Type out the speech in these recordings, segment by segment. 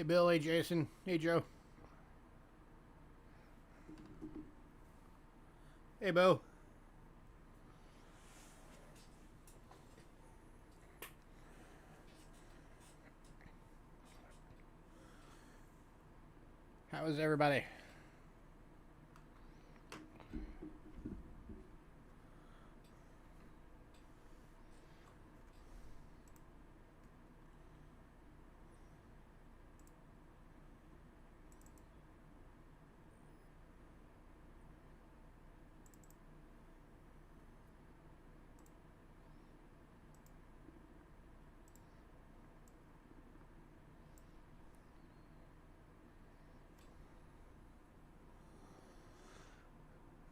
Hey Bill, hey Jason, hey Joe. Hey Bo. How is everybody?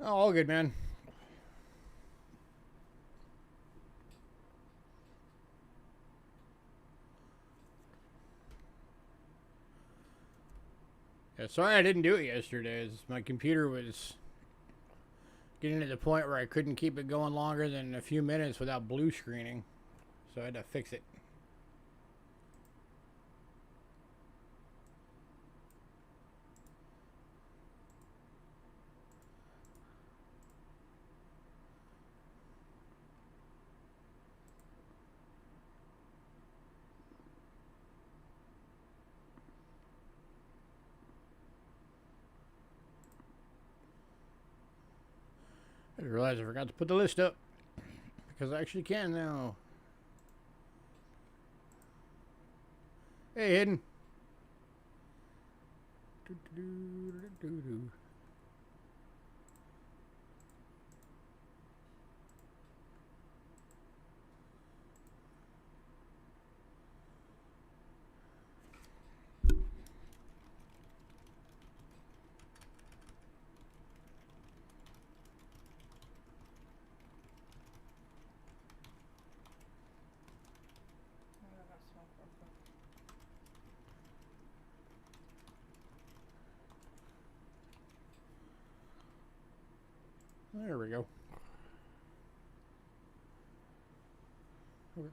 Oh, all good, man. Yeah, sorry I didn't do it yesterday. My computer was getting to the point where I couldn't keep it going longer than a few minutes without blue screening. So I had to fix it. I realized I forgot to put the list up. Because I actually can now. Hey, Hidden. There we go. Okay.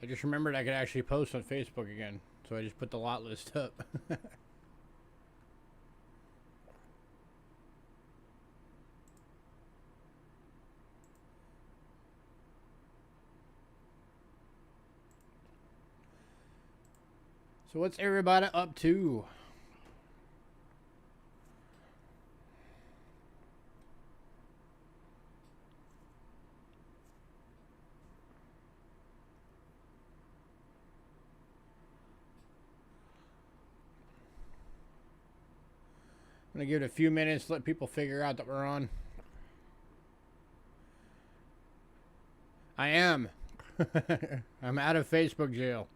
I just remembered I could actually post on Facebook again, so I just put the lot list up. So what's everybody up to? I'm going to give it a few minutes, let people figure out that we're on. I am. I'm out of Facebook jail.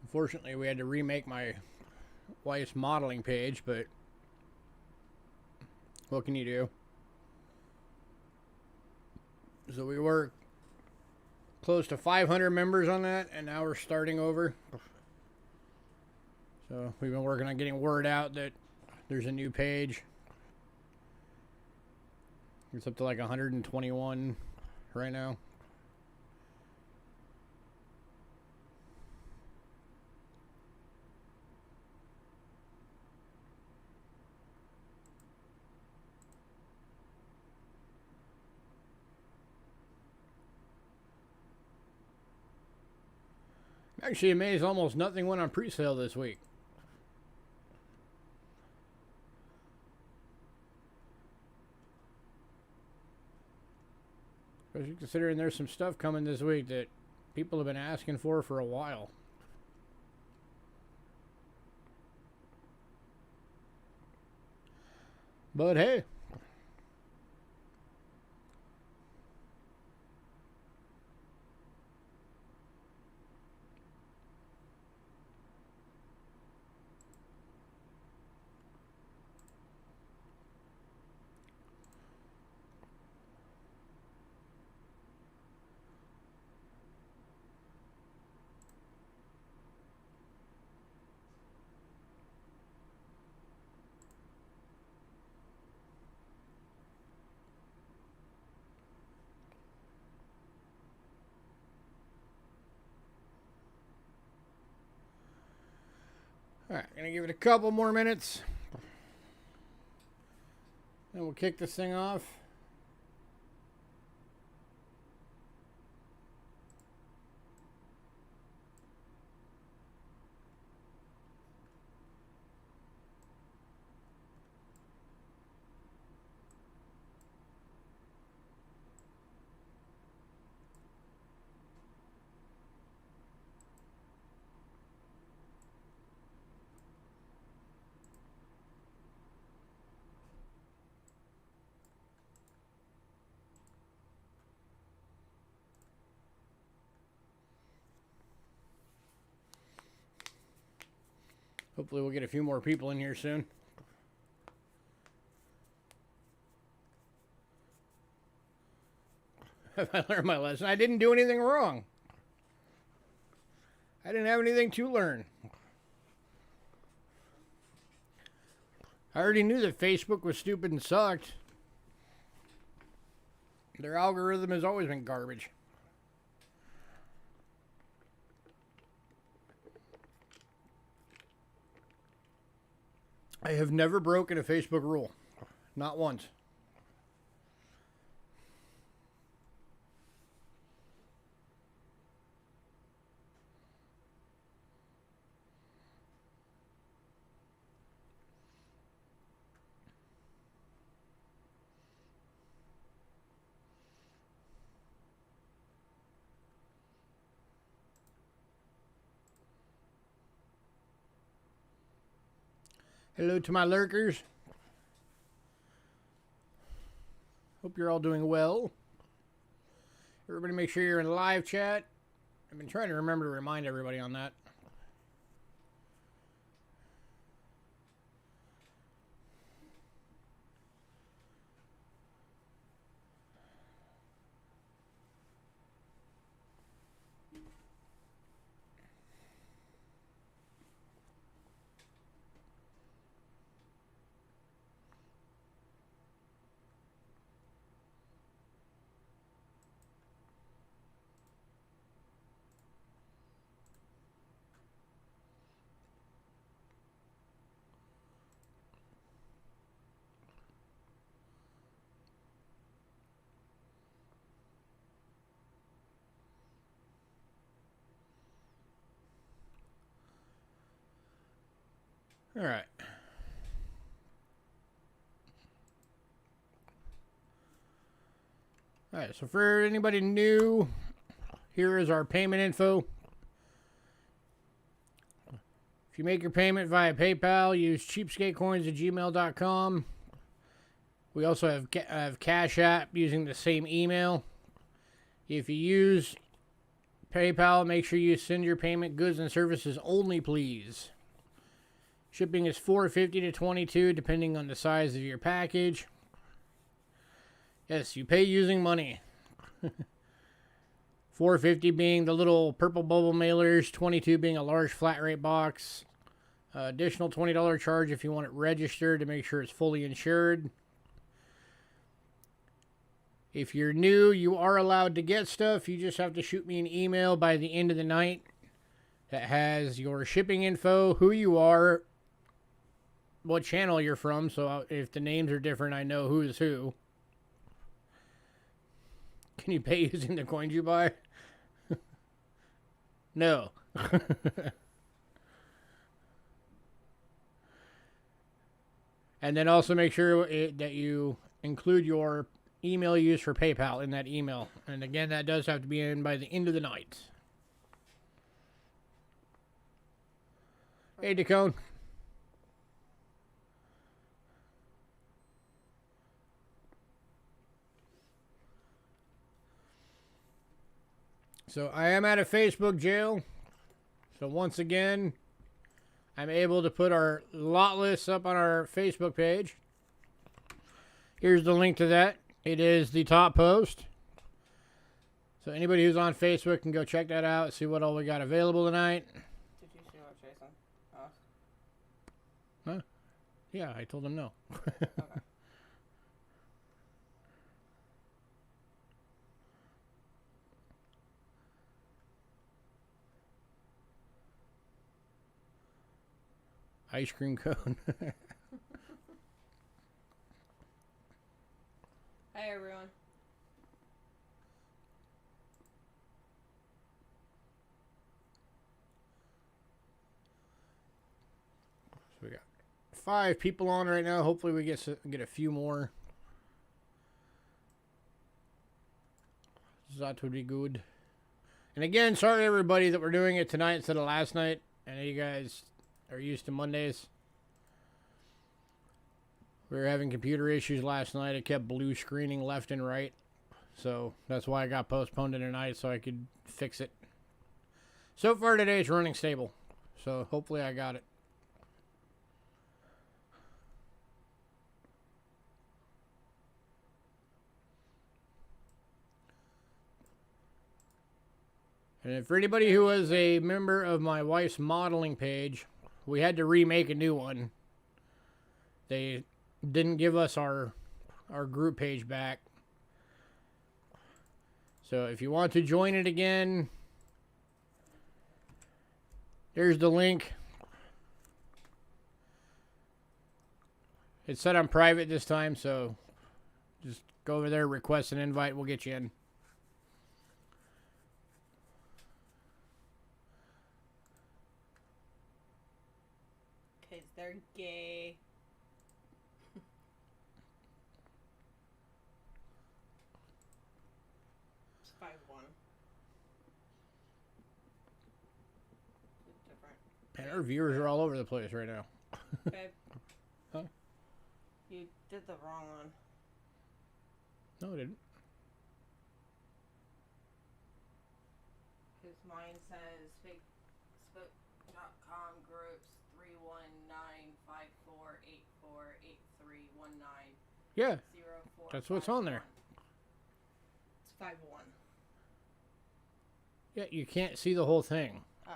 Unfortunately, we had to remake my wife's modeling page, but what can you do? So we were close to 500 members on that, and now we're starting over. So we've been working on getting word out that there's a new page. It's up to like 121 right now. Actually amazed almost nothing went on pre-sale this week. Especially considering there's some stuff coming this week that people have been asking for a while. But hey. Alright, gonna give it a couple more minutes. Then we'll kick this thing off. Hopefully we'll get a few more people in here soon. Have I learned my lesson? I didn't do anything wrong. I didn't have anything to learn. I already knew that Facebook was stupid and sucked. Their algorithm has always been garbage. I have never broken a Facebook rule. Not once. Hello to my lurkers. Hope you're all doing well. Everybody make sure you're in live chat. I've been trying to remember to remind everybody on that. All right. All right, so for anybody new, here is our payment info. If you make your payment via PayPal, use cheapskatecoins@gmail.com. We also have Cash App using the same email. If you use PayPal, make sure you send your payment goods and services only, please. Shipping is $4.50 to $22, depending on the size of your package. Yes, you pay using money. $4.50 being the little purple bubble mailers, $22 being a large flat rate box. Additional $20 charge if you want it registered to make sure it's fully insured. If you're new, you are allowed to get stuff. You just have to shoot me an email by the end of the night that has your shipping info, who you are, what channel you're from, so if the names are different, I know who's who. Can you pay using the coins you buy? No. And then also make sure that you include your email use for PayPal in that email. And again, that does have to be in by the end of the night. Hey, Dacone. So I am out of Facebook jail. So once again, I'm able to put our lot lists up on our Facebook page. Here's the link to that. It is the top post. So anybody who's on Facebook can go check that out, see what all we got available tonight. Did you see what Jason asked? Huh? Yeah, I told him no. Okay. Ice cream cone. Hey, everyone. So we got 5 people on right now. Hopefully we get a few more. That would be good. And again, sorry everybody that we're doing it tonight instead of last night. I know you guys are used to Mondays. We were having computer issues last night. It kept blue screening left and right. So that's why I got postponed to tonight so I could fix it. So far today it's running stable. So hopefully I got it. And for anybody who was a member of my wife's modeling page, we had to remake a new one. They didn't give us our group page back. So if you want to join it again, there's the link. It's set on private this time, so just go over there, request an invite, we'll get you in. Because they're gay. It's 5-1. Different. Man, our viewers are all over the place right now. Babe. Huh? You did the wrong one. No, I didn't. Because mine says Facebook.com groups 31954848319. Yeah, that's what's on there. It's 5-1. Yeah, you can't see the whole thing. Oh.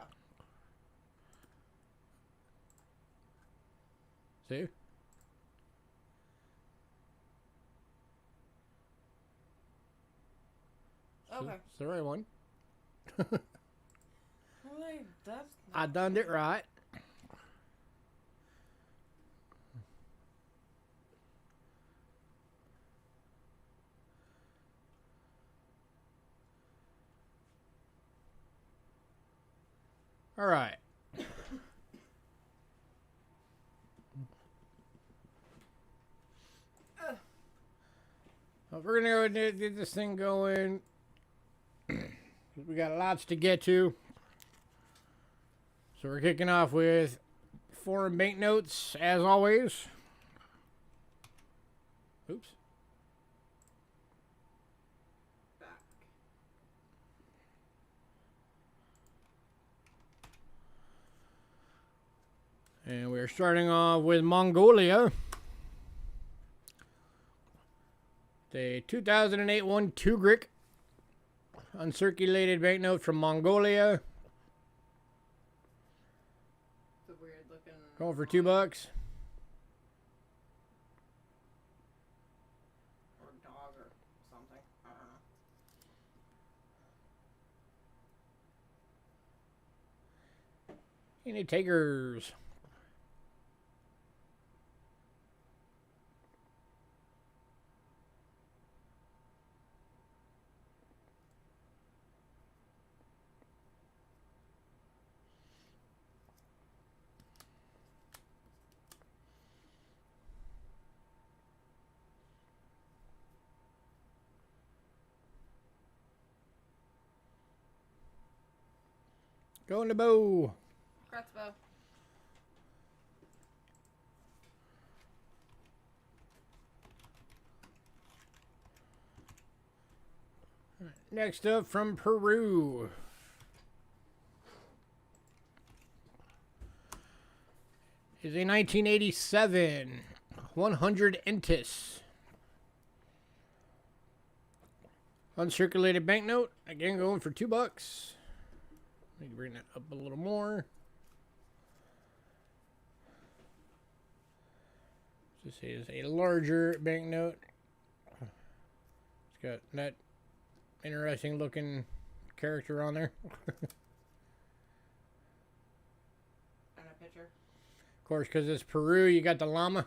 See? Okay. It's the right one. Wait, that's I done it right. All right. Well, we're going to go get this thing going. We got lots to get to. So we're kicking off with foreign banknotes, as always. Oops. back. And we're starting off with Mongolia. The 2008 one Tugrik uncirculated banknote from Mongolia. It's a weird looking. Going for $2. Or dog or something. I don't know. Any takers? Going to bow. Congrats, Bo. Next up from Peru is a 1987 100 Entis uncirculated banknote. Again, going for $2. Let me bring that up a little more. This is a larger banknote. It's got that interesting looking character on there. And a picture. Of course, because it's Peru, you got the llama.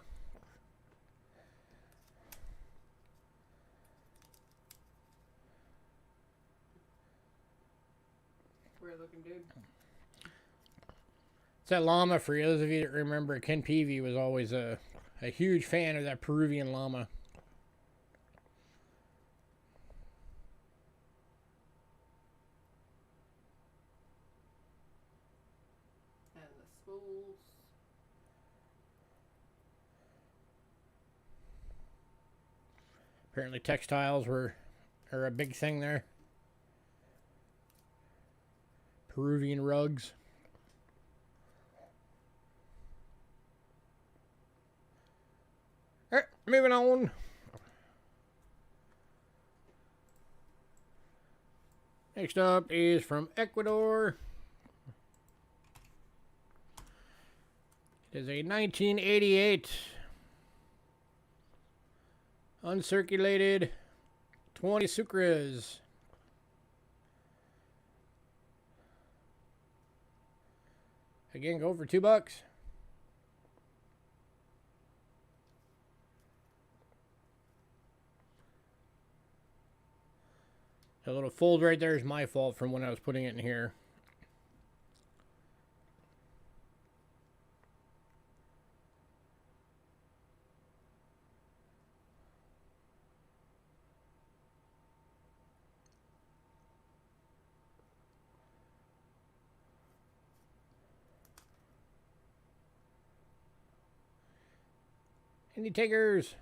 Weird looking dude. It's that llama for you. Those of you that remember, Ken Peavy was always a huge fan of that Peruvian llama. And the spools. Apparently textiles are a big thing there. Peruvian rugs. Alright, moving on. Next up is from Ecuador. It is a 1988 uncirculated 20 sucres. Again, go for $2. The little fold right there is my fault from when I was putting it in here. Any takers?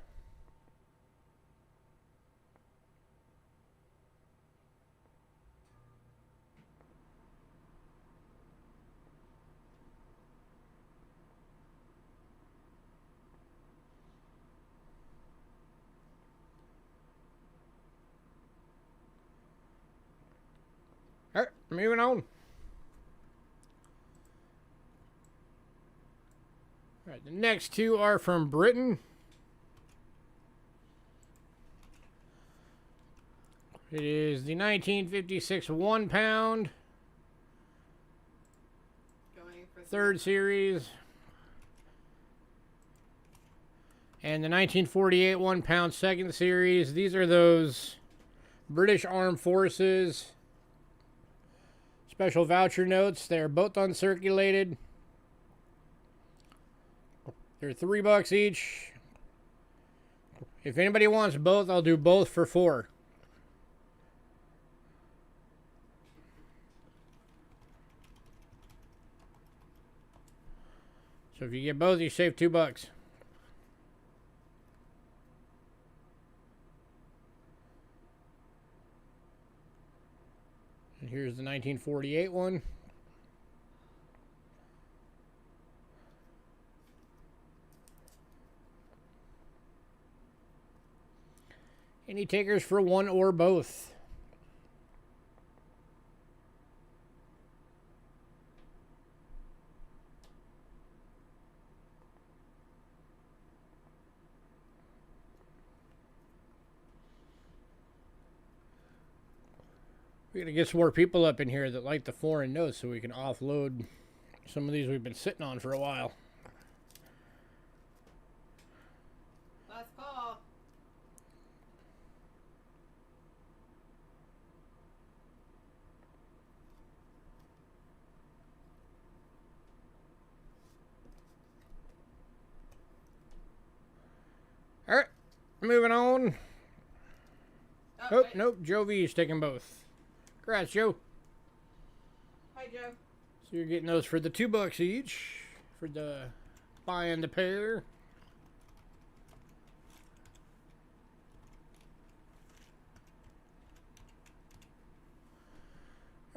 All right, moving on. All right, the next two are from Britain. It is the 1956 1 pound, Going for third series, and the 1948 1 pound second series. These are those British Armed Forces special voucher notes. They're both uncirculated. They're $3 each. If anybody wants both, I'll do both for $4. So if you get both, you save $2. And here's the 1948 one. Any takers for one or both? We gotta get some more people up in here that like the foreign notes so we can offload some of these we've been sitting on for a while. last call. Alright, moving on. Oh, wait. nope, Joe V's taking both. Congrats, Joe. Hi, Joe. So you're getting those for the $2 each for the buying the pair.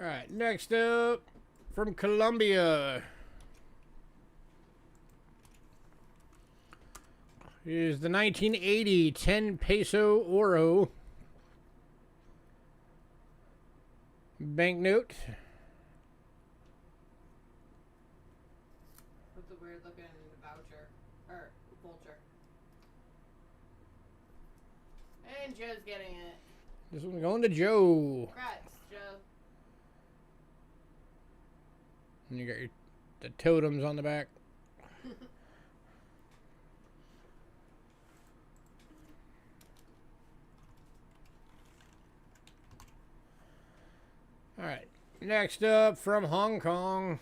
Alright, next up from Colombia is the 1980 10 peso oro banknote. With the weird looking voucher. Or vulture. And Joe's getting it. This one's going to Joe. Congrats, Joe. And you got the totems on the back. Alright, next up from Hong Kong.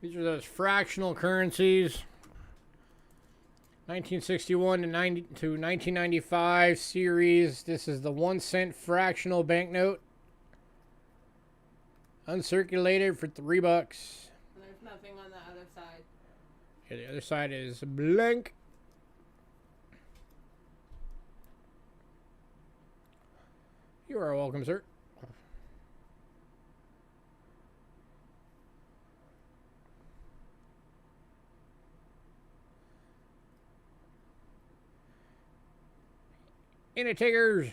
These are those fractional currencies. 1961 to 1995 series. This is the 1 cent fractional banknote. Uncirculated for $3. And there's nothing on the other side. Yeah, the other side is blank. You are welcome, sir. Any takers?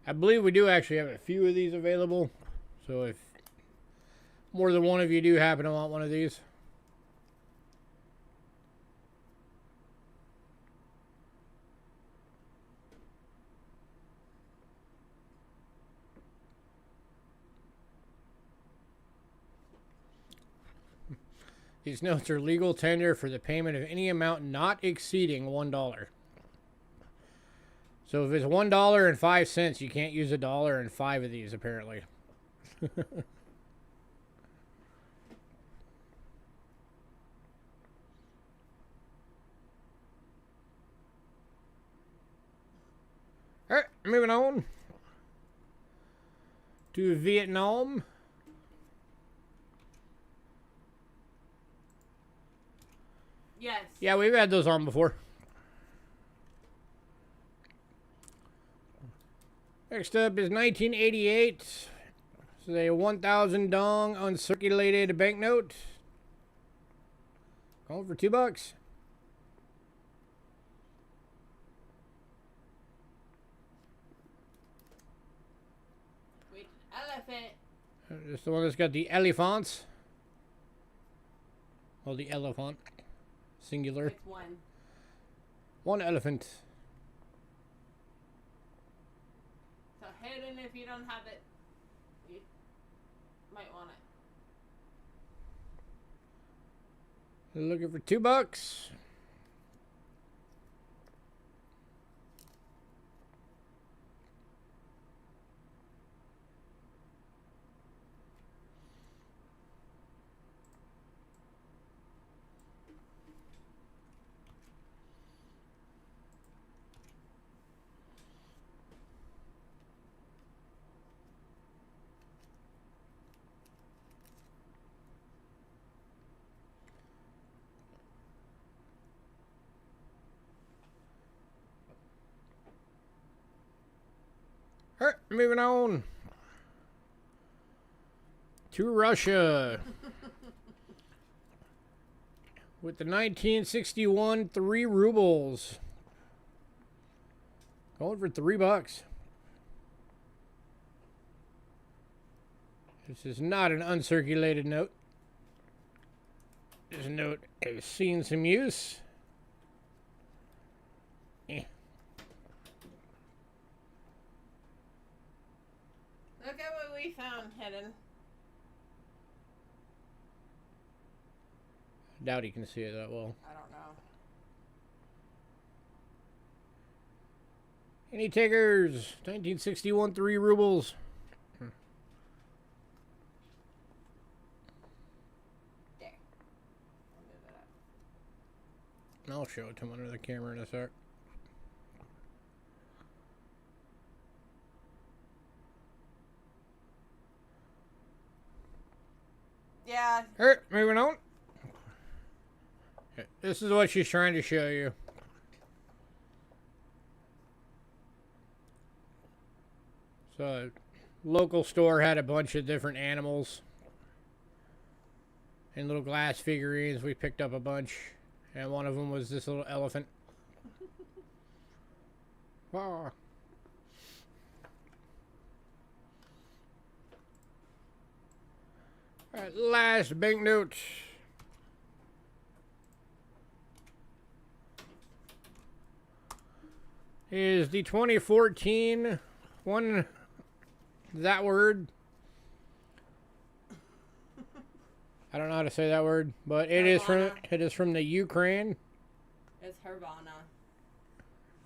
I believe we do actually have a few of these available. So if more than one of you do happen to want one of these. These notes are legal tender for the payment of any amount not exceeding $1. So if it's $1.05, you can't use $1.05 of these, apparently. Alright, moving on to Vietnam. Yes. Yeah, we've had those on before. Next up is 1988. This is a 1,000 dong uncirculated banknote. Going for $2. Wait, elephant. This is the one that's got the elephants. Well, the elephant. Singular. It's one. One elephant. So hidden if you don't have it. You might want it. Looking for $2. Alright, moving on to Russia with the 1961 3 rubles. Going for $3. This is not an uncirculated note. This note has seen some use. Look at what we found hidden. Doubt he can see it that well. I don't know. Any takers? 1961 3 rubles. There. I'll move it up. I'll show it to him under the camera in a sec. Yeah. Alright, moving on. Okay, this is what she's trying to show you. So, local store had a bunch of different animals and little glass figurines. We picked up a bunch, and one of them was this little elephant. Ah. Alright, last banknote. Is the 2014 one, that word. I don't know how to say that word, but it is from the Ukraine. It's Hervana.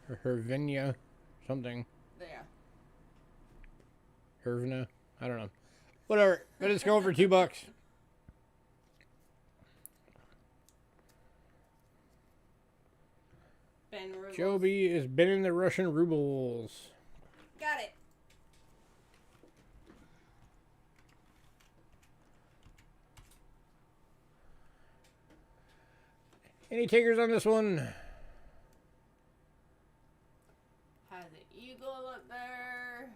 Or Hervinia, something. There. Hervina, I don't know. Whatever. But it's going for $2. Ben Rubles. Joby is bidding the Russian rubles. Got it. Any takers on this one? Has an eagle up there.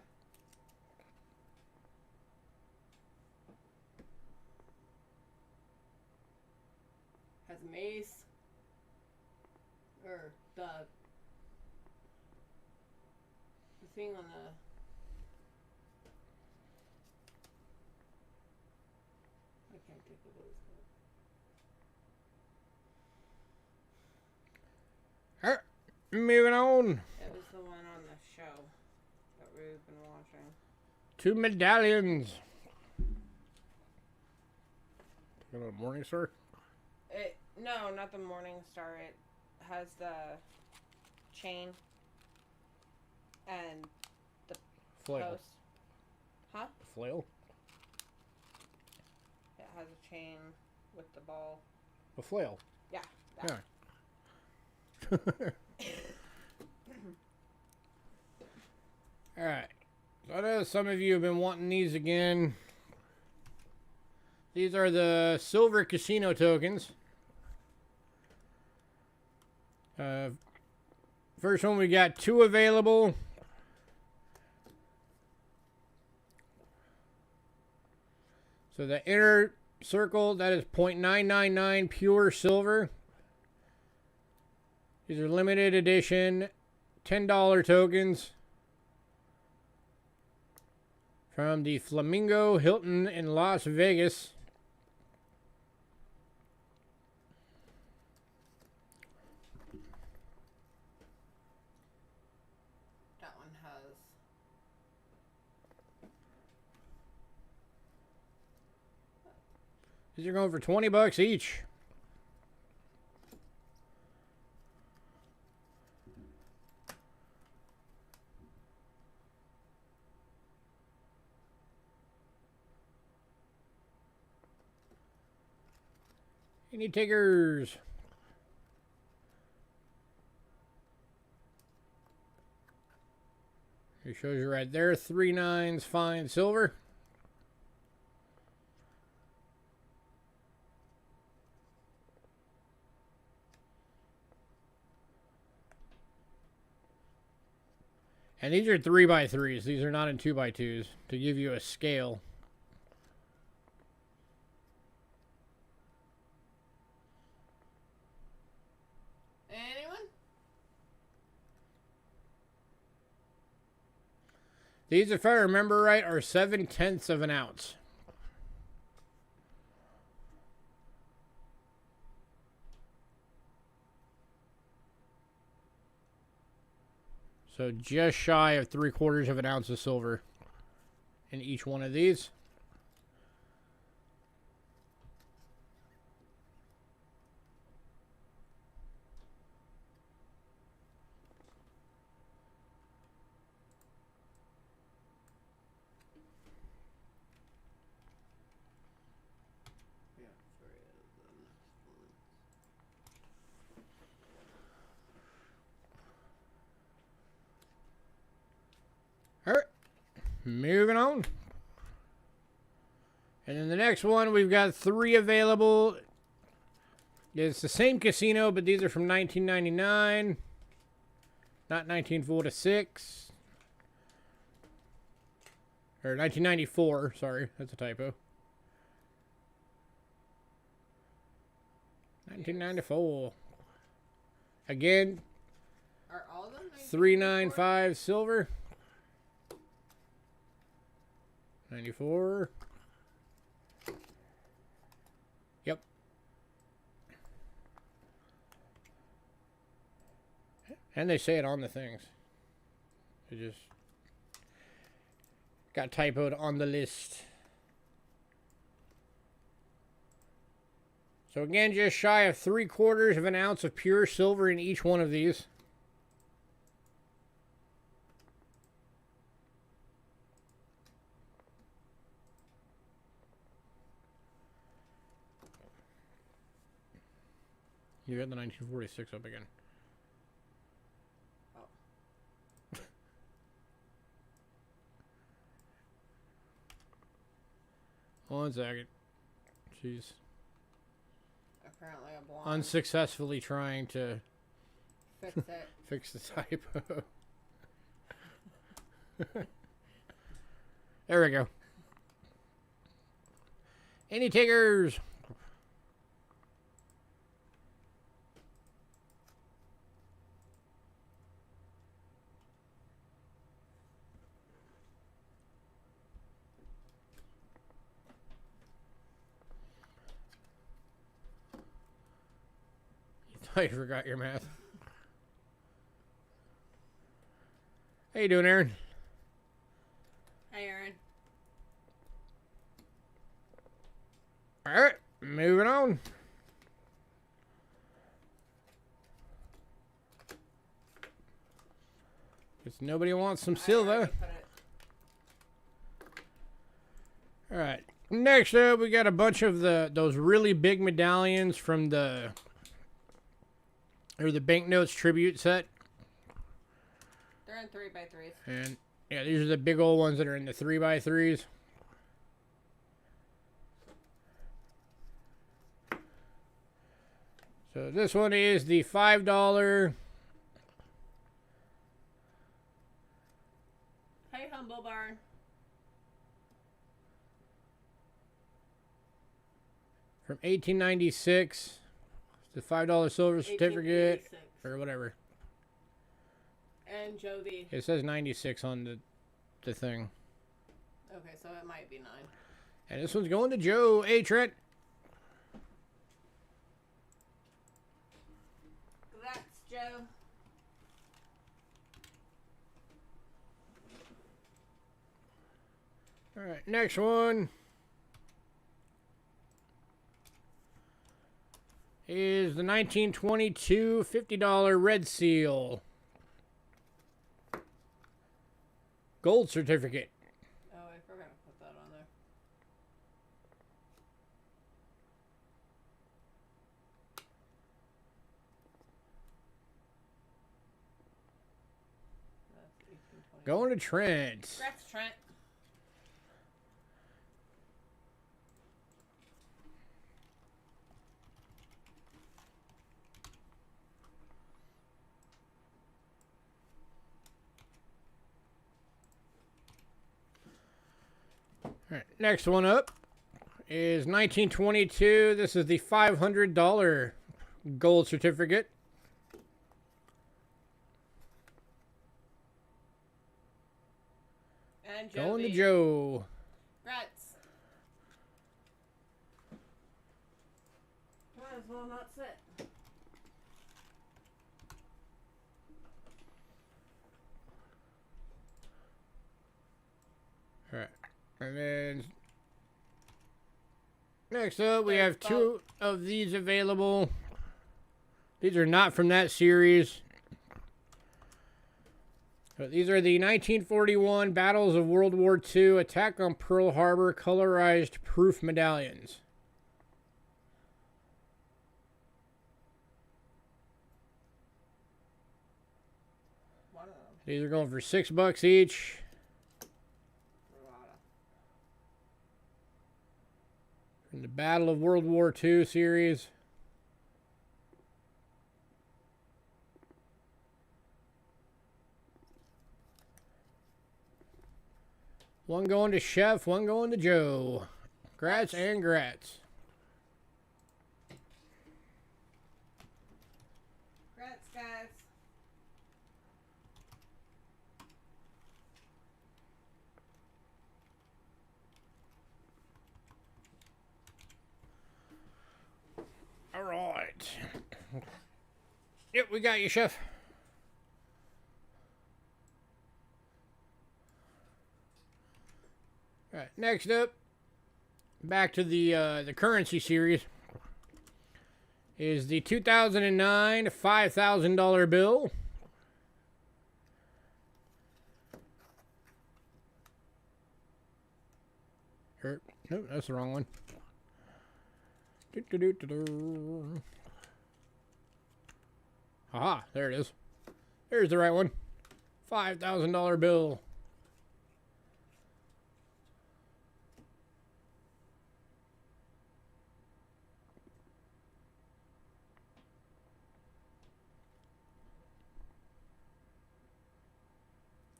Has a mace. Or the thing on the I can't think of what it's called. Alright, moving on. It was the one on the show that we've been watching. 2 medallions. Got a Morning Star? No, not the Morning Star. It has the chain and the Flail. post. Huh? Flail? It has a chain with the ball. A flail. Yeah. Yeah. Alright. So I know some of you have been wanting these again. These are the silver casino tokens. First one, we got 2 available. So the inner circle, that is 0.999 pure silver. These are limited edition $10 tokens from the Flamingo Hilton in Las Vegas. That one has These are going for $20 each. Any takers? It shows you right there, 3 9s, fine silver. And these are 3x3s. These are not in 2x2s to give you a scale. anyone? These, if I remember right, are 7/10 of an ounce. So just shy of 3/4 of an ounce of silver in each one of these. Yeah, sorry, the next one. All right, moving on. And then the next one, we've got 3 available. It's the same casino, but these are from 1999, not 1946. Or 1994. Sorry, that's a typo. 1994. Again, Are all of them 395 silver. 94. Yep. And they say it on the things. It just got typoed on the list. So again, just shy of 3/4 of an ounce of pure silver in each one of these. You got the 1946 up again. Oh. One second. Jeez. Apparently a blonde. Unsuccessfully trying to Fix it. fix the typo. There we go. Any takers? You forgot your math. How you doing, Aaron? Hey, Aaron. All right, moving on. Guess nobody wants some silver. All right. Next up, we got a bunch of those really big medallions from the banknotes tribute set. They're in 3x3s. And yeah, these are the big old ones that are in the 3x3s. So this one is the $5. Hey, Humble Barn. From 1896. The $5 silver certificate. 1886. Or whatever. And Jovi. It says 96 on the thing. Okay, so it might be 9. And this one's going to Joe. Hey, Trent. That's Joe. All right, next one is the 1922 $50 Red Seal gold certificate. Oh, I forgot to put that on there. That's 1820. Going to Trent. Congrats, Trent. All right, next one up is 1922. This is the $500 gold certificate. And Jovi. Going to Joe. Congrats. Might as well not sit. All right. And then next up, we have two of these available. These are not from that series. But these are the 1941 Battles of World War II Attack on Pearl Harbor colorized proof medallions. One of them. These are going for $6 each. From the Battle of World War II series. One going to Chef, one going to Joe. Grats and grats. Congrats, guys. All right. Yep, we got you, Chef. All right, next up, back to the currency series, is the 2009 $5,000 bill. No, that's the wrong one. Aha, there it is. There's the right one. $5,000 bill.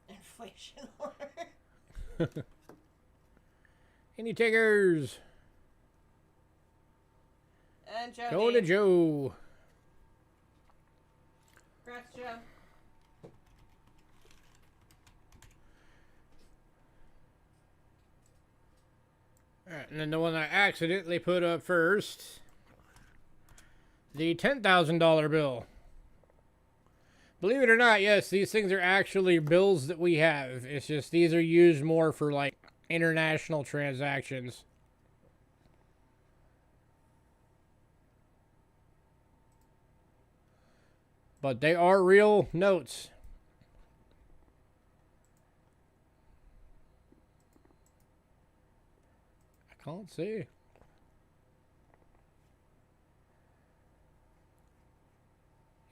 Inflation alert. Any takers? And Joe. Go to Joe. Congrats, Joe. Alright, and then the one I accidentally put up first, the $10,000 bill. Believe it or not, yes, these things are actually bills that we have. It's just these are used more for like international transactions. But they are real notes. I can't see.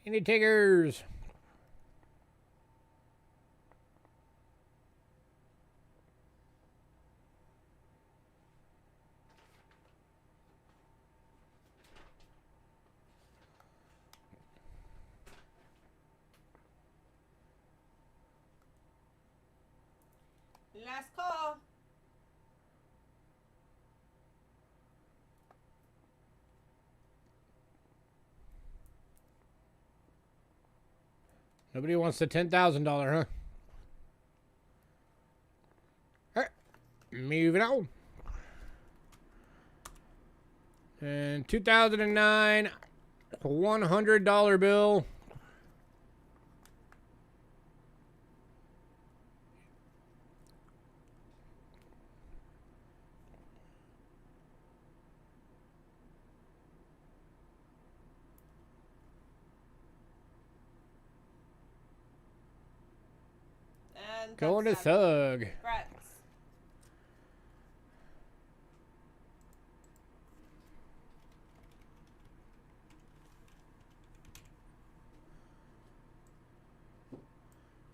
Any takers? Last call. Nobody wants the $10,000, huh? Alright, moving on. And 2009 $100 bill. And Going to that's Thug. Congrats.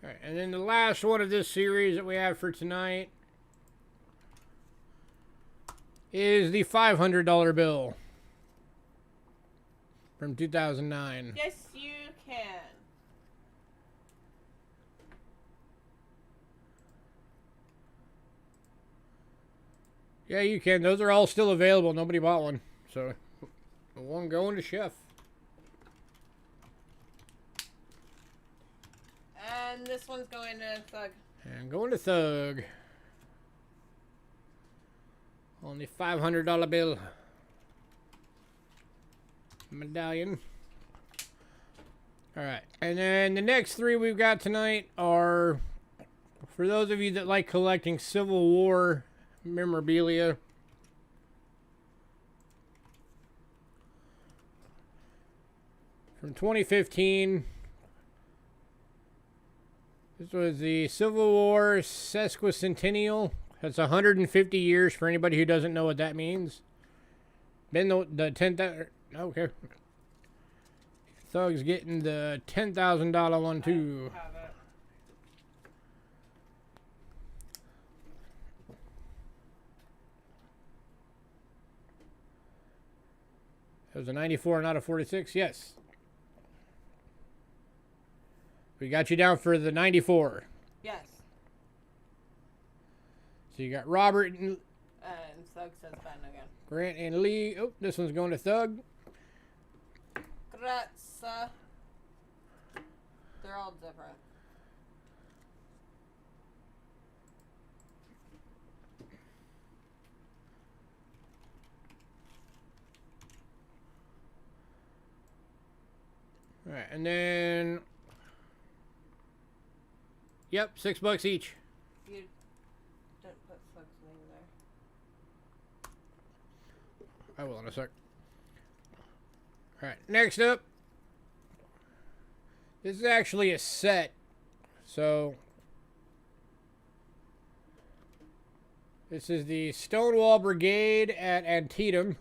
All right, and then the last one of this series that we have for tonight is the $500 bill from 2009. Yes, you can. Yeah, you can. Those are all still available. Nobody bought one. So, one going to Chef. And this one's going to Thug. And going to Thug. On the $500 bill. Medallion. Alright. And then the next three we've got tonight are, for those of you that like collecting Civil War memorabilia, from 2015. This was the Civil War sesquicentennial. That's 150 years for anybody who doesn't know what that means. Been the 10,000. Okay. Thug's getting the $10,000 one too. I have it. It was a 94, not a 46. Yes. We got you down for the 94. Yes. So you got Robert and Thug says Ben again. Grant and Lee. Oh, this one's going to Thug. Grazza. They're all different. All right, and then, yep, $6 each. You didn't put Thug's name there. I will in a sec. All right, next up. This is actually a set. So, this is the Stonewall Brigade at Antietam,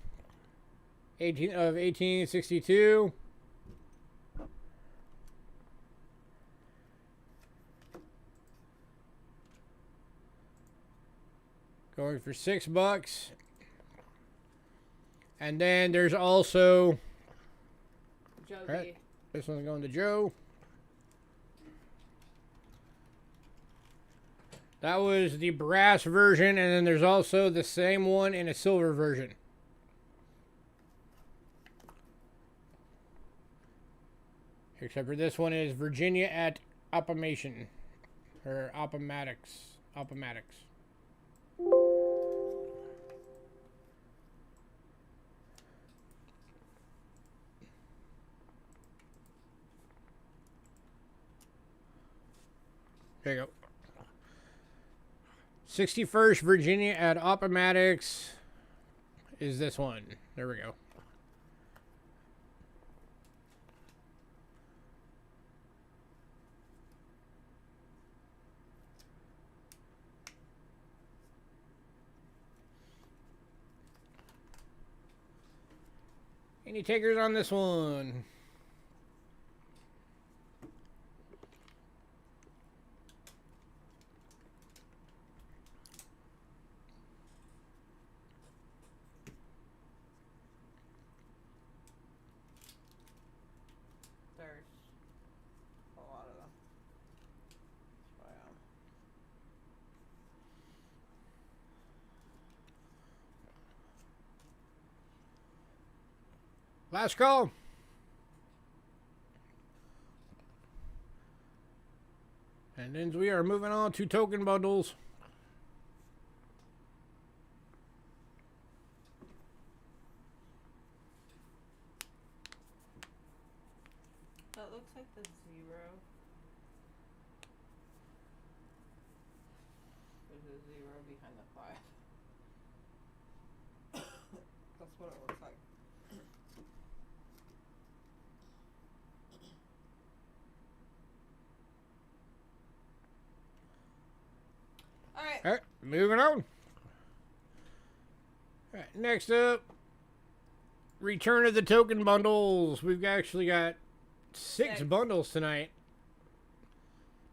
1862. Going for $6. And then there's also, Joe right, this one's going to Joe. That was the brass version, and then there's also the same one in a silver version. Except for this one is Virginia at Oppomation. Or Oppomatics. Oppomatics. There you go. 61st Virginia at Oppomatics is this one. There we go. Any takers on this one? There's a lot of them. Wow. Last call. And then we are moving on to token bundles. That looks like the 0. There's a 0 behind the 5. That's what it looks like. Alright. All right, moving on. All right, next up, return of the token bundles. We've actually got six bundles tonight.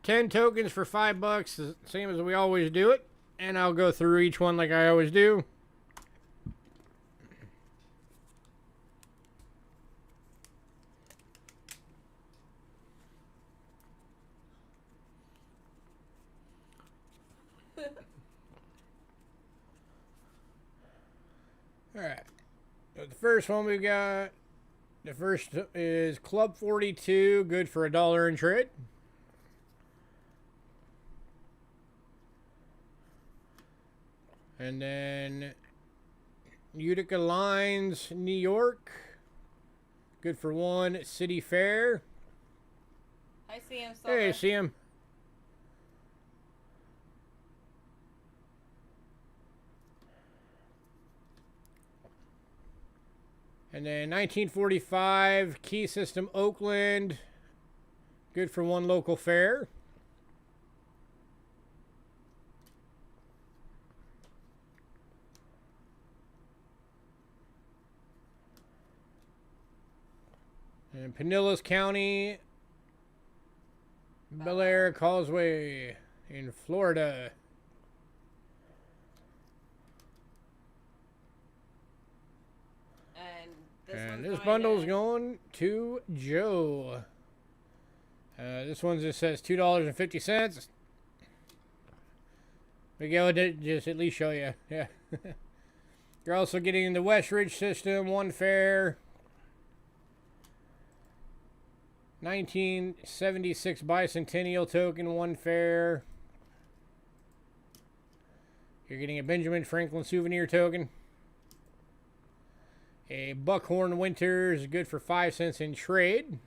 10 tokens for $5, the same as we always do it. And I'll go through each one like I always do. Alright. So the first one we got, the first is Club 42, good for $1 in trade. And then Utica Lines, New York, good for $1. City Fair. I see him. Silver. Hey, see him. And then 1945, Key System, Oakland. Good for $1 local fair. And Pinellas County, Bel Air Causeway in Florida. And this bundle's going to Joe. This one just says $2.50. Miguel did just at least show you. Yeah. You're also getting the West Ridge system, 1 fare. 1976 bicentennial token, 1 fare. You're getting a Benjamin Franklin souvenir token. A Buckhorn Winters, good for 5 cents in trade.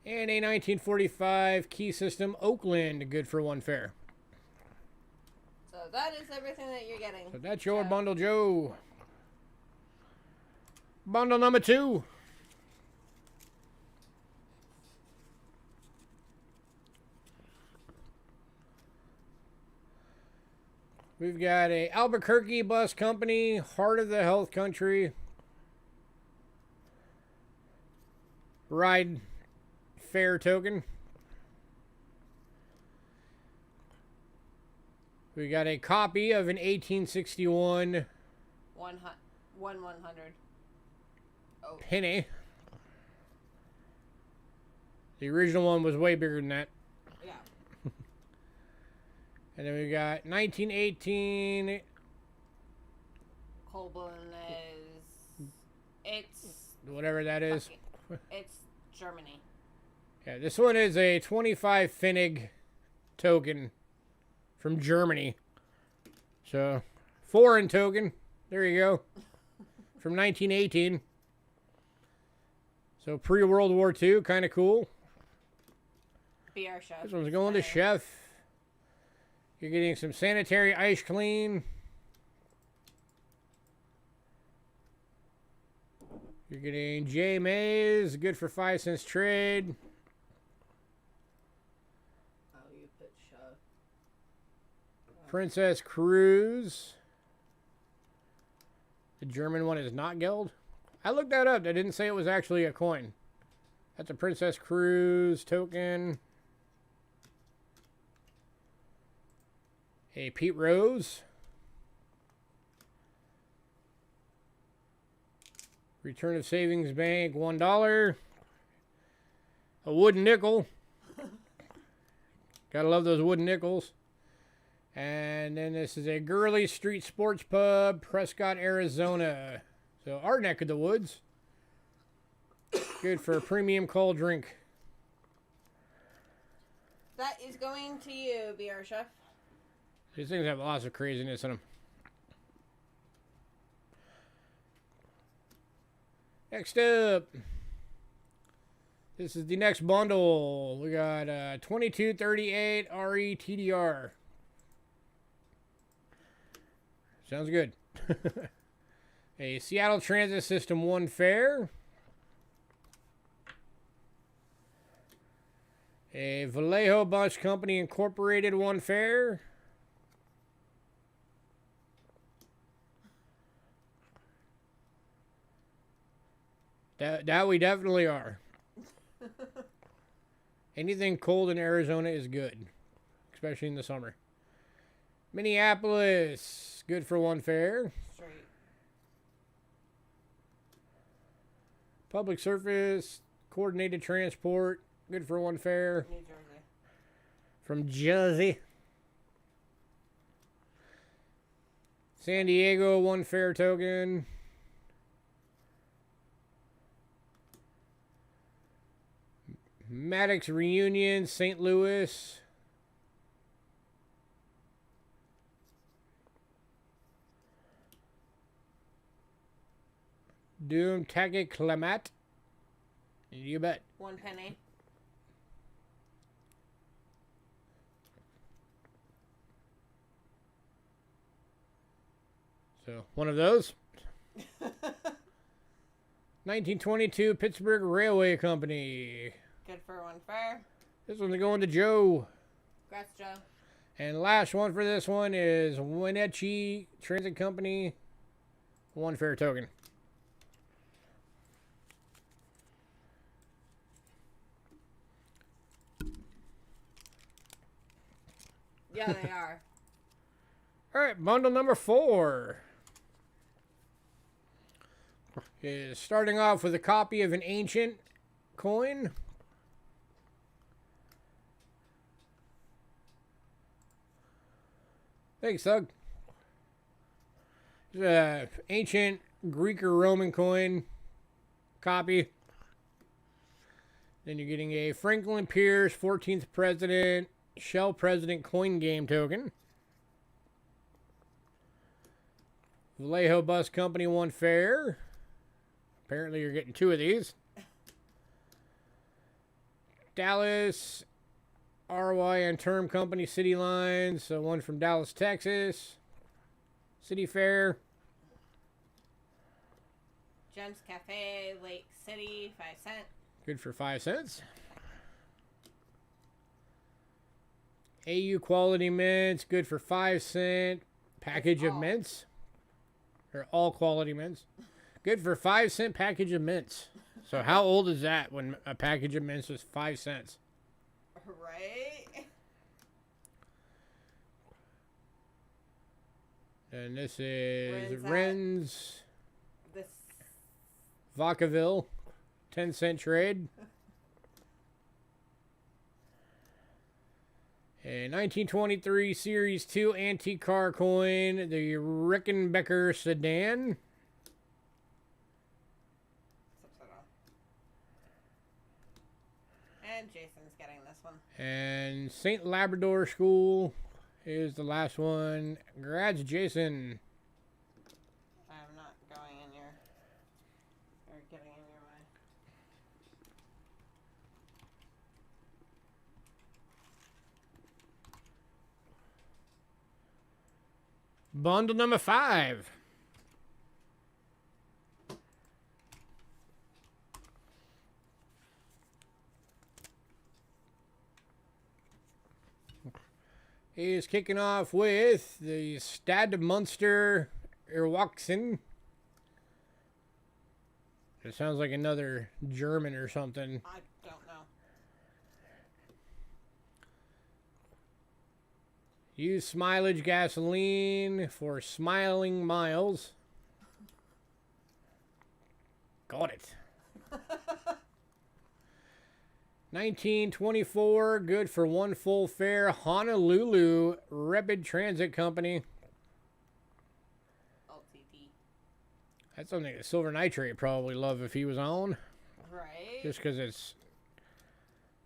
And a 1945 Key System Oakland, good for 1 fare. So that is everything that you're getting. So that's your bundle, Joe. Bundle number 2. We've got a Albuquerque Bus Company, Heart of the Health Country. Ride fare token. We got a copy of an 1861 100. Oh. penny. The original one was way bigger than that. Yeah. And then we got 1918. Colburn is... It's... Whatever that is. It's Germany. Yeah, this one is a 25 Pfennig token from Germany. So, foreign token. There you go. From 1918. So, pre-World War II. Kind of cool. BR Chef. This one's going to Chef. You're getting some sanitary ice clean. You're getting J. Mays, good for 5 cents trade. Oh, you put Chef. Princess Cruise. The German one is not Geld. I looked that up. They didn't say it was actually a coin. That's a Princess Cruise token. A Pete Rose. Return of Savings Bank, $1. A wooden nickel. Gotta love those wooden nickels. And then this is a Gurley Street Sports Pub, Prescott, Arizona. So our neck of the woods. Good for a premium cold drink. That is going to you, BR Chef. These things have lots of craziness in them. Next up, this is the next bundle. We got 2238 RE TDR. Sounds good. A Seattle Transit System 1 fare. A Vallejo Bus Company Incorporated 1 fare. That we definitely are. Anything cold in Arizona is good, especially in the summer. Minneapolis, good for 1 fare. Straight. Public Surface, Coordinated Transport, good for 1 fare. New Jersey. From Jersey. San Diego, 1 fare token. Maddox Reunion, St. Louis. Doom Tacky Clemat. You bet. 1 penny. So, one of those. 1922 Pittsburgh Railway Company. Good for 1 fare. This one's going to Joe. Congrats, Joe. And last one for this one is Wenatchee Transit Company. 1 fare token. Yeah, they are. All right, bundle number 4 is starting off with a copy of an ancient coin. Thanks, Thug. It's a ancient Greek or Roman coin copy. Then you're getting a Franklin Pierce 14th President Shell President coin game token. Vallejo Bus Company 1 fair. Apparently you're getting 2 of these. Dallas RY and Term Company City Lines. So one from Dallas, Texas. City Fair. Gems Cafe, Lake City, 5 cents. Good for 5 cents. AU Quality Mints. Good for 5 cents. Package of mints. Or all quality mints. Good for 5 cent package of mints. So how old is that when a package of mints was 5 cents? Right? And this is Ren's This Vacaville 10-cent trade. A 1923 Series 2 antique car coin, the Rickenbacker sedan. And Jason's getting this one. And St. Labrador School is the last one. Congrats, Jason. I'm not going in your... or getting in your way. Bundle number 5. Is kicking off with the Stad Munster Erwachsen. It sounds like another German or something. I don't know. Use mileage gasoline for smiling miles. Got it. 1924, good for 1 full fare. Honolulu Rapid Transit Company. LTD. That's something that Silver Nitrate probably love if he was on. Right? Just because it's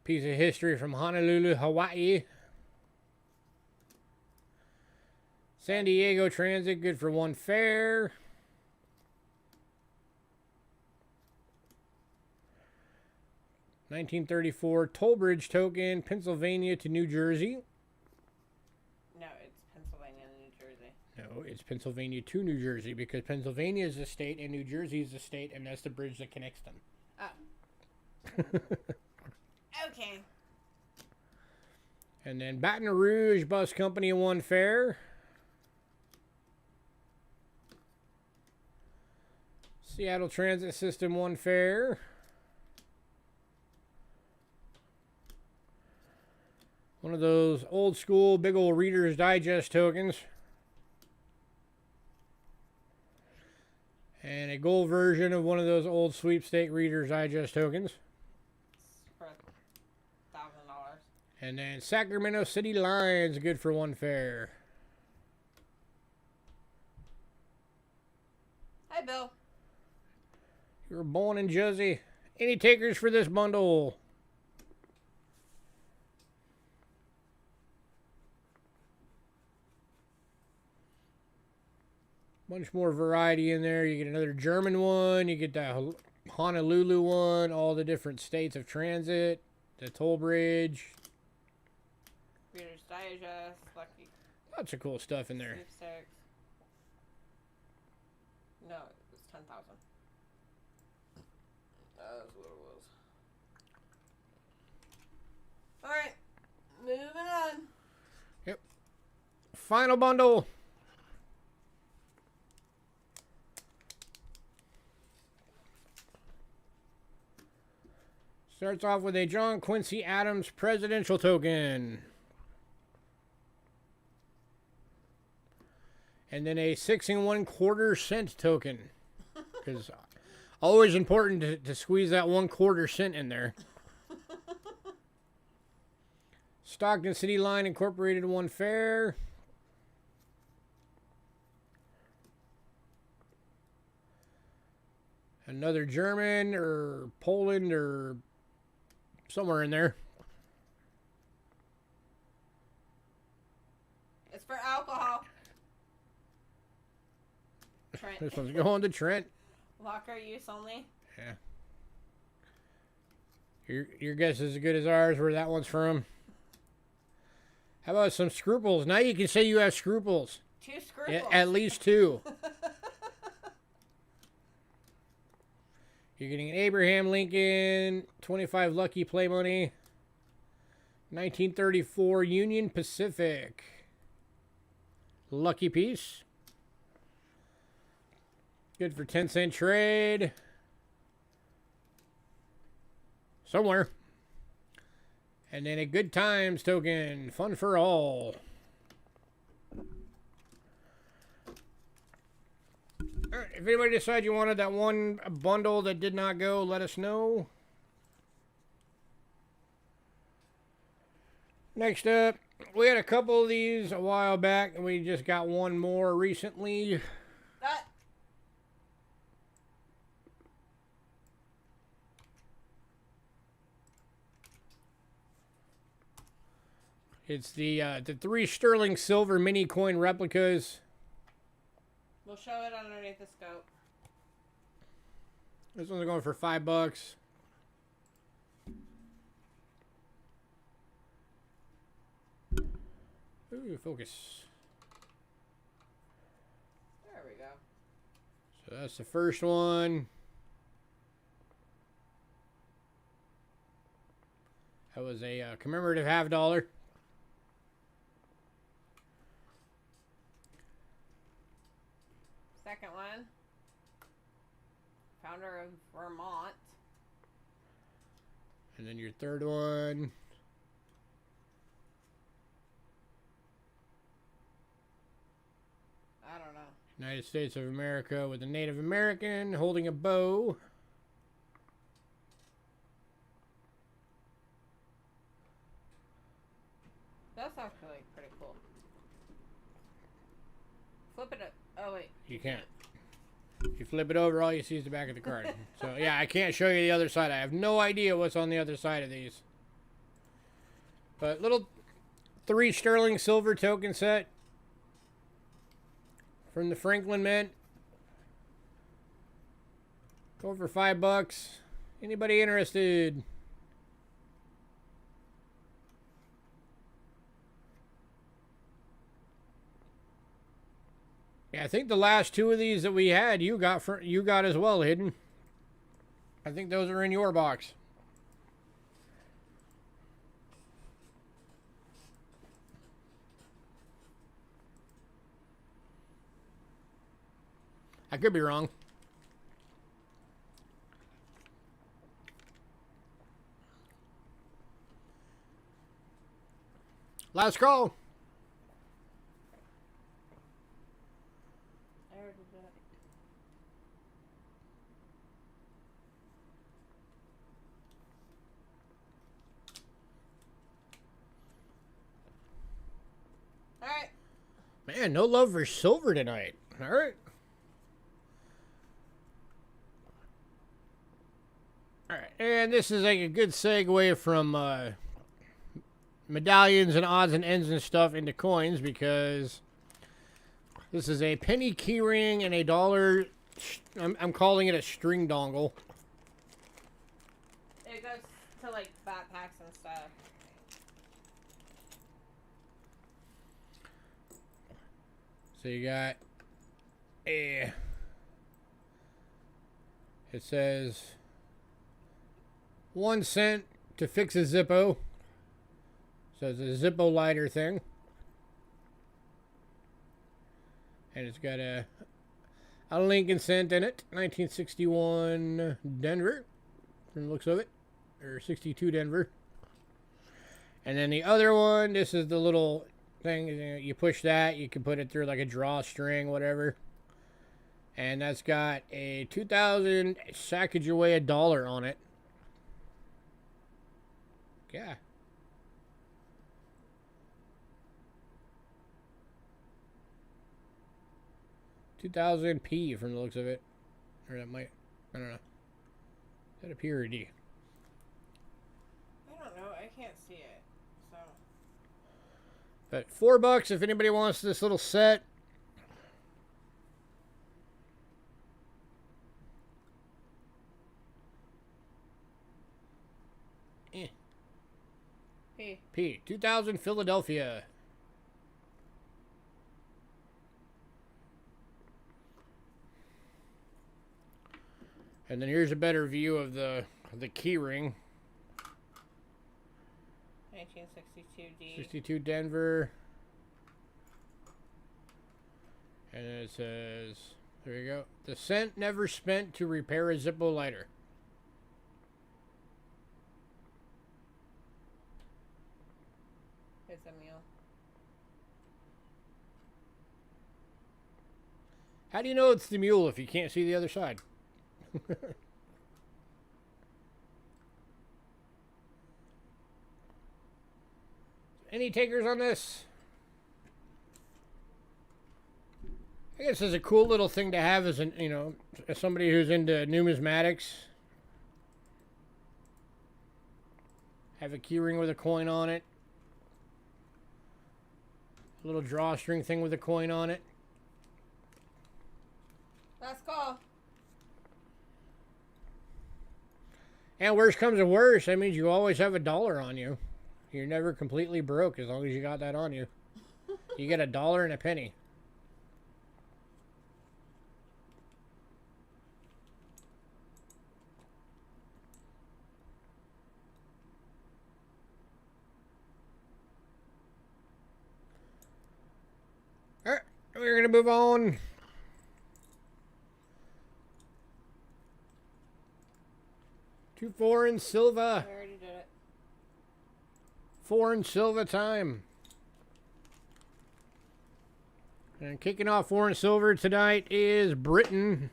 a piece of history from Honolulu, Hawaii. San Diego Transit, good for 1 fare. $1934 toll bridge token, Pennsylvania to New Jersey. No, it's Pennsylvania and New Jersey. No, it's Pennsylvania to New Jersey because Pennsylvania is a state and New Jersey is a state, and that's the bridge that connects them. Oh. Okay. And then Baton Rouge Bus Company 1 fare. Seattle Transit System 1 fare. One of those old school big old Reader's Digest tokens. And a gold version of one of those old sweepstake Reader's Digest tokens. For $1,000. And then Sacramento City Lines, good for 1 fare. Hi, Bill. You were born in Jersey. Any takers for this bundle? Bunch more variety in there. You get another German one. You get the Honolulu one. All the different states of transit. The toll bridge. Reader's Digest. Lucky. Lots of cool stuff in there. Sweepstakes. No, it was 10,000. That's what it was. Alright. Moving on. Yep. Final bundle. Starts off with a John Quincy Adams presidential token. And then a 6 1/4 cent token. Because always important to squeeze that 1/4 cent in there. Stockton City Line Incorporated 1 fare. Another German or Poland or somewhere in there. It's for alcohol. Trent. This one's going to Trent. Locker use only. Yeah. Your guess is as good as ours where that one's from. How about some scruples? Now you can say you have scruples. 2 scruples. At least 2. You're getting an Abraham Lincoln, 25 lucky play money, 1934 Union Pacific. Lucky piece. Good for 10-cent trade. Somewhere. And then a good times token. Fun for all. Alright, if anybody decides you wanted that one bundle that did not go, let us know. Next up, we had a couple of these a while back, and we just got one more recently. That. It's the 3 sterling silver mini coin replicas. We'll show it underneath the scope. This one's going for $5. Ooh, focus. There we go. So that's the first one. That was a commemorative $50. Second one. Founder of Vermont. And then your third one. I don't know. United States of America with a Native American holding a bow. That's actually pretty cool. Flip it up. Oh, wait. You can't. If you flip it over, all you see is the back of the card. So, yeah, I can't show you the other side. I have no idea what's on the other side of these. But little 3 sterling silver token set from the Franklin Mint. Go for $5. Anybody interested? Yeah, I think the last 2 of these that we had, you got as well, Hidden. I think those are in your box. I could be wrong. Last call. I already did it. Alright. Man, no love for silver tonight. All right. All right, and this is like a good segue from medallions and odds and ends and stuff into coins, because this is a penny keyring and a dollar. I'm calling it a string dongle. It goes to like backpacks and stuff. So you got a. It says 1 cent to fix a Zippo. So it's a Zippo lighter thing. And it's got a Lincoln cent in it. 1961 Denver, from the looks of it. Or 62 Denver. And then the other one, this is the little thing. You push that, you can put it through like a drawstring, whatever. And that's got a 2000 Sacagawea dollar on it. Yeah. $2,000 P from the looks of it. Or that might. I don't know. Is that a P or a D? I don't know. I can't see it. So. But $4 if anybody wants this little set. P. 2000 Philadelphia. And then here's a better view of the key ring. 1962 D. 62 Denver. And then it says, there you go. The cent never spent to repair a Zippo lighter. It's a meal. How do you know it's the mule if you can't see the other side? Any takers on this? I guess it's a cool little thing to have as an, as somebody who's into numismatics. Have a keyring with a coin on it. A little drawstring thing with a coin on it. Last call. And worst comes to worst, that means you always have $1 on you. You're never completely broke as long as you got that on you. You get $1 and a penny. All right, we're going to move on. To foreign silver. I already did it. Foreign silver time. And kicking off foreign silver tonight is Britain.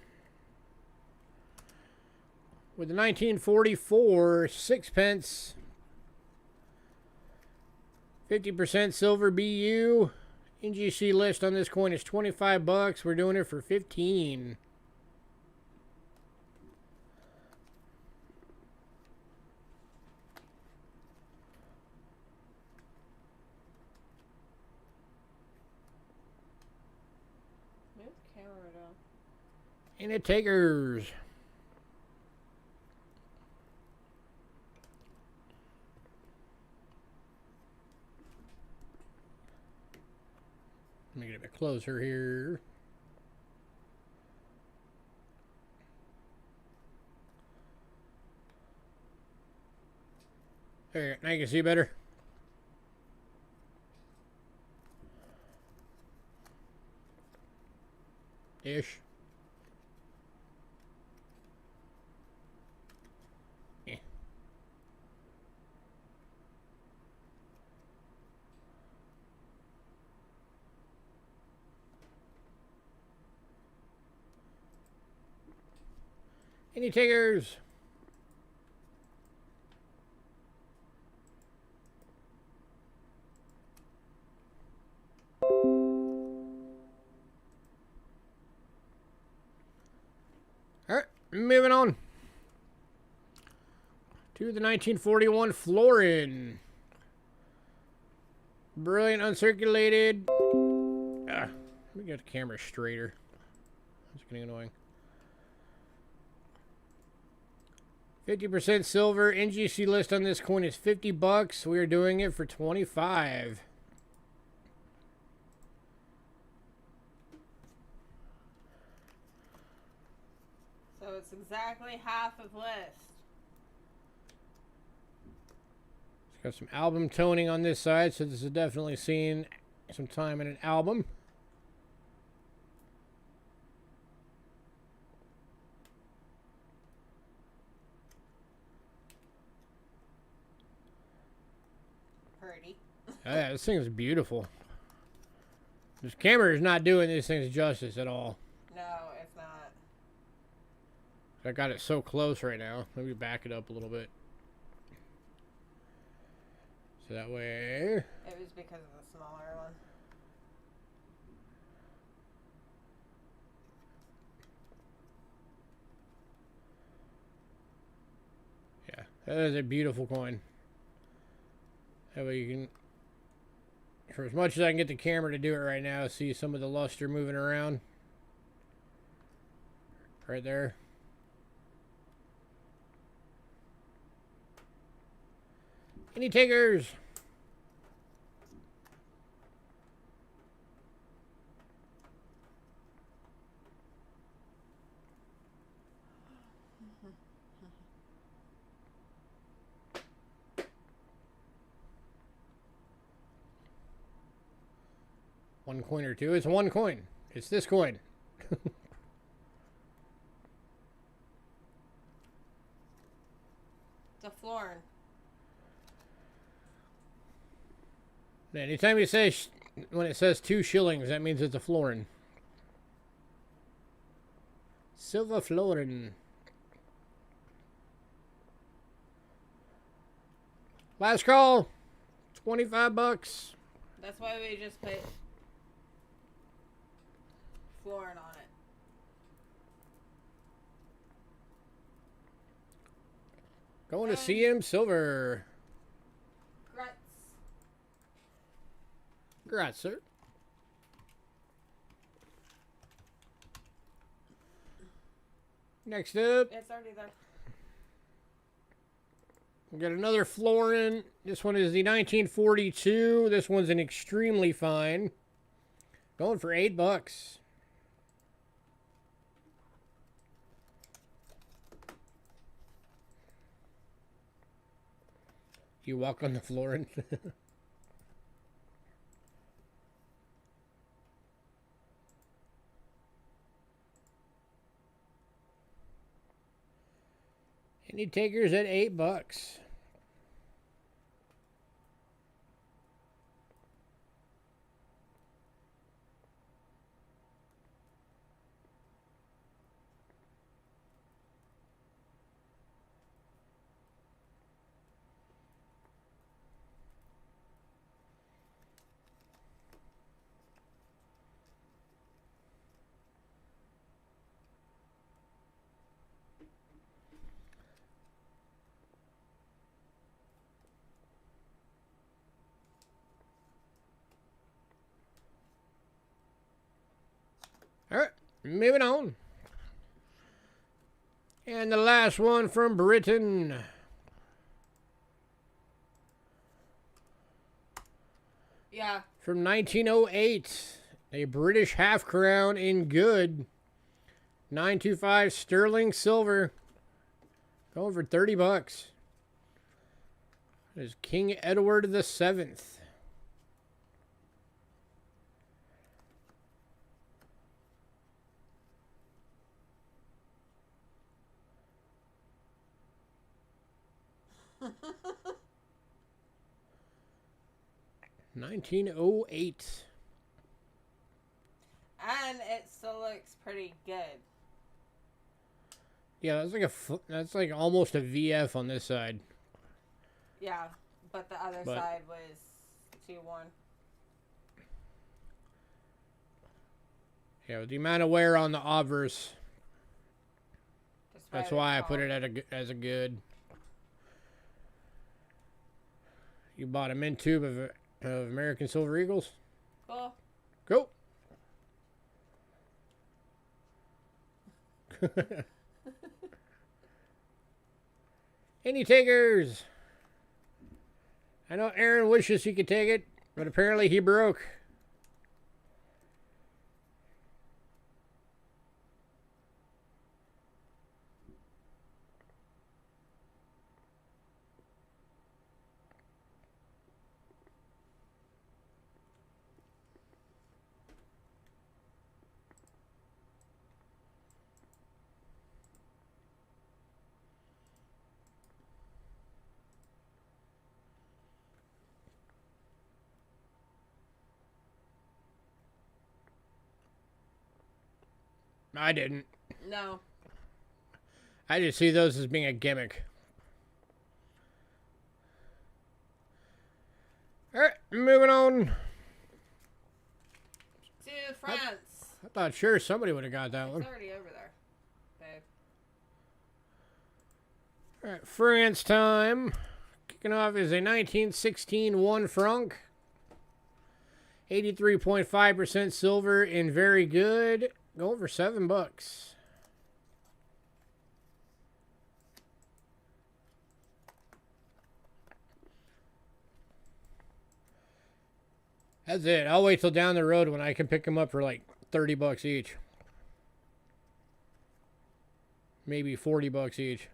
With the 1944 sixpence. 50% silver BU. NGC list on this coin is $25. We're doing it for 15. Move the camera down. And it takers. Let me get a bit closer here. There, now you can see better. Ish. Yeah. Any takers? Alright, moving on to the 1941 Florin. Brilliant uncirculated. Let me get the camera straighter. That's getting annoying. 50% silver. NGC list on this coin is $50. We are doing it for 25. So it's exactly half of list. It's got some album toning on this side, so this is definitely seen some time in an album. Pretty. Yeah, this thing is beautiful. This camera is not doing these things justice at all. No, it's not. I got it so close right now. Let me back it up a little bit. So that way... It was because of the smaller one. That is a beautiful coin. That way you can, for as much as I can get the camera to do it right now, see some of the luster moving around. Right there. Any takers? One coin or two. It's one coin. It's this coin. The florin. Anytime you say, when it says 2 shillings, that means it's a florin. Silver florin. Last call. 25 bucks. That's why we just put florin on it. Going to CM Silver. Grutz. Congrats, sir. Next up, It's already there. we got another florin. This one is the 1942. This one's an extremely fine. Going for 8 bucks. You walk on the florin. Any takers at 8 bucks? All right, moving on. And the last one from Britain. Yeah. From 1908. A British half crown in good. 925 sterling silver. Going for 30 bucks. That is King Edward the Seventh. $19.08. And it still looks pretty good. Yeah, that's like almost a VF on this side. Yeah, but the other side was 2-1. Yeah, with the amount of wear on the obverse. That's why I put it as a good. You bought a mint tube of American Silver Eagles? Cool. Go. Any takers? I know Aaron wishes he could take it, but apparently he broke. I didn't. No. I just see those as being a gimmick. Alright, moving on. To France. I thought sure somebody would have got that It's one. already over there, babe. All right, France time. Kicking off is a 1916 1 franc. 83.5% silver and very good. Going for $7. That's it. I'll wait till down the road when I can pick them up for like $30 each. Maybe $40 each.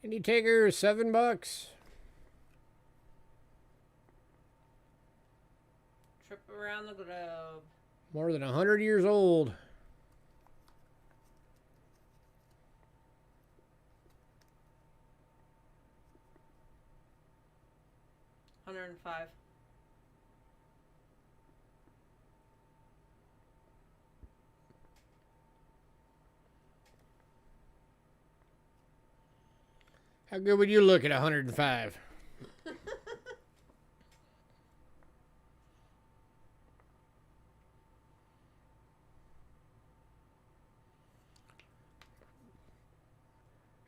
Any takers? $7. Trip around the globe. More than 100 years old. $105. How good would you look at 105?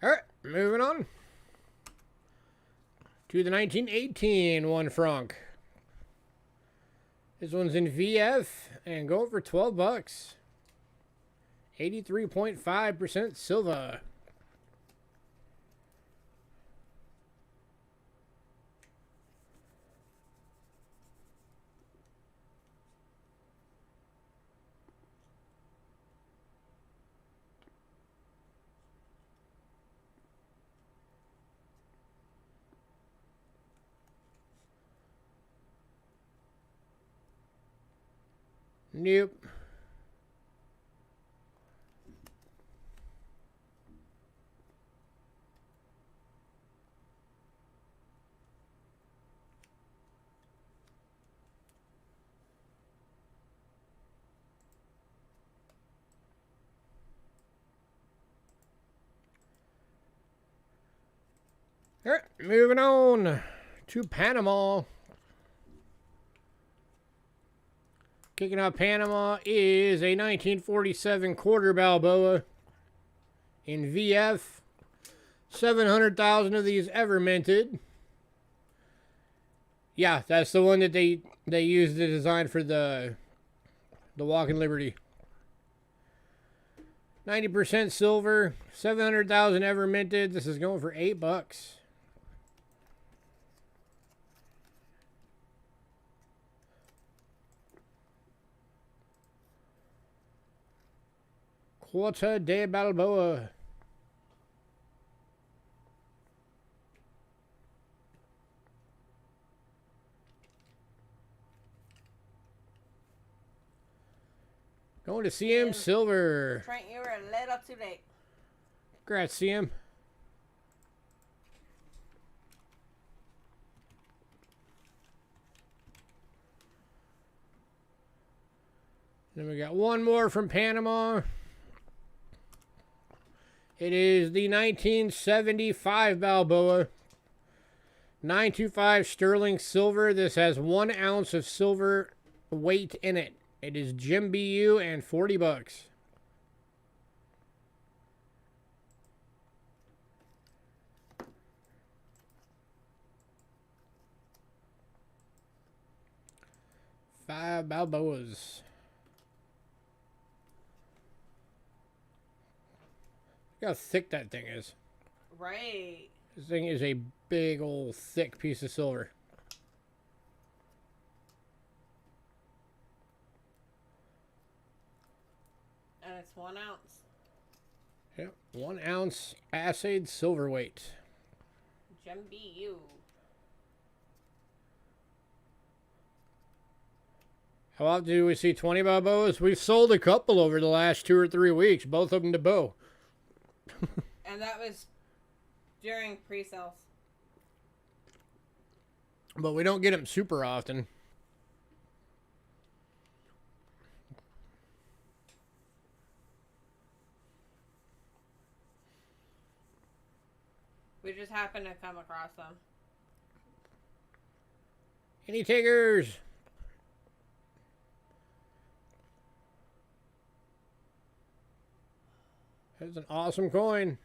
All right, moving on to the 1918 1 franc. This one's in VF and going for $12. 83.5% silver. Nope. All right, moving on to Panama. Kicking out Panama is a 1947 quarter Balboa in VF. 700,000 of these ever minted. Yeah, that's the one that they used the design for the Walk in Liberty. 90% silver, 700,000 ever minted. This is going for $8. Quarter de Balboa. Going to CM Silver. Trent, you were a little too late. Congrats, CM. Then we got one more from Panama. It is the 1975 Balboa. 925 sterling silver. This has 1 ounce of silver weight in it. It is Jim BU and $40. Five Balboas. Look how thick that thing is. Right. This thing is a big old thick piece of silver. And it's 1 ounce. Yep, 1 ounce assayed silver weight. Gem BU. How often do we see 20 Balboas? We've sold a couple over the last 2 or 3 weeks, both of them to Bo. And that was during pre-sales. But we don't get them super often. We just happened to come across them. Any takers? That's an awesome coin.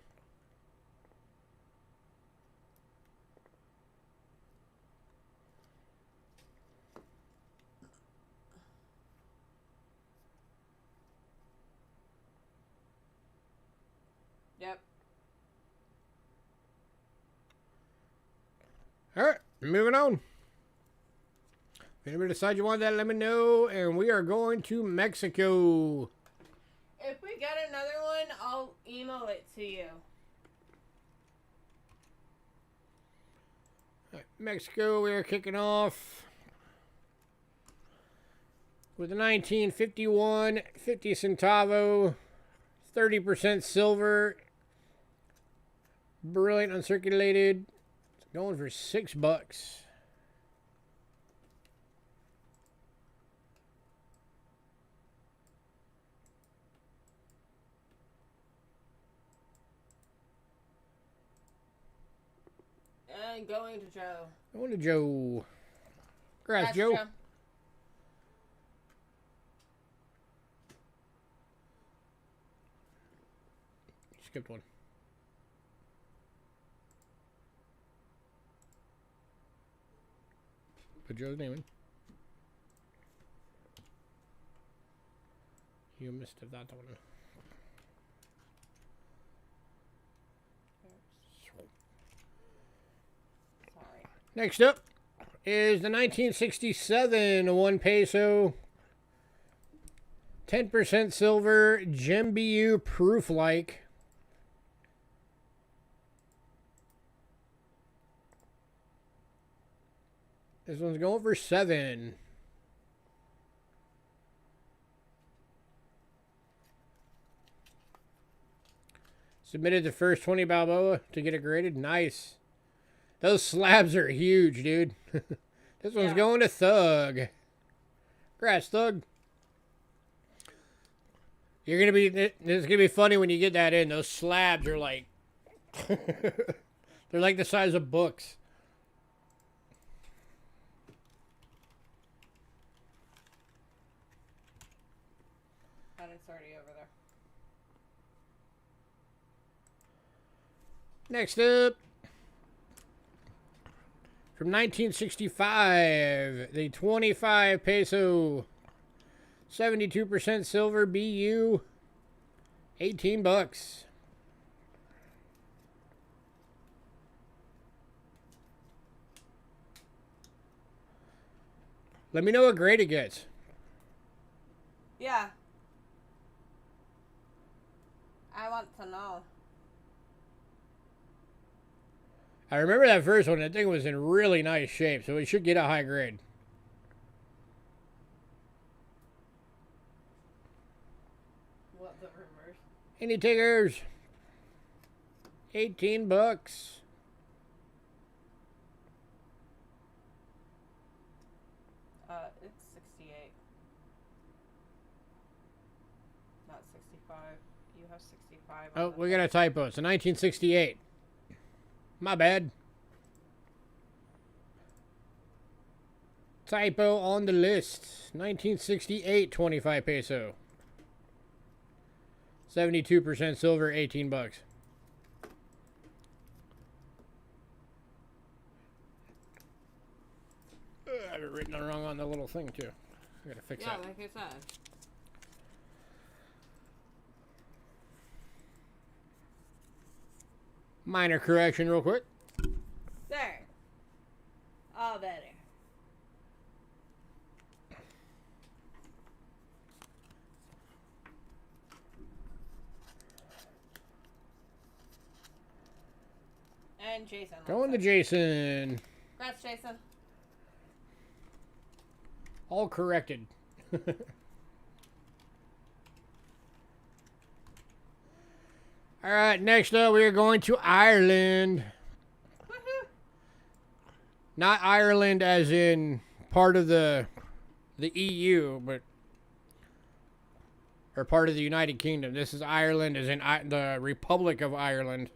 Yep. All right, moving on. If anybody decides you want that, let me know. And we are going to Mexico. If we get another one, I'll email it to you. All right, Mexico, we are kicking off with a 1951 50 centavo, 30% silver, brilliant uncirculated. It's going for $6. And going to Joe. Going to Joe. Congrats, Joe. Skipped one. Put Joe's name in. You missed that one. Sorry. Next up is the 1967 1 peso, 10% silver, GemBU proof-like. This one's going for $7. Submitted the first 20 Balboa to get it graded. Nice. Those slabs are huge, dude. This one's going to Thug. Congrats, Thug. You're gonna be. It's gonna be funny when you get that in. Those slabs are like, they're like the size of books. And it's already over there. Next up, from 1965, the 25 peso, 72% silver BU, $18. Let me know what grade it gets. Yeah. I want to know. I remember that first one. That thing was in really nice shape, so it should get a high grade. What, the rumors? Any takers? $18. It's 68. Not 65. You have 65. Oh, we got a typo. It's a 1968. My bad. Typo on the list. 1968 25 peso. 72% silver, $18. I have it written wrong on the little thing too. I gotta fix that. Yeah, like I said. Minor correction real quick. There. All better. And Jason. Going to Jason. Congrats, Jason. All corrected. All right, next up, we are going to Ireland. Woohoo! Not Ireland as in part of the EU, but or part of the United Kingdom. This is Ireland as in the Republic of Ireland.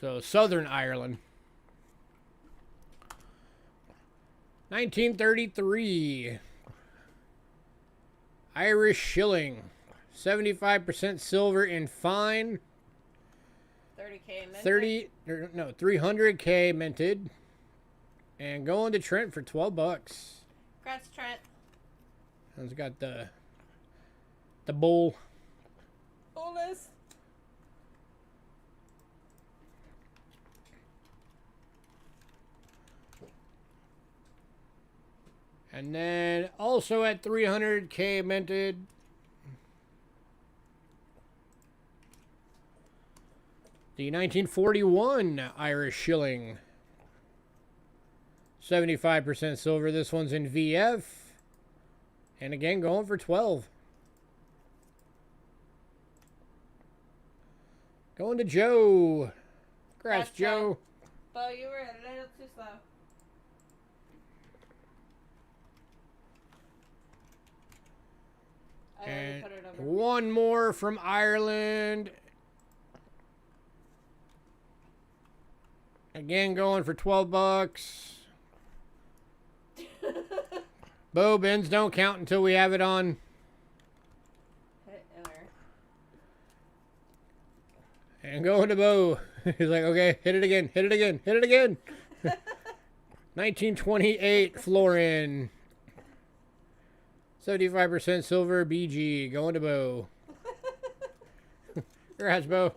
So Southern Ireland. 1933. Irish shilling. 75% silver in fine. 30K minted. 300K minted. And going to Trent for $12. Congrats, Trent. It's got the bull. Bonus. And then also at 300K minted. The 1941 Irish shilling. 75% silver. This one's in VF. And again, going for 12. Going to Joe. Congrats, Joe. Bo, you were a little too slow. And one more from Ireland. Again, going for $12. Bo, bins don't count until we have it on. Hit enter. And going to Bo. He's like, okay, hit it again, hit it again, hit it again. 1928 Florin. 75% silver BG. Going to Bo. Congrats, Bo.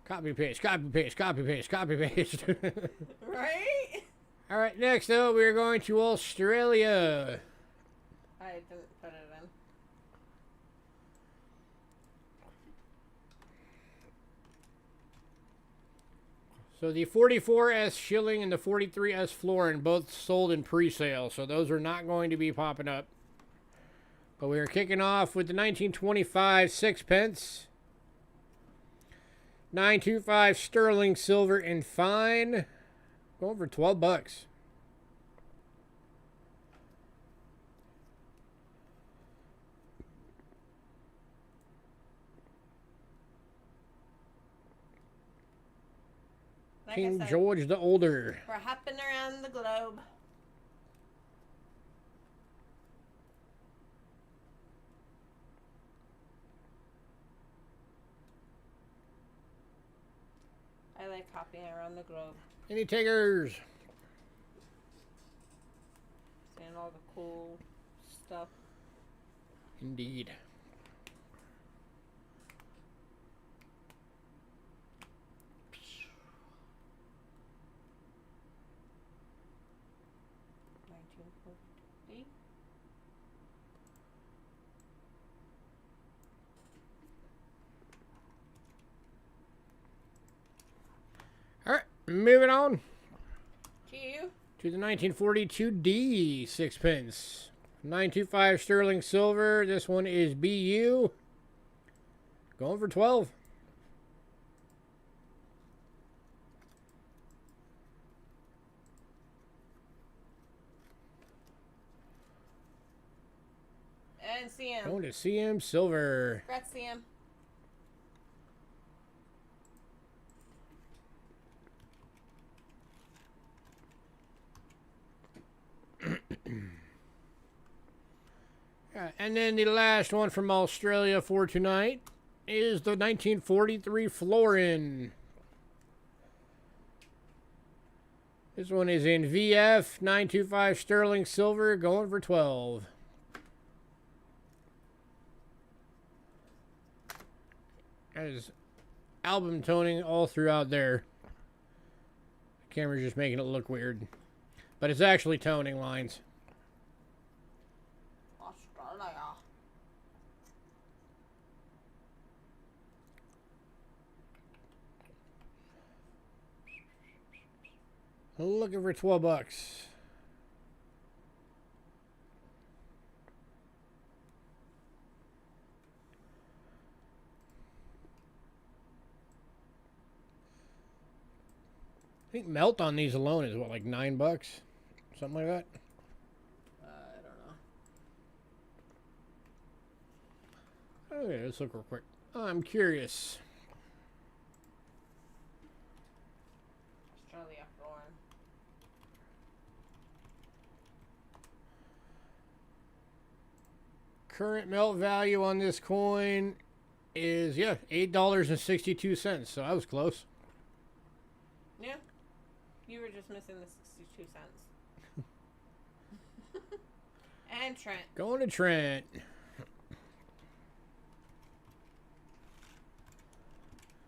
Copy paste, copy paste, copy paste, copy paste. Right? All right, next up we're going to Australia. I didn't put it in. So the 44S shilling and the 43S florin both sold in pre-sale, so those are not going to be popping up. But we are kicking off with the 1925 sixpence. 925 sterling silver in fine. Going for $12. Like King I said, George the Older. we're hopping around the globe. I like hopping around the globe. Any takers? Seeing all the cool stuff. Indeed. All right, moving on To you? to the 1942D sixpence. 925 sterling silver. This one is BU. Going for 12. And CM. Going to CM Silver. Congrats, CM. And then the last one from Australia for tonight is the 1943 florin. This one is in VF, 925 sterling silver, going for 12. That is album toning all throughout there. The camera's just making it look weird. But it's actually toning lines. Australia. Looking for $12. think melt on these alone is what, like $9, something like that. I don't know. Okay, let's look real quick. I'm curious. Australia foreign. Current melt value on this coin is, yeah, $8.62. So I was close. Yeah. You were just missing the 62 cents. And Trent. Going to Trent.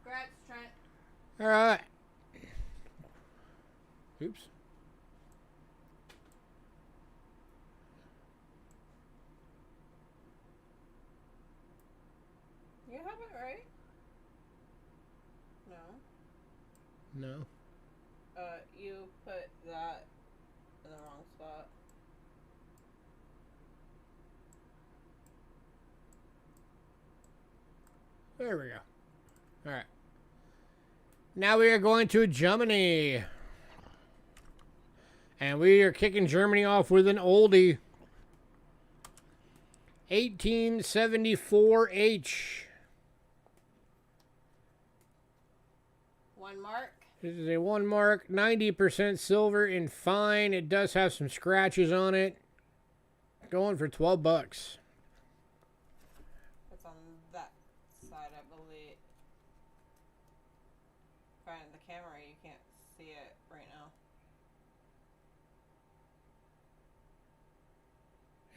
Congrats, Trent. All right. Oops. You have it right? No. No. You put that in the wrong spot. There we go. All right. Now we are going to Germany. And we are kicking Germany off with an oldie. 1874H. 1 mark. This is a 1 mark, 90% silver and fine. It does have some scratches on it. Going for $12. It's on that side, I believe. Right in the camera, you can't see it right now.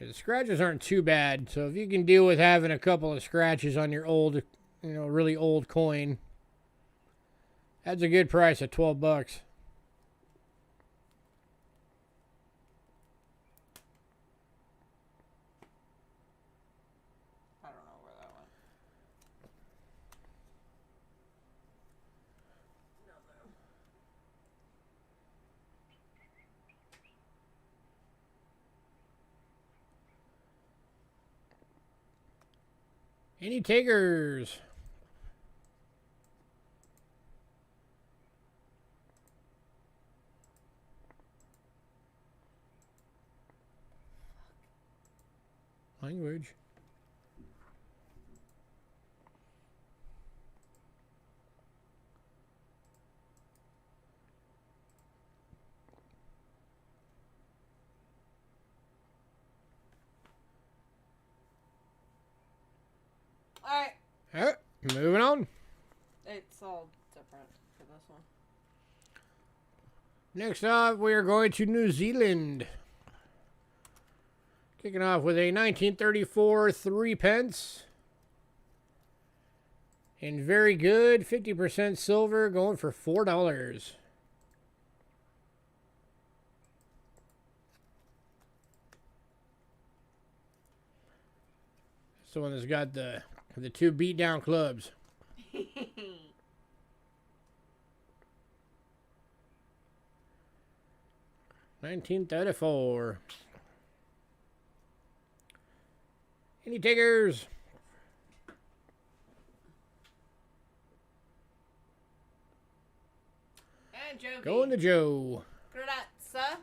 The scratches aren't too bad, so if you can deal with having a couple of scratches on your old, really old coin, that's a good price at $12. I don't know where that went. Any takers? Language. Alright. Alright, moving on. It's all different for this one. Next up, we are going to New Zealand. Kicking off with a 1934 3 pence. And very good, 50% silver, going for $4. It's the one that's got the 2 beat down clubs. 1934. Any takers? And Jovi. Going to Joe. Grazza.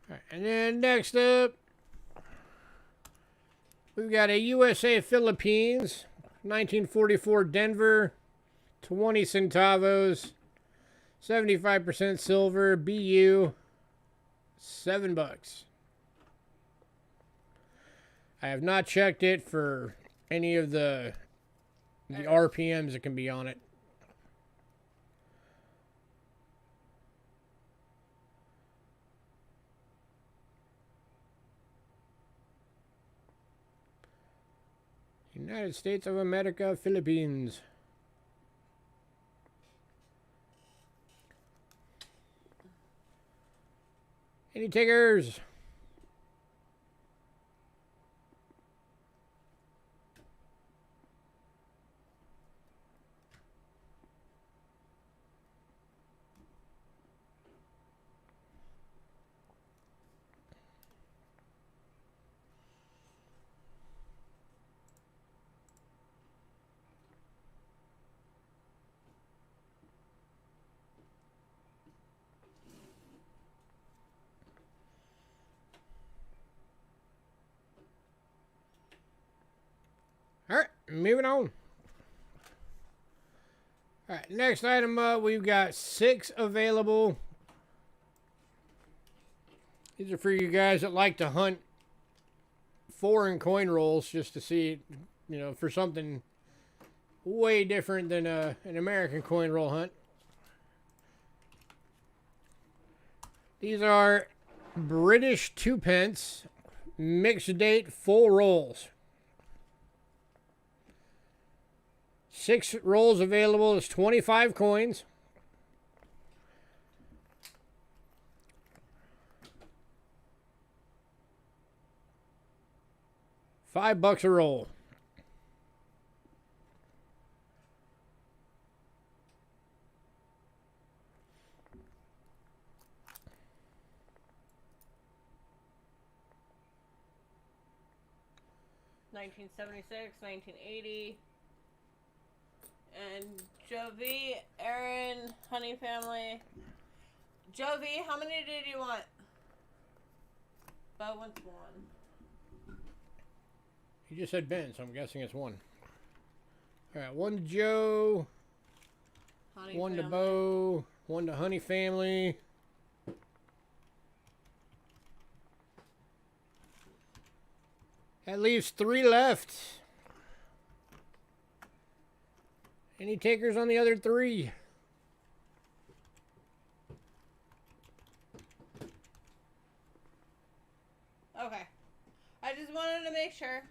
All right, and then next up, we've got a USA Philippines, 1944 Denver, 20 centavos, 75% silver, BU, $7. I have not checked it for any of the RPMs that can be on it. United States of America, Philippines. Any takers? moving on. All right, next item up, we've got 6 available. These are for you guys that like to hunt foreign coin rolls just to see, you know, for something way different than an American coin roll hunt. These are British 2p mixed date full rolls. 6 rolls available is 25 coins. $5 a roll. $1976, 1980. And Jovi, Aaron, Honey Family. Jovi, how many did you want? Bo wants 1. You just said Ben, so I'm guessing it's 1. All right, 1 to Joe, Honey 1 Family. to Bo, 1 to Honey Family. That leaves 3 left. Any takers on the other 3? Okay. I just wanted to make sure.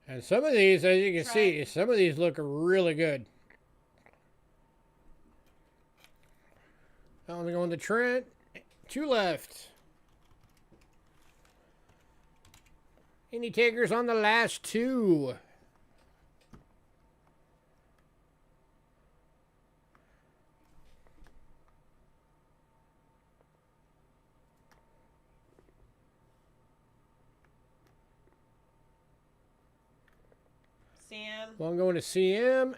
And some of these, as you can see, some of these look really good. That one's going to Trent. 2 left. Any takers on the last 2? Sam. Well, I'm going to CM.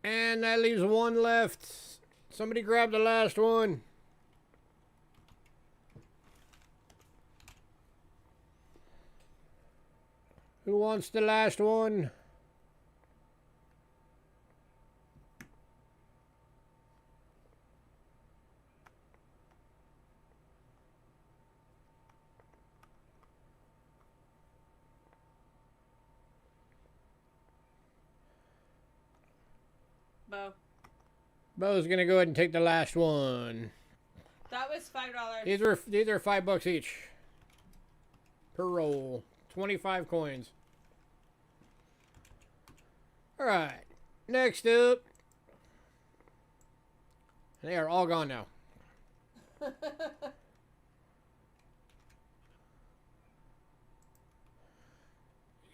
And that leaves 1 left. Somebody grab the last one. Who wants the last one? Bo. Bo's gonna go ahead and take the last one. That was $5. These are $5 each per roll. 25 coins. All right. Next up, they are all gone now.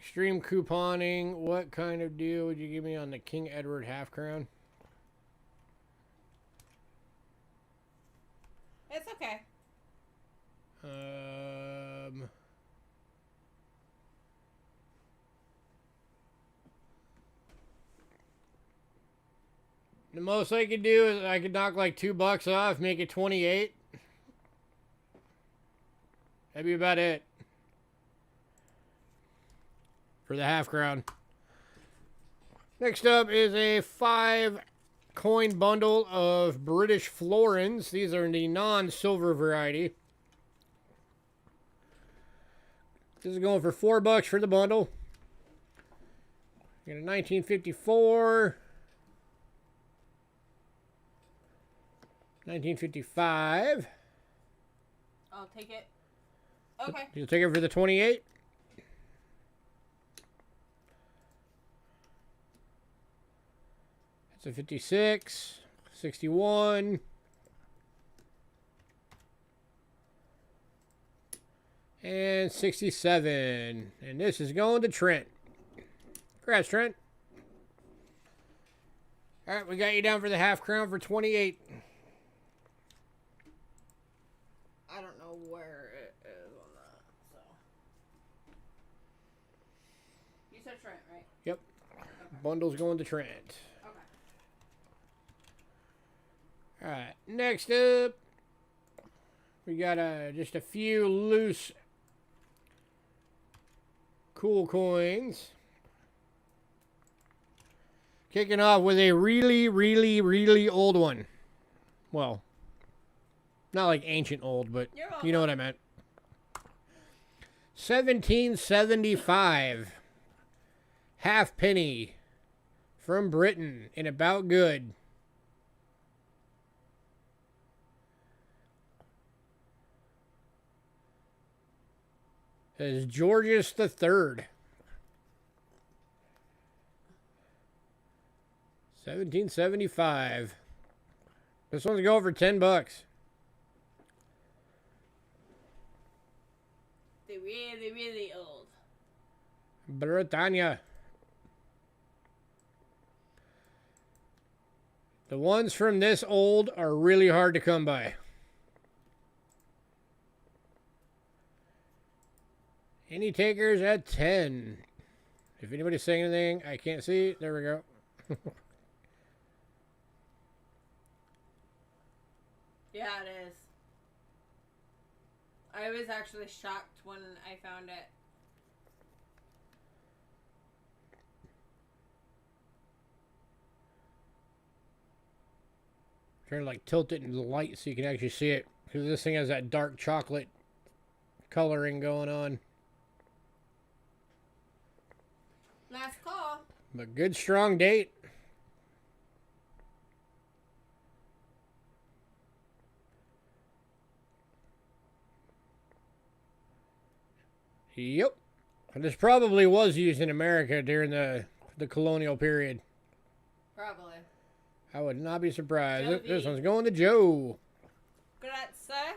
Extreme couponing. What kind of deal would you give me on the King Edward half crown? It's okay. The most I could do is I could knock like $2 off, make it 28. That'd be about it for the half crown. Next up is a 5 coin bundle of British florins. These are in the non-silver variety. This is going for $4 for the bundle. You got a 1954, 1955. I'll take it. Okay. You'll take it for the 28. That's a 56, 61. And 67. And this is going to Trent. Congrats, Trent. All right, we got you down for the half crown for 28. I don't know where it is on that, so. You said Trent, right? Yep. Okay. Bundle's going to Trent. Okay. All right, next up, We got just a few loose cool coins. Kicking off with a really, really, really old one. Well, not like ancient old, but you know what I meant. 1775. Half penny from Britain in about good. As Georges the Third. 1775. This one's going for $10. They're really, really old. Britannia. The ones from this old are really hard to come by. Any takers at 10? If anybody's saying anything, I can't see. There we go. Yeah, it is. I was actually shocked when I found it. Trying to like tilt it into the light so you can actually see it. Because this thing has that dark chocolate coloring going on. Last call. But good strong date. Yep. And this probably was used in America during the colonial period. Probably. I would not be surprised. Joe This V. one's going to Joe. Grazie.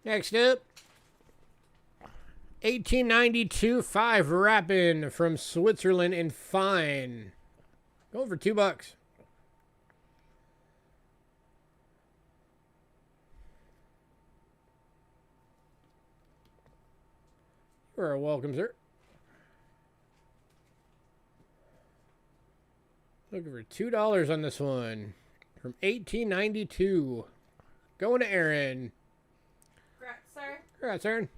Next up, 1892 5 Rappin from Switzerland in fine. Going for $2. You're welcome, sir. Looking for $2 on this one from 1892. Going to Aaron. Congrats, sir. Congrats, Aaron.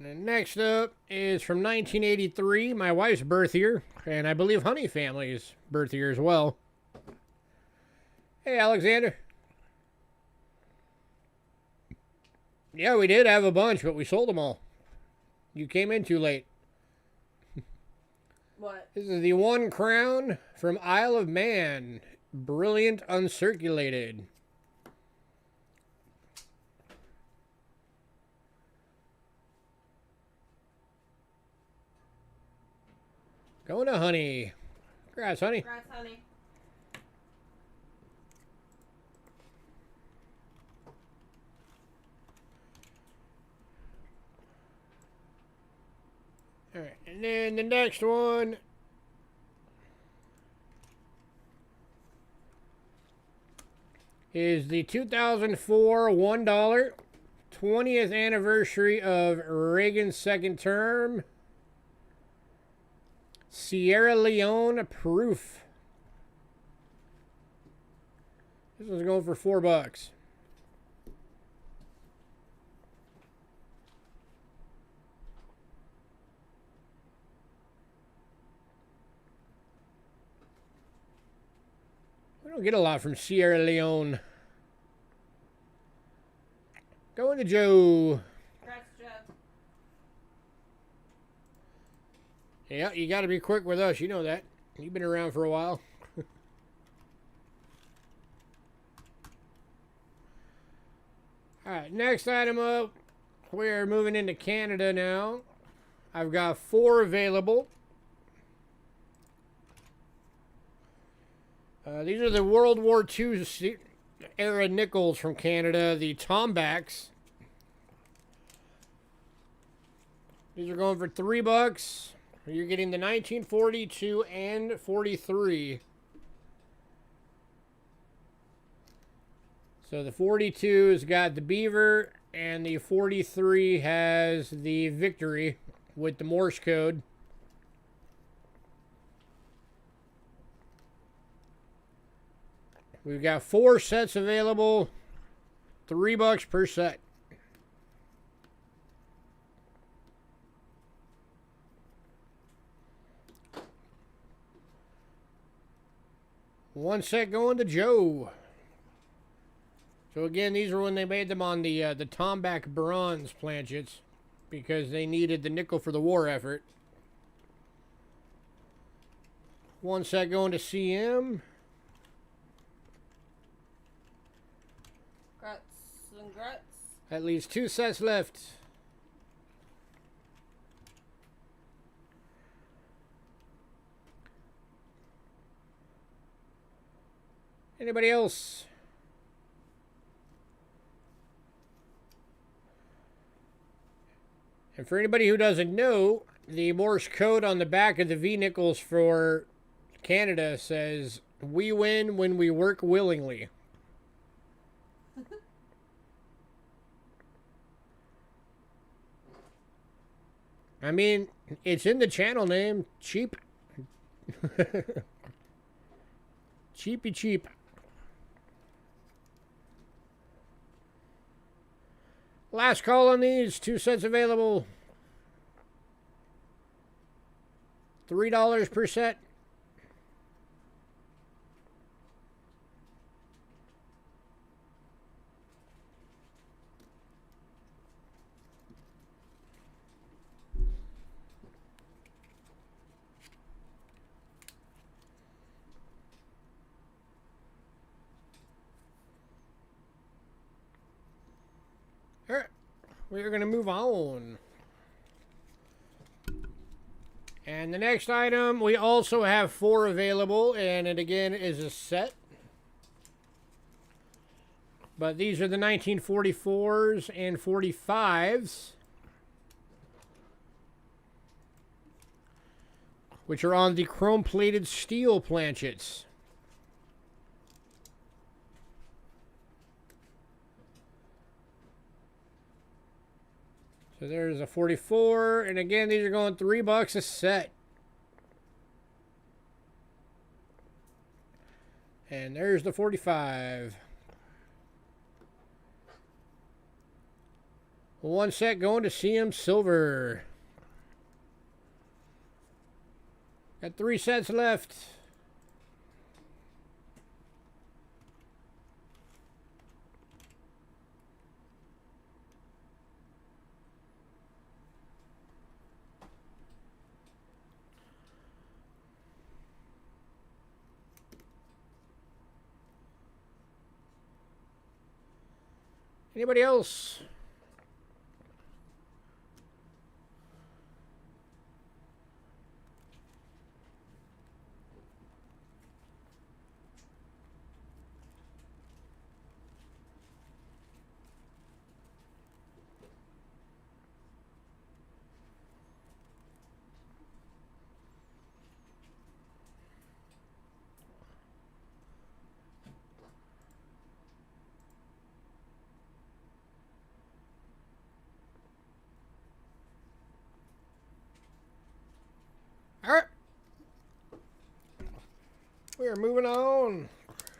And next up is from 1983, my wife's birth year, and I believe Honey family's birth year as well. Hey, Alexander. Yeah, we did have a bunch, but we sold them all. You came in too late. What? This is the One Crown from Isle of Man. Brilliant uncirculated. Going to Honey. Congrats, Honey. Congrats, honey. All right, and then the next one is the 2004 $1 20th anniversary of Reagan's second term. Sierra Leone proof. This one's going for $4. We don't get a lot from Sierra Leone. Going to Joe. Congrats, Joe. Yeah, you got to be quick with us. You know that. You've been around for a while. All right, next item up. We're moving into Canada now. I've got 4 available. These are the World War II era nickels from Canada, the Tombacks. These are going for $3. You're getting the 1942 and 43. So the 42's got the beaver, and the 43 has the victory with the Morse code. We've got 4 sets available, $3 per set. One set going to Joe. So again, these are when they made them on the Tomback bronze planchets because they needed the nickel for the war effort. One set going to CM. Grats and grats. At least 2 sets left. Anybody else? And for anybody who doesn't know, the Morse code on the back of the V-nickels for Canada says, "We win when we work willingly." I mean, it's in the channel name, cheap. Cheapy cheap. Last call on these, 2 sets available. $3 per set. All right, we're going to move on. And the next item, we also have 4 available, and it again is a set. But these are the 1944s and 45s, which are on the chrome-plated steel planchets. So there's a 44, and again, these are going $3 a set. And there's the 45. One set going to CM Silver. Got 3 sets left. Anybody else? All right. We are moving on.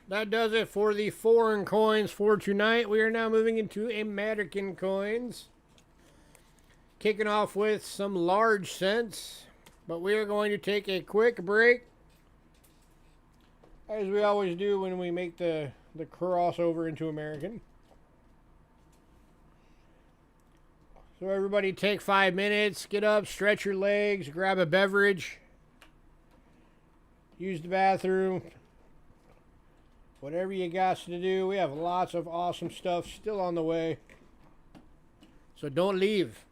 That does it for the foreign coins for tonight. We are now moving into American coins. Kicking off with some large cents. But we are going to take a quick break, as we always do when we make the crossover into American. So everybody take 5 minutes, get up, stretch your legs, grab a beverage, use the bathroom, whatever you got to do. We have lots of awesome stuff still on the way. So don't leave,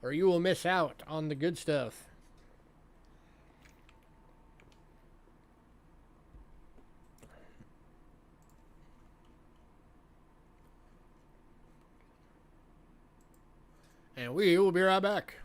or you will miss out on the good stuff. And we will be right back.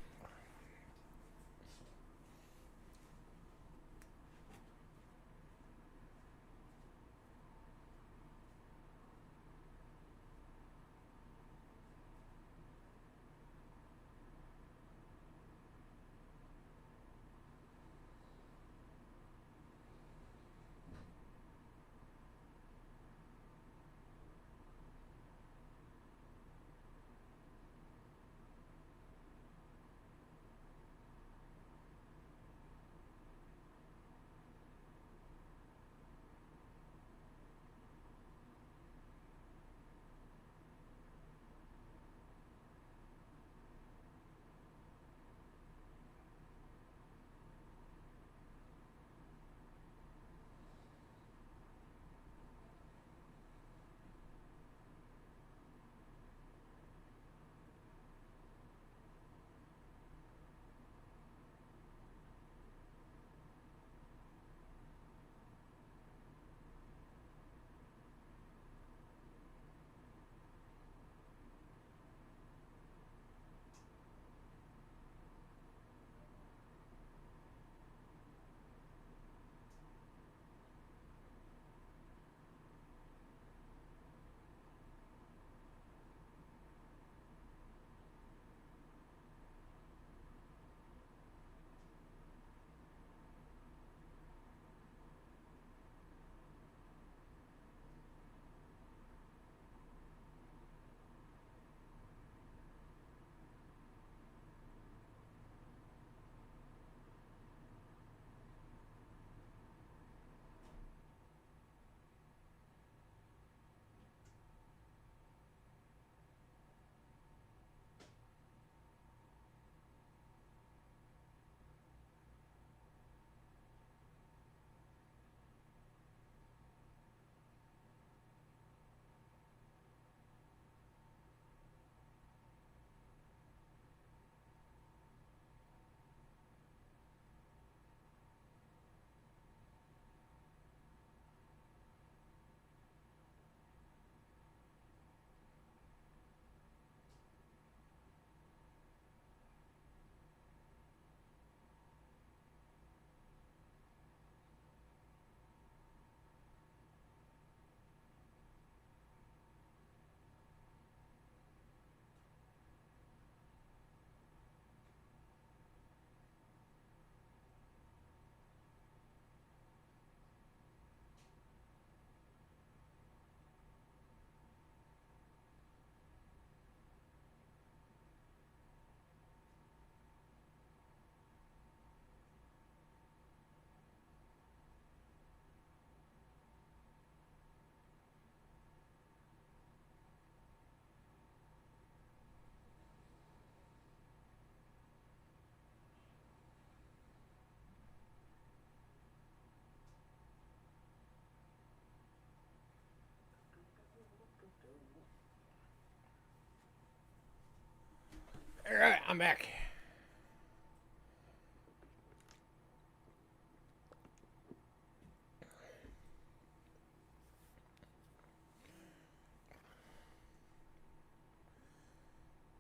I'm back.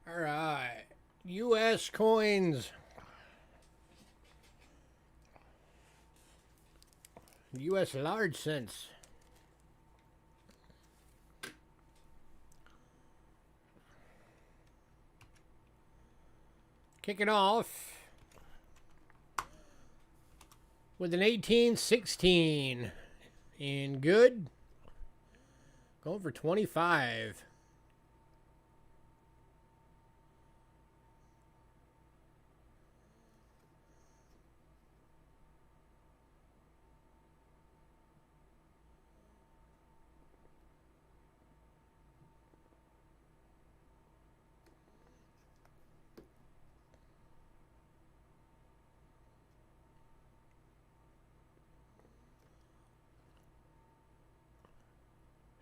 All right. U.S. coins. U.S. large cents. Kicking off with an 1816 in good. Going for 25.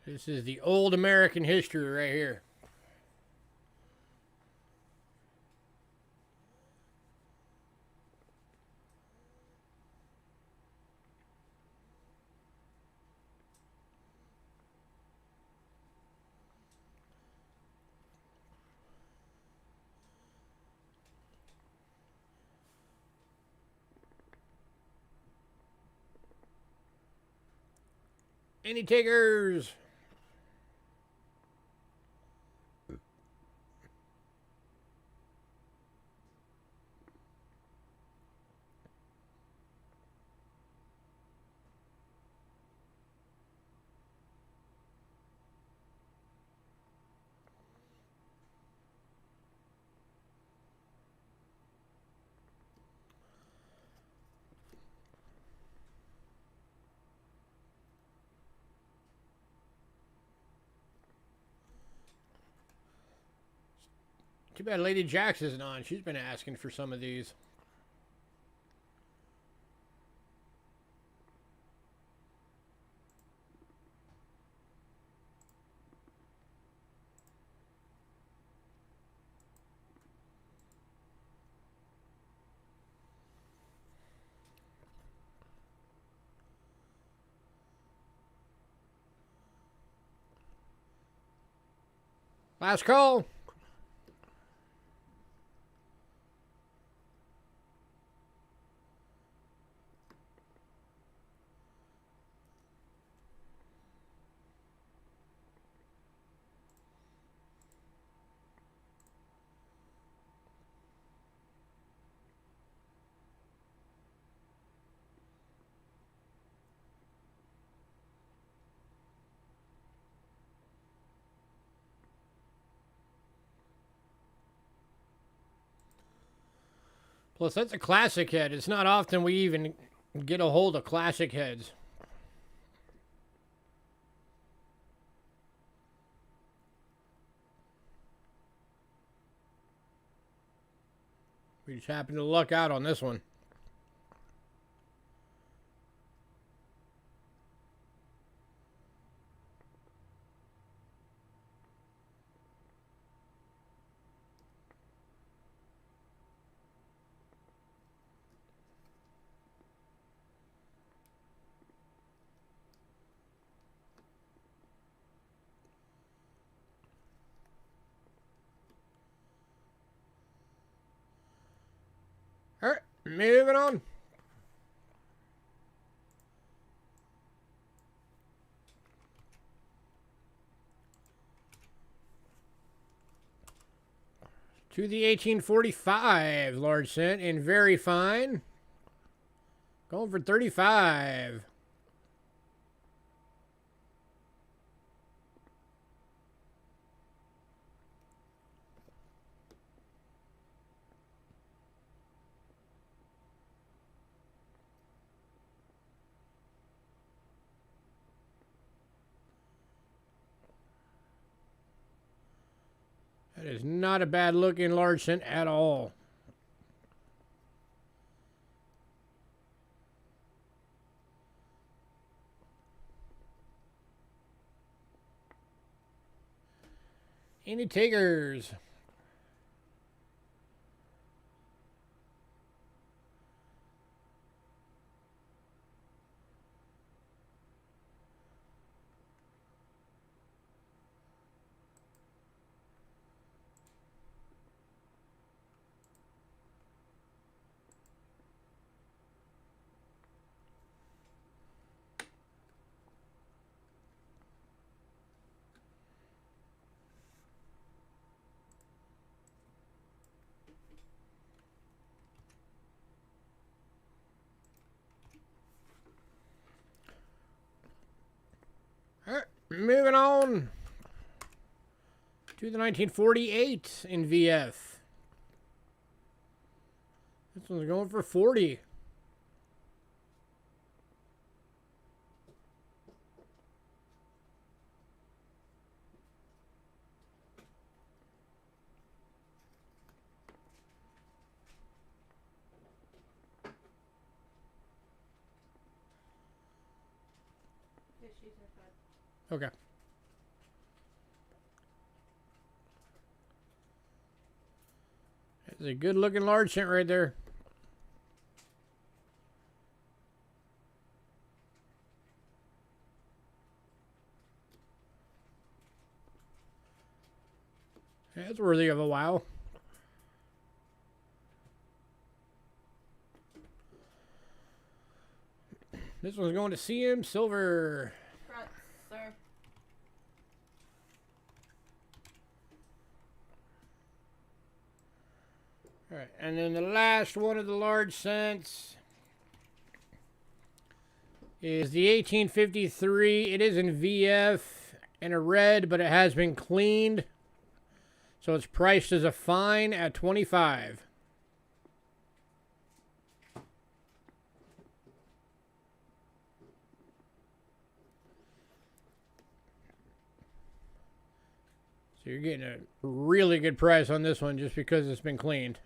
This is the old American history right here. Any takers? Too bad Lady Jax isn't on. She's been asking for some of these. Last call. Plus, that's a classic head. It's not often we even get a hold of classic heads. We just happened to luck out on this one. All right, moving on. To the 1845 large cent in very fine. Going for 35. That is not a bad looking large cent at all. Any takers? Moving on to the 1948 in VF. This one's going for 40. Okay. That's a good looking large cent right there. That's worthy of a wow. This one's going to CM Silver. Right, sir. All right, and then the last one of the large cents is the 1853. It is in VF and a red, but it has been cleaned. So it's priced as a fine at 25. So you're getting a really good price on this one just because it's been cleaned.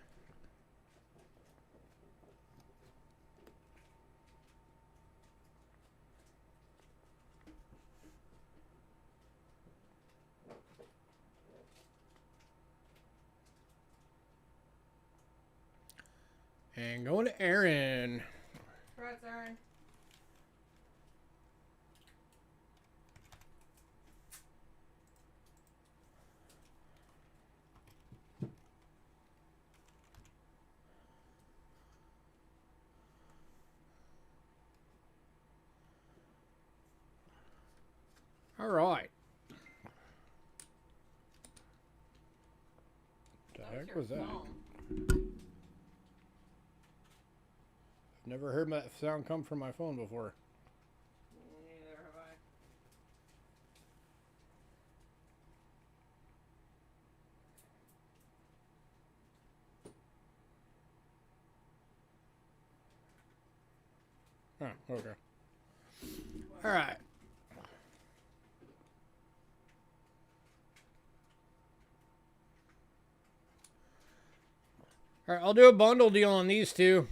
And going to Aaron. Right, Aaron. All right. What the heck was that? Never heard that sound come from my phone before. Neither have I. Oh, okay. All right. All right, I'll do a bundle deal on these two.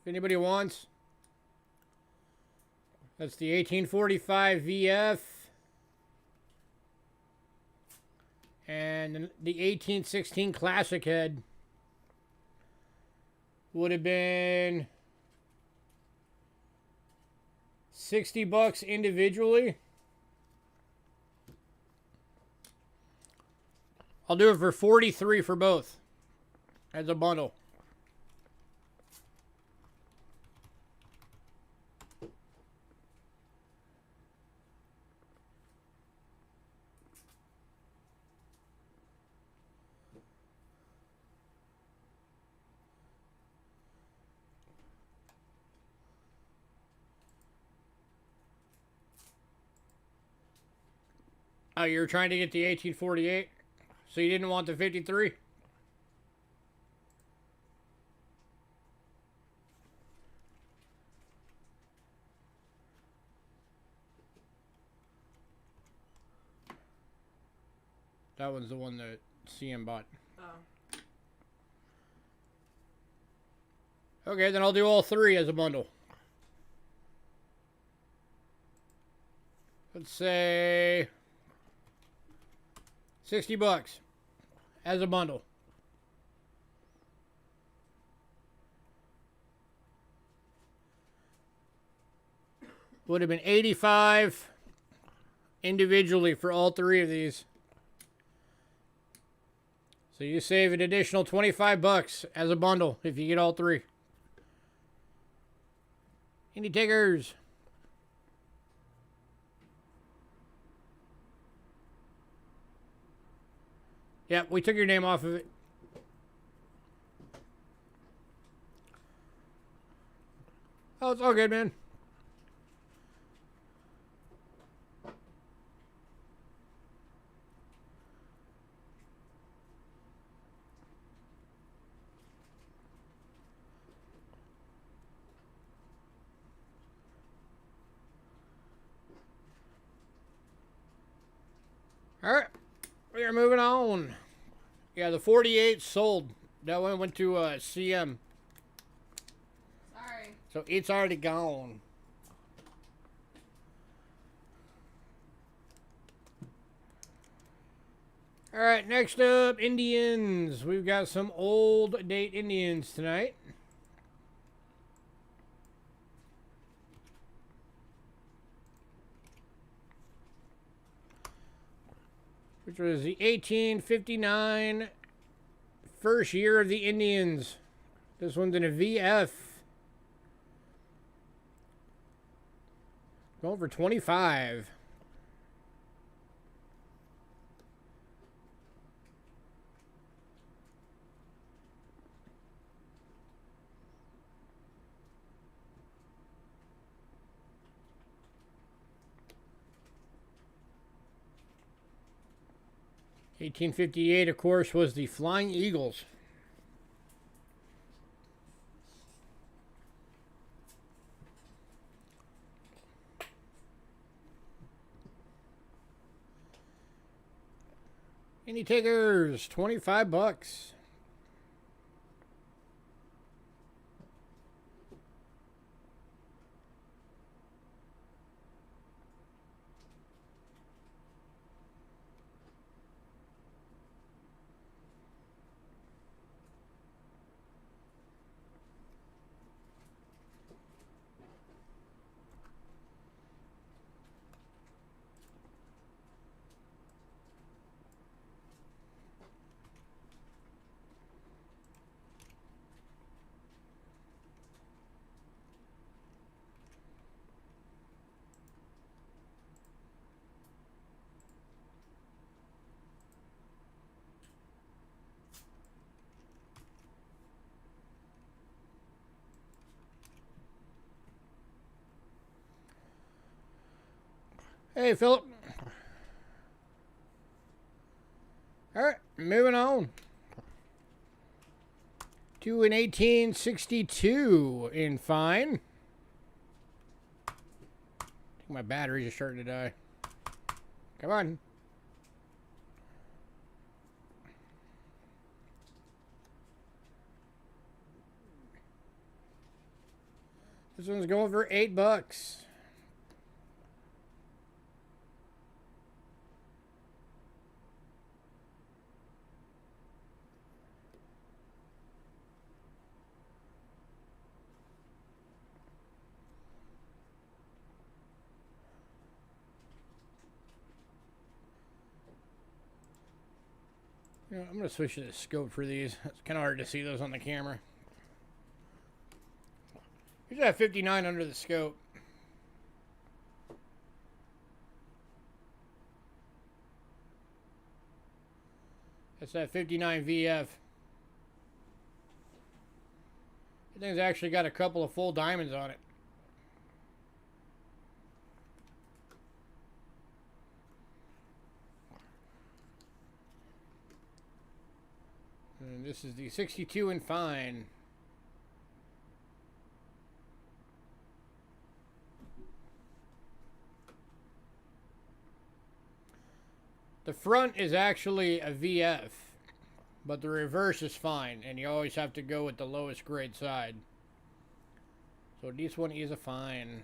If anybody wants. That's the 1845 VF. And the 1816 Classic Head. Would have been $60 individually. I'll do it for 43 for both as a bundle. Oh, you were trying to get the 1848? So you didn't want the 53? That one's the one that CM bought. Oh. Okay, then I'll do all three as a bundle. Let's say $60 as a bundle. Would have been 85 individually for all three of these. So you save an additional $25 as a bundle if you get all three. Any takers? Yep, we took your name off of it. Oh, it's all good, man. All right, we are moving on. Yeah, the 48 sold. That one went to CM. Sorry. So it's already gone. All right, next up, Indians. We've got some old date Indians tonight. Which was the 1859 first year of the Indians. This one's in a VF. Going for 25. $18.58, of course, was the Flying Eagles. Any takers? 25 bucks. Hey, Philip. All right, moving on to an 1862 in fine. I think my batteries are starting to die. Come on. This one's going for $8. You know, I'm going to switch to the scope for these. It's kind of hard to see those on the camera. Usually I have 59 under the scope. That's that 59 VF. I think it's actually got a couple of full diamonds on it. And this is the 62 in fine. The front is actually a VF, but the reverse is fine, and you always have to go with the lowest grade side. So this one is a fine.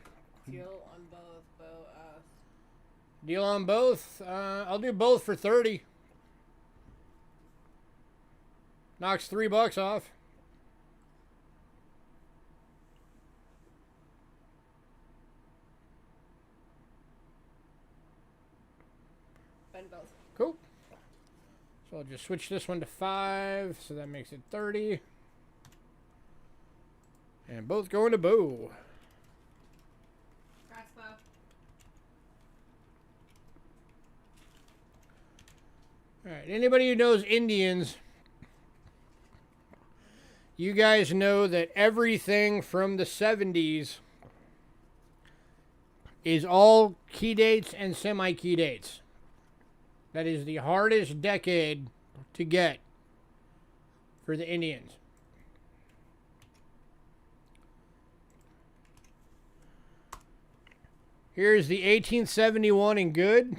Deal on both, Bo asked. Deal on both? I'll do both for 30. Knocks $3 off. Bend both. Cool. So I'll just switch this one to 5, so that makes it 30. And both going to Boo. Congrats, Bo. Alright, anybody who knows Indians, you guys know that everything from the 70s is all key dates and semi-key dates. That is the hardest decade to get for the Indians. Here's the 1871 in good.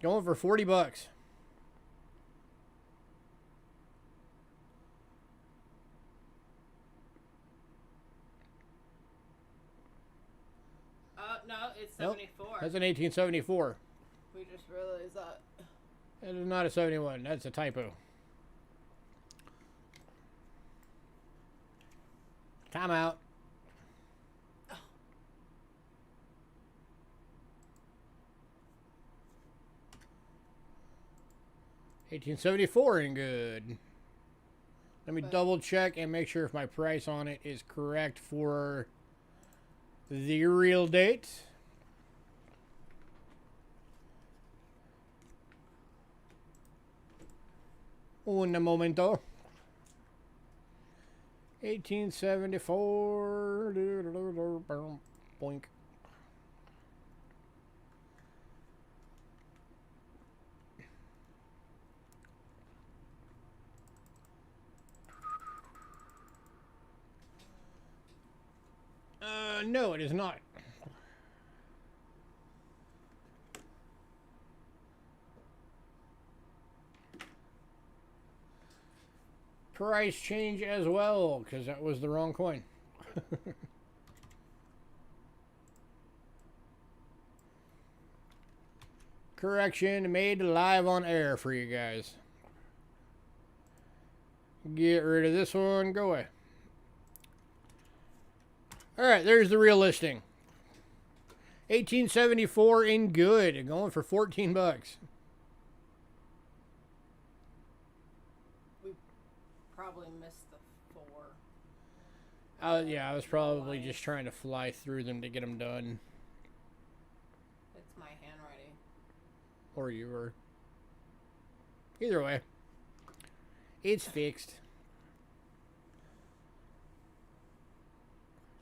Going for 40 bucks. No, it's Nope. 74. That's an 1874. We just realized that. That is not a 71. That's a typo. Time out. 1874 ain't good. Let me double check and make sure if my price on it is correct for the real date. Un momento. 1874. Boink. No, it is not. Price change as well, because that was the wrong coin. Correction made live on air for you guys. Get rid of this one, go away. Alright, there's the real listing. 1874 in good, going for 14 bucks. We probably missed the 4. Yeah, I was probably just trying to fly through them to get them done. It's my handwriting. Or you were. Either way. It's fixed.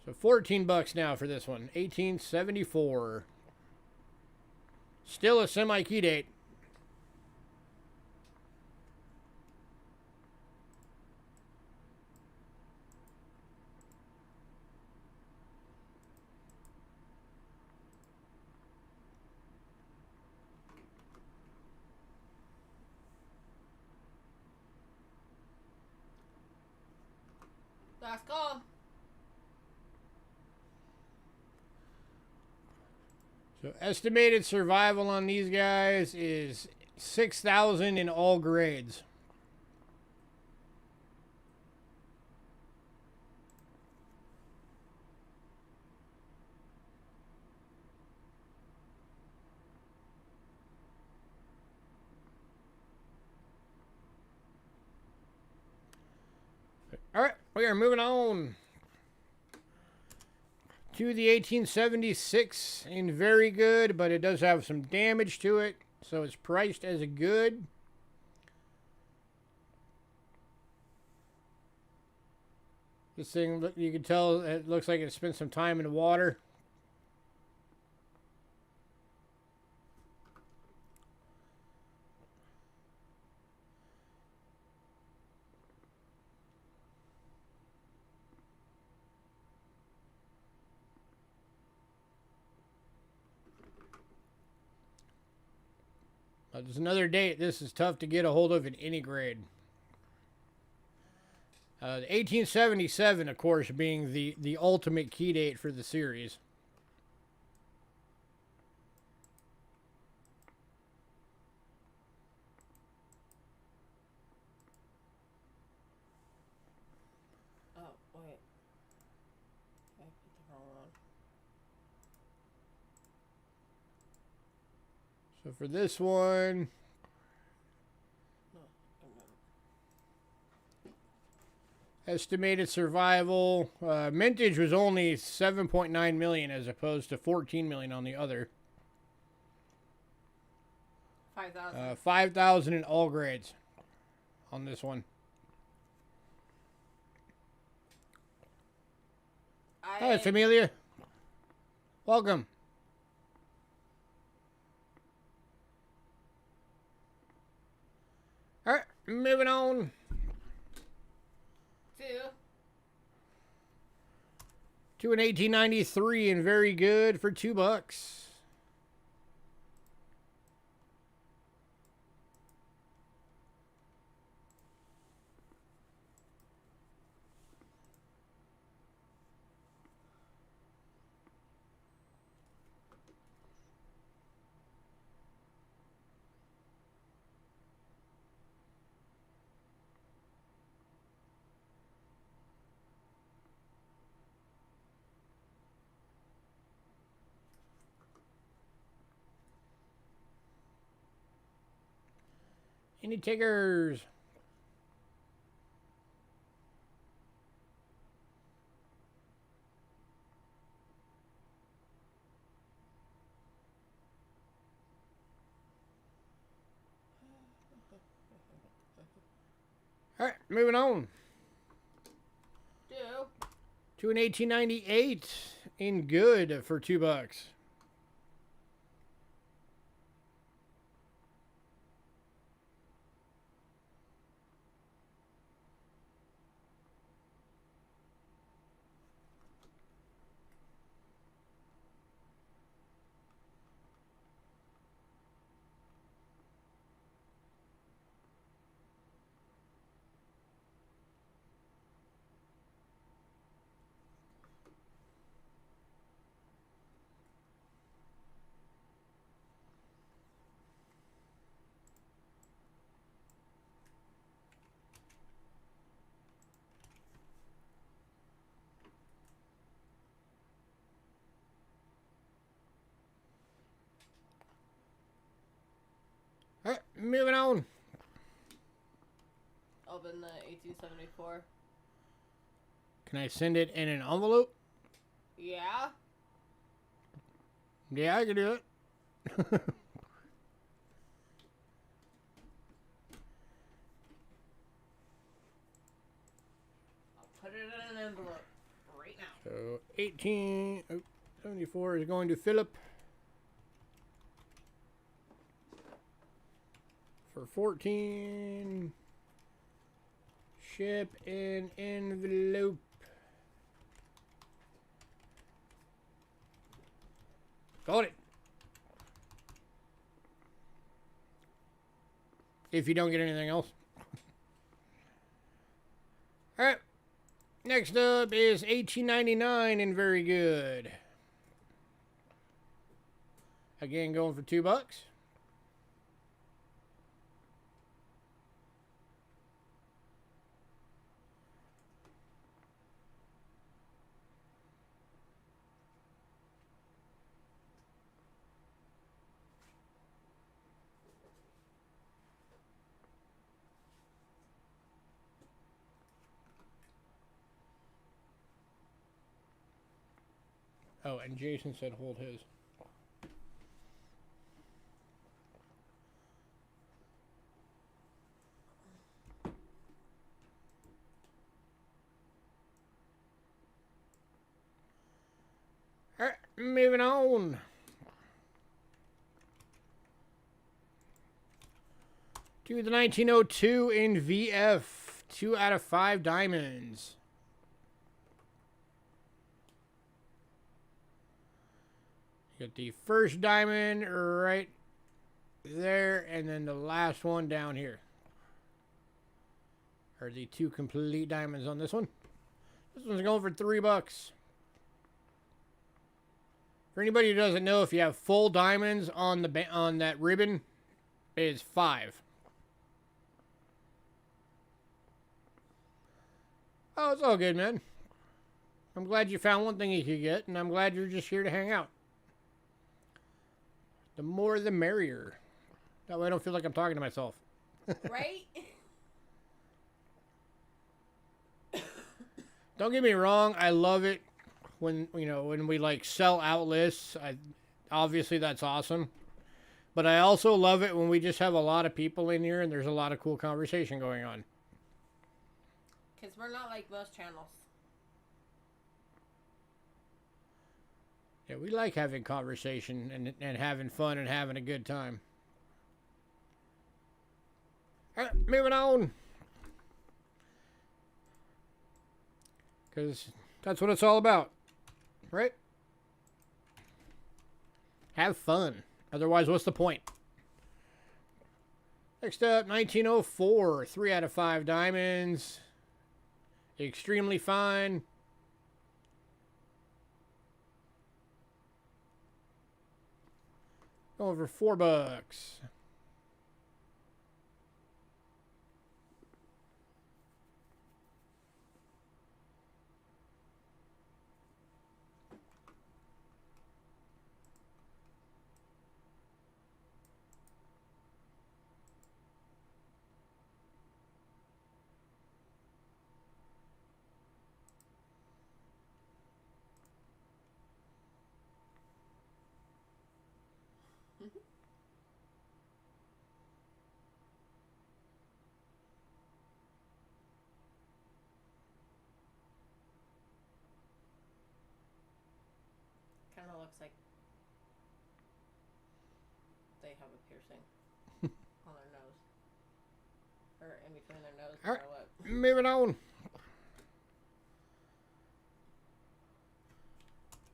So 14 bucks now for this one. 1874. Still a semi-key date. Last call. So estimated survival on these guys is 6,000 in all grades. All right, we are moving on to the 1876 in very good, but it does have some damage to it, so it's priced as a good. This thing, you can tell it looks like it spent some time in the water. There's another date. This is tough to get a hold of in any grade. 1877, of course, being the ultimate key date for the series. Oh, wait. I picked the wrong one. So for this one, estimated survival, mintage was only 7.9 million as opposed to 14 million on the other. 5,000. 5,000 in all grades on this one. Hi, Familia. Welcome. All right, moving on. To an 1893 and very good for $2. Any takers? All right, moving on. To an 1898 in good for $2. All right, moving on. Open the 1874. Can I send it in an envelope? Yeah. Yeah, I can do it. I'll put it in an envelope right now. So 1874 is going to Philip for 14. Ship in envelope. Got it. If you don't get anything else. All right. Next up is 1899 and very good. Again, going for $2. Oh, and Jason said hold his. All right, moving on. To the 1902 in VF. 2 out of 5 diamonds. Got the first diamond right there, and then the last one down here. Are the 2 complete diamonds on this one. This one's going for $3. For anybody who doesn't know, if you have full diamonds on the on that ribbon, it is 5. Oh, it's all good, man. I'm glad you found one thing you could get, and I'm glad you're just here to hang out. The more the merrier. That way I don't feel like I'm talking to myself. Right? Don't get me wrong, I love it when, you know, when we like sell out lists. Obviously that's awesome. But I also love it when we just have a lot of people in here and there's a lot of cool conversation going on. Because we're not like most channels. Yeah, we like having conversation and having fun and having a good time. All right, moving on. Because that's what it's all about, right? Have fun. Otherwise, what's the point? Next up, 1904. 3 out of 5 diamonds. Extremely fine. Over $4. Kind of looks like they have a piercing on their nose. Or in between their nose and All right, their lip. moving on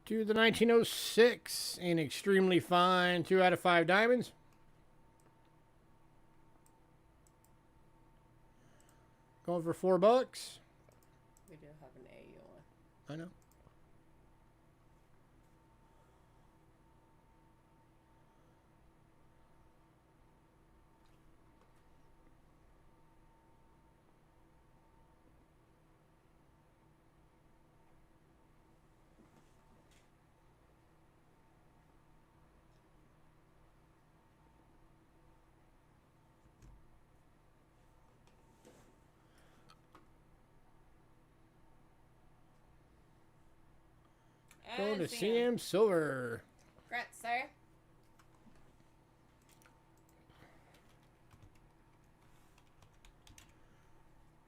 to the 1906 in extremely fine 2 out of 5 diamonds. Going for $4. We do have an AU one. I know. Going to CM Silver. Congrats, sir.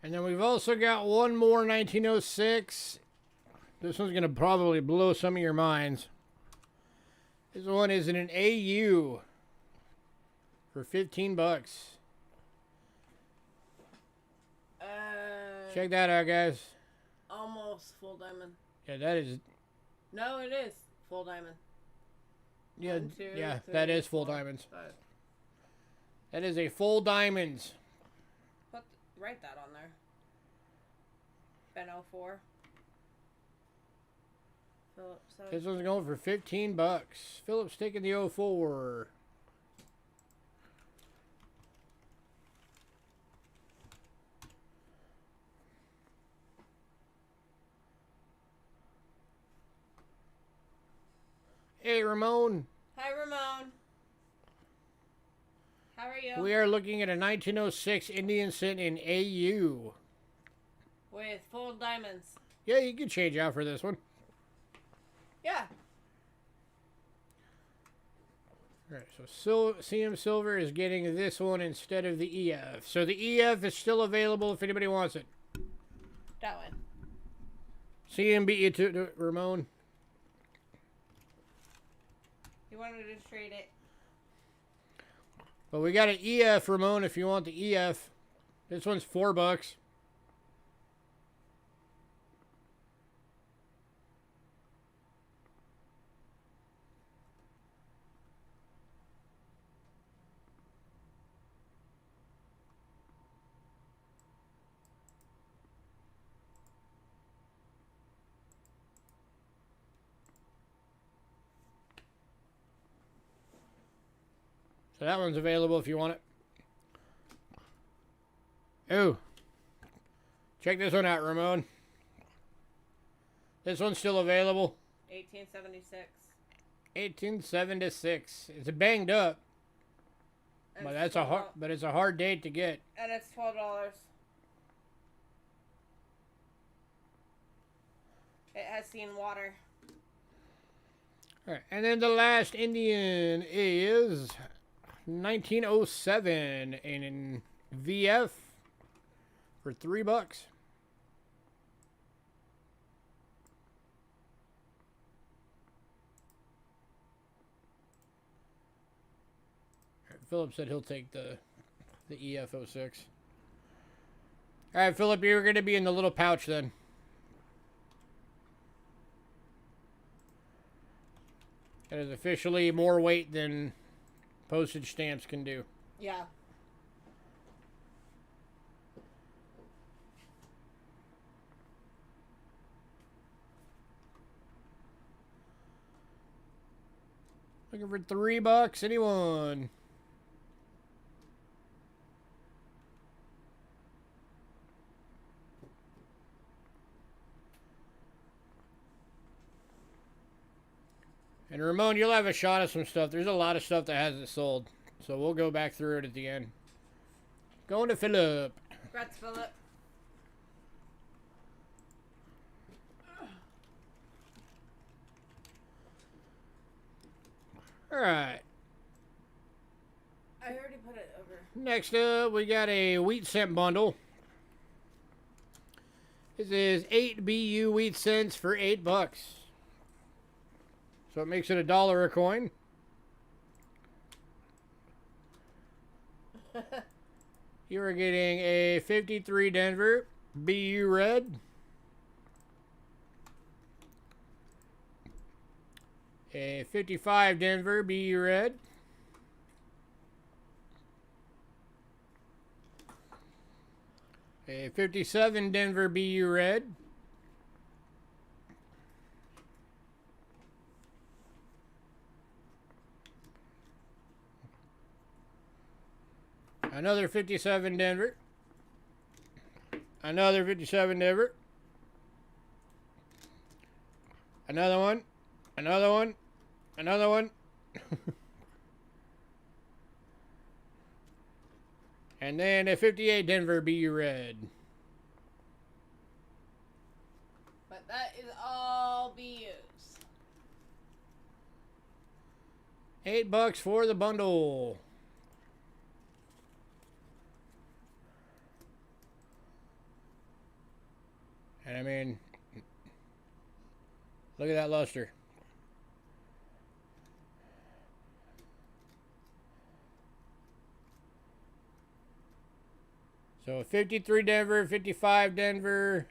And then we've also got one more 1906. This one's going to probably blow some of your minds. This one is in an AU for $15. Check that out, guys. Almost full diamond. Yeah, that is... No, it is full diamond. Yeah, 1, 2, yeah, 3, that is full 4, diamonds. 5. That is a full diamonds. Write that on there. Ben 04. Philip says. This one's going for $15. Philip's taking the 04. Hey, Ramon. Hi, Ramon. How are you? We are looking at a 1906 Indian cent in AU. With full diamonds. Yeah, you can change out for this one. Yeah. Alright, so CM Silver is getting this one instead of the EF. So the EF is still available if anybody wants it. That one. CM beat you to Ramon. You wanted to trade it. But we got an EF, Ramon, if you want the EF. This one's $4. So that one's available if you want it. Oh. Check this one out, Ramon. This one's still available. 1876. 1876. It's banged up. And But it's that's it's a hard date to get. And it's $12. It has seen water. All right, and then the last Indian is 1907 in VF for $3. Philip said he'll take the EF06. All right, Philip, you're going to be in the little pouch then. That is officially more weight than postage stamps can do. Yeah. Looking for $3, anyone? And Ramon, you'll have a shot of some stuff. There's a lot of stuff that hasn't sold. So we'll go back through it at the end. Going to Philip. Congrats, Philip. Alright. Next up, we got a wheat cent bundle. This is 8 BU wheat cents for $8. So it makes it $1 a coin. You are getting a 53 Denver BU red. A 55 Denver BU red. A 57 Denver BU red. Another 57 Denver. Another 57 Denver. Another one. Another one. Another one. And then a 58 Denver BU red. But that is all BUs. $8 for the bundle. And I mean, look at that luster. So 53 Denver, 55 Denver.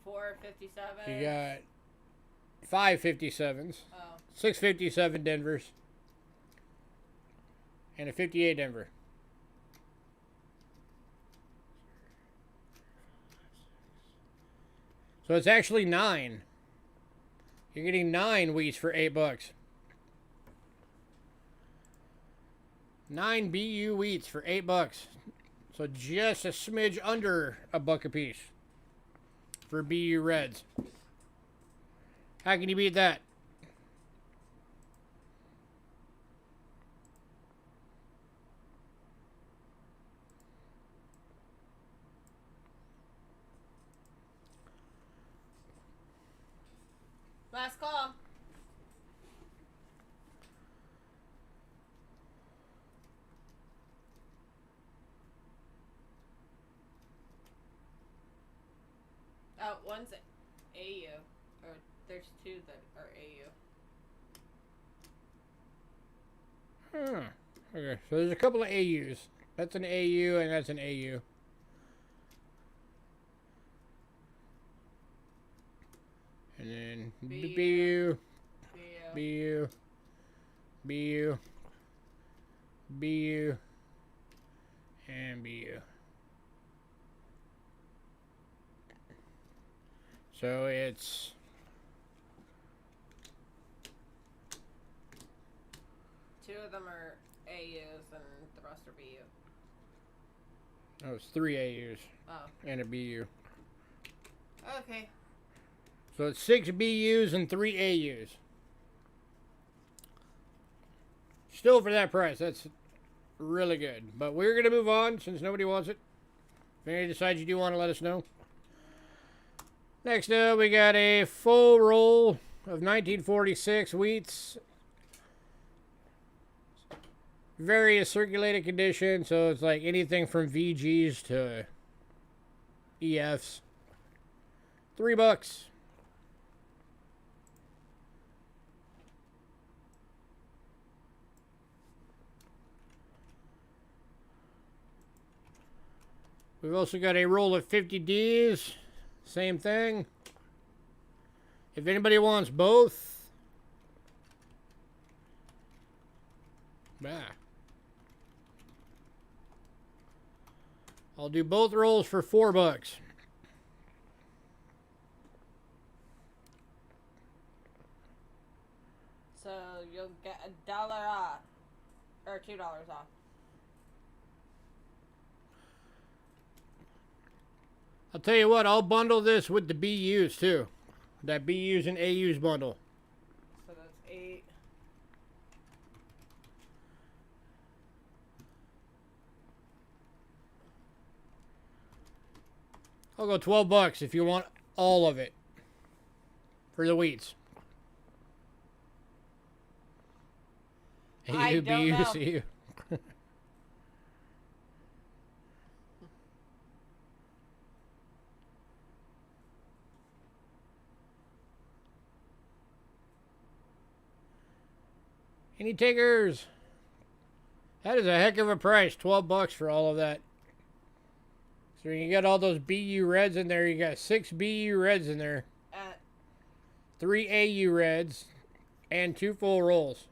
457. You got 5 57s. Oh. 6 57 Denvers. And a 58 Denver. So it's actually 9. You're getting 9 wheats for $8. 9 BU wheats for $8. So just a smidge under $1 a piece for BU reds. How can you beat that? Last call. Oh, one's AU. Or there's 2 that are AU. Okay, so there's a couple of AUs. That's an AU and that's an AU. And then BU, BU, BU, BU, and BU. So it's Two of them are AUs and the rest are BU. oh, it's 3 AUs Oh. and a BU. Okay. So it's 6 BUs and 3 AUs. Still for that price, that's really good. But we're going to move on since nobody wants it. If anybody decides you do want to, let us know. Next up, we got a full roll of 1946 wheats. Various circulated condition, so it's like anything from VGs to EFs. $3. We've also got a roll of 50Ds. Same thing. If anybody wants both. I'll do both rolls for $4. So you'll get $1 off. Or $2 off. I'll tell you what, I'll bundle this with the BUs too. That BUs and AUs bundle. So that's 8. I'll go $12 if you want all of it. For the wheats. I don't know. AU. Any takers? That is a heck of a price. $12 for all of that. So you got all those BU Reds in there. You got 6 BU Reds in there. 3 AU Reds. And 2 full rolls.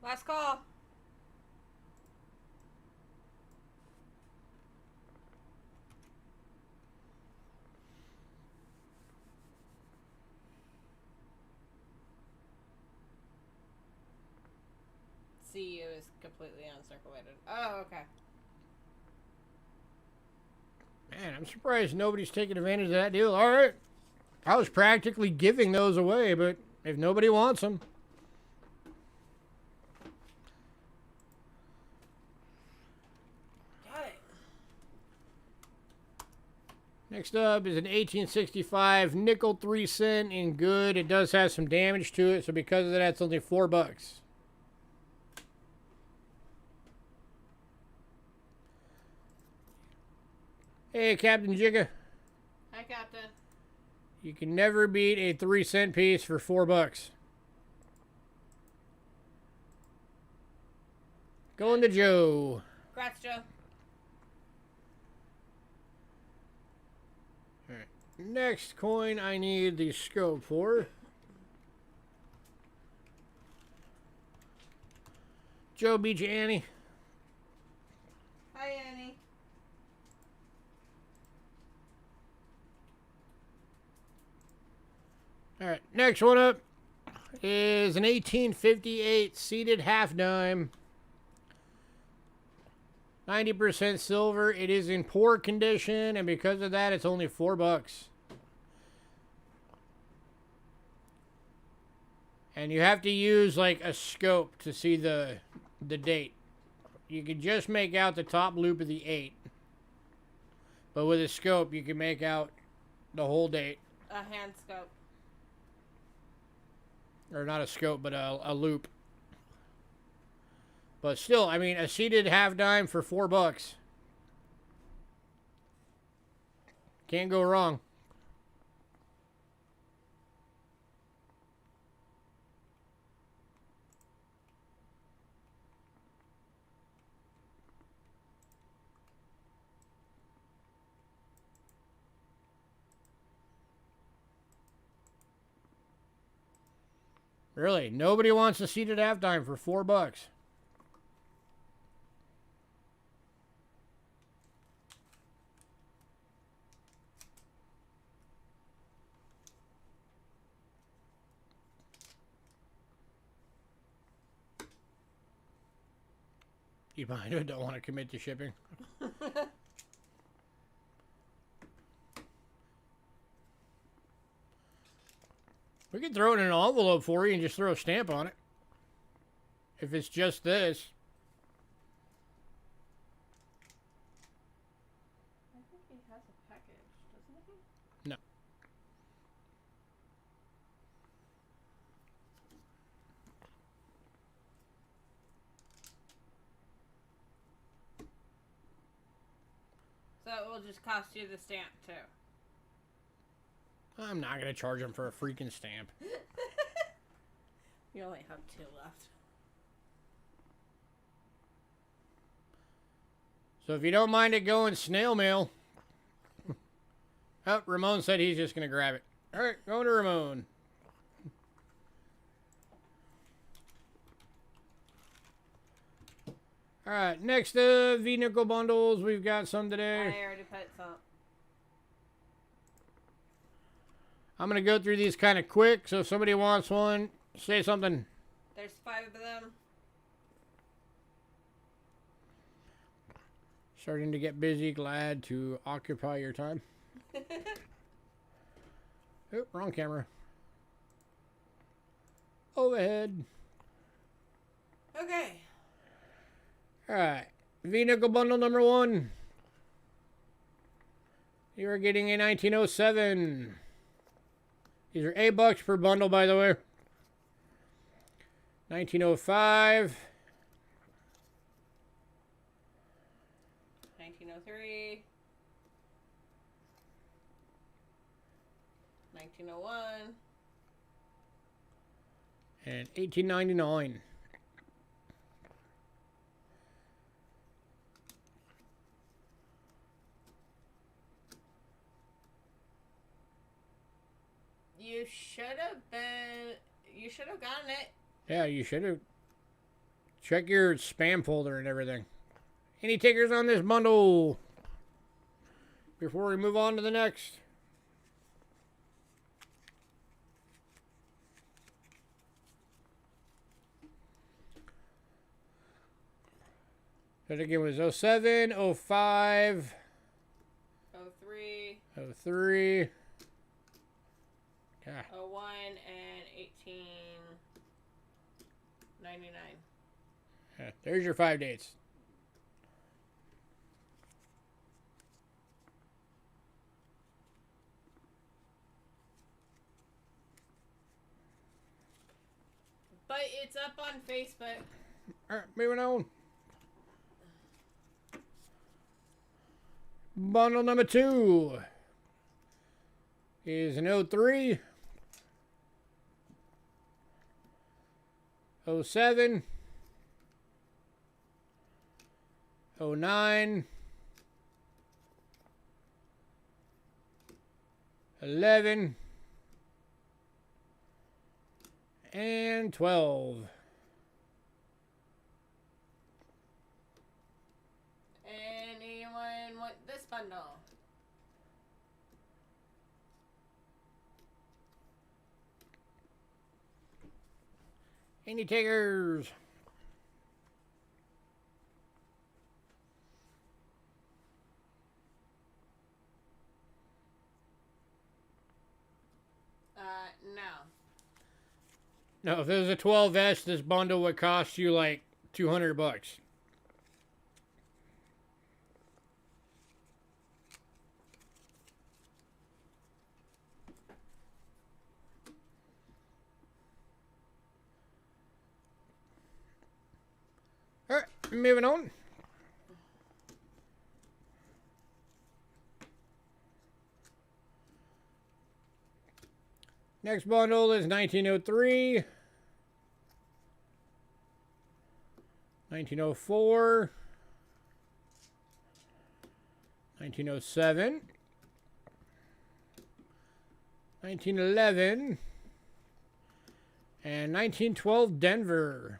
Last call. CU is completely uncirculated. Oh, okay. Man, I'm surprised nobody's taking advantage of that deal. All right. I was practically giving those away, but if nobody wants them. Got it. Next up is an 1865 nickel 3 cent in good. It does have some damage to it, so because of that, it's only $4. Hey, Captain Jigga. Hi, Captain. You can never beat a 3 cent piece for $4. Going to Joe. Congrats, Joe. All right. Next coin I need the scope for. Joe beat you, Annie. Hi, Annie. All right, next one up is an 1858 seated half dime. 90% silver. It is in poor condition, and because of that, it's only $4. And you have to use like a scope to see the date. You can just make out the top loop of the 8. But with a scope, you can make out the whole date. A hand scope. Or not a scope, but a loop. But still, I mean, a seated half dime for $4. Can't go wrong. Really, nobody wants a seated half dime for $4. You behind it? Don't want to commit to shipping. We can throw it in an envelope for you and just throw a stamp on it. If it's just this. I think he has a package, doesn't he? No. So it will just cost you the stamp, too. I'm not going to charge them for a freaking stamp. You only have 2 left. So if you don't mind it going snail mail. Oh, Ramon said he's just going to grab it. All right, going to Ramon. All right, next V-nickel bundles. We've got some today. I already put some. I'm going to go through these kind of quick, so if somebody wants one, say something. There's 5 of them. Starting to get busy. Glad to occupy your time. Oh, wrong camera. Overhead. Okay. All right. V-nickel bundle number 1. You are getting a 1907. These are $8 per bundle, by the way. 1905. 1903. 1901. And 1899. You should have been. You should have gotten it. Yeah, you should have. Check your spam folder and everything. Any takers on this bundle? Before we move on to the next. That again was 07, 05, 03, 03. God. 01, and 1899. Yeah, there's your 5 dates. But it's up on Facebook. Alright, moving on. Bundle number 2 is an 03, 07, 09, 11, and 12. Anyone want this bundle? Any takers? No. No, if it was a 12S, this bundle would cost you like $200. Alright, moving on. Next bundle is 1903, 1904, 1907, 1911, and 1912 Denver.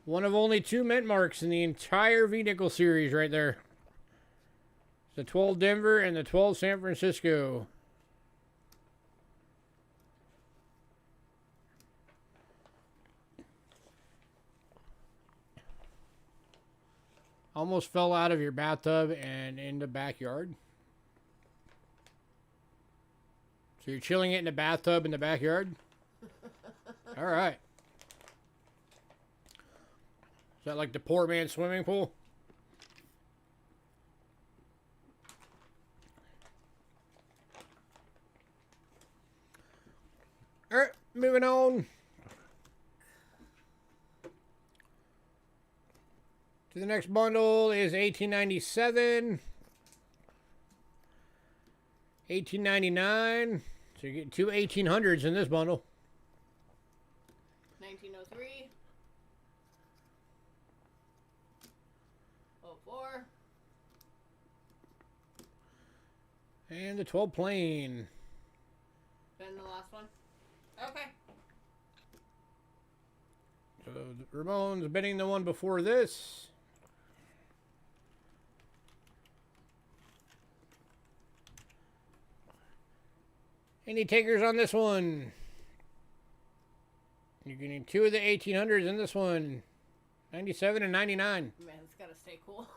One of only 2 mint marks in the entire V-Nickel series right there. The 12 Denver and the 12 San Francisco. Almost fell out of your bathtub and in the backyard. So you're chilling it in the bathtub in the backyard? All right. Is that like the poor man's swimming pool? All right, moving on to the next bundle is 1897, 1899. So you get 2 1800s in this bundle. 1903. 04. And the 12 plane. Then the last one. Okay. So Ramon's bidding the one before this. Any takers on this one? You're getting 2 of the 1800s in this one. 97 and 99. Man, it's gotta stay cool.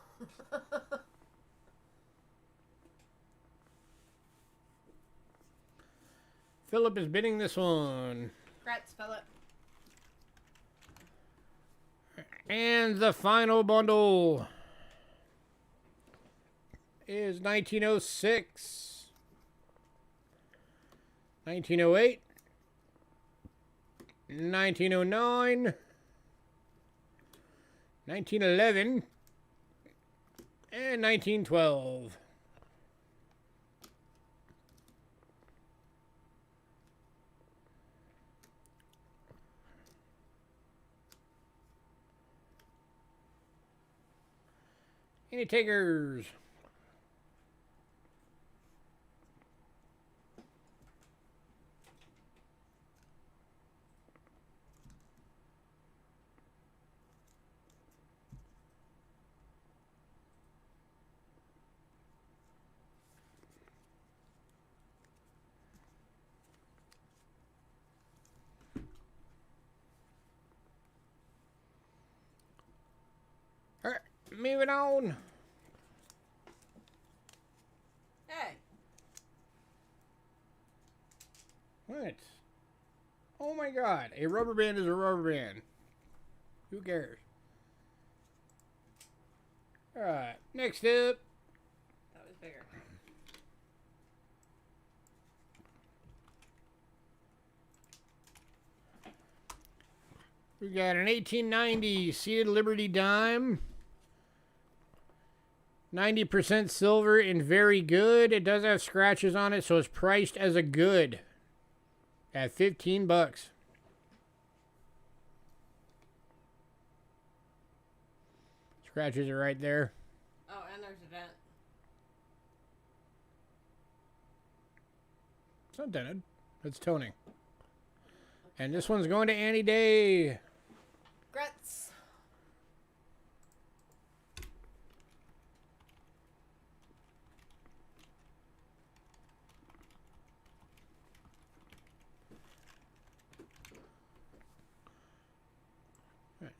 Philip is bidding this one. Congrats, Philip. And the final bundle is 1906, 1908, 1909, 1911, and 1912. Any takers? All right, moving on. Hey. What? Oh my god, a rubber band is a rubber band. Who cares? Alright, next up. That was bigger. We got an 1890 seated Liberty dime. 90% silver and very good. It does have scratches on it, so it's priced as a good at 15 bucks. Scratches are right there. Oh, and there's a dent. It's not dented. It's toning. And this one's going to Annie Day. Grits.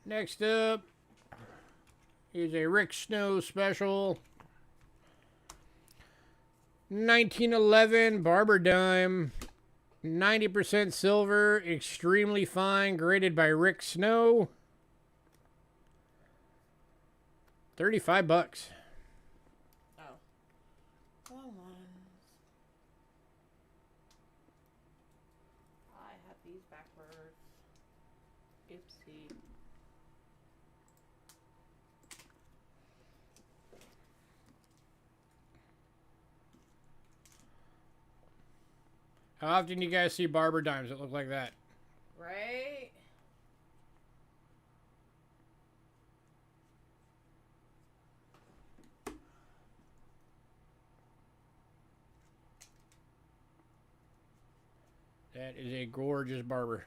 Next up is a Rick Snow special. 1911 Barber Dime. 90% silver, extremely fine, graded by Rick Snow. 35 bucks. Oh. Wrong ones. I have these backwards. Oopsie. How often do you guys see barber dimes that look like that? Right? That is a gorgeous barber.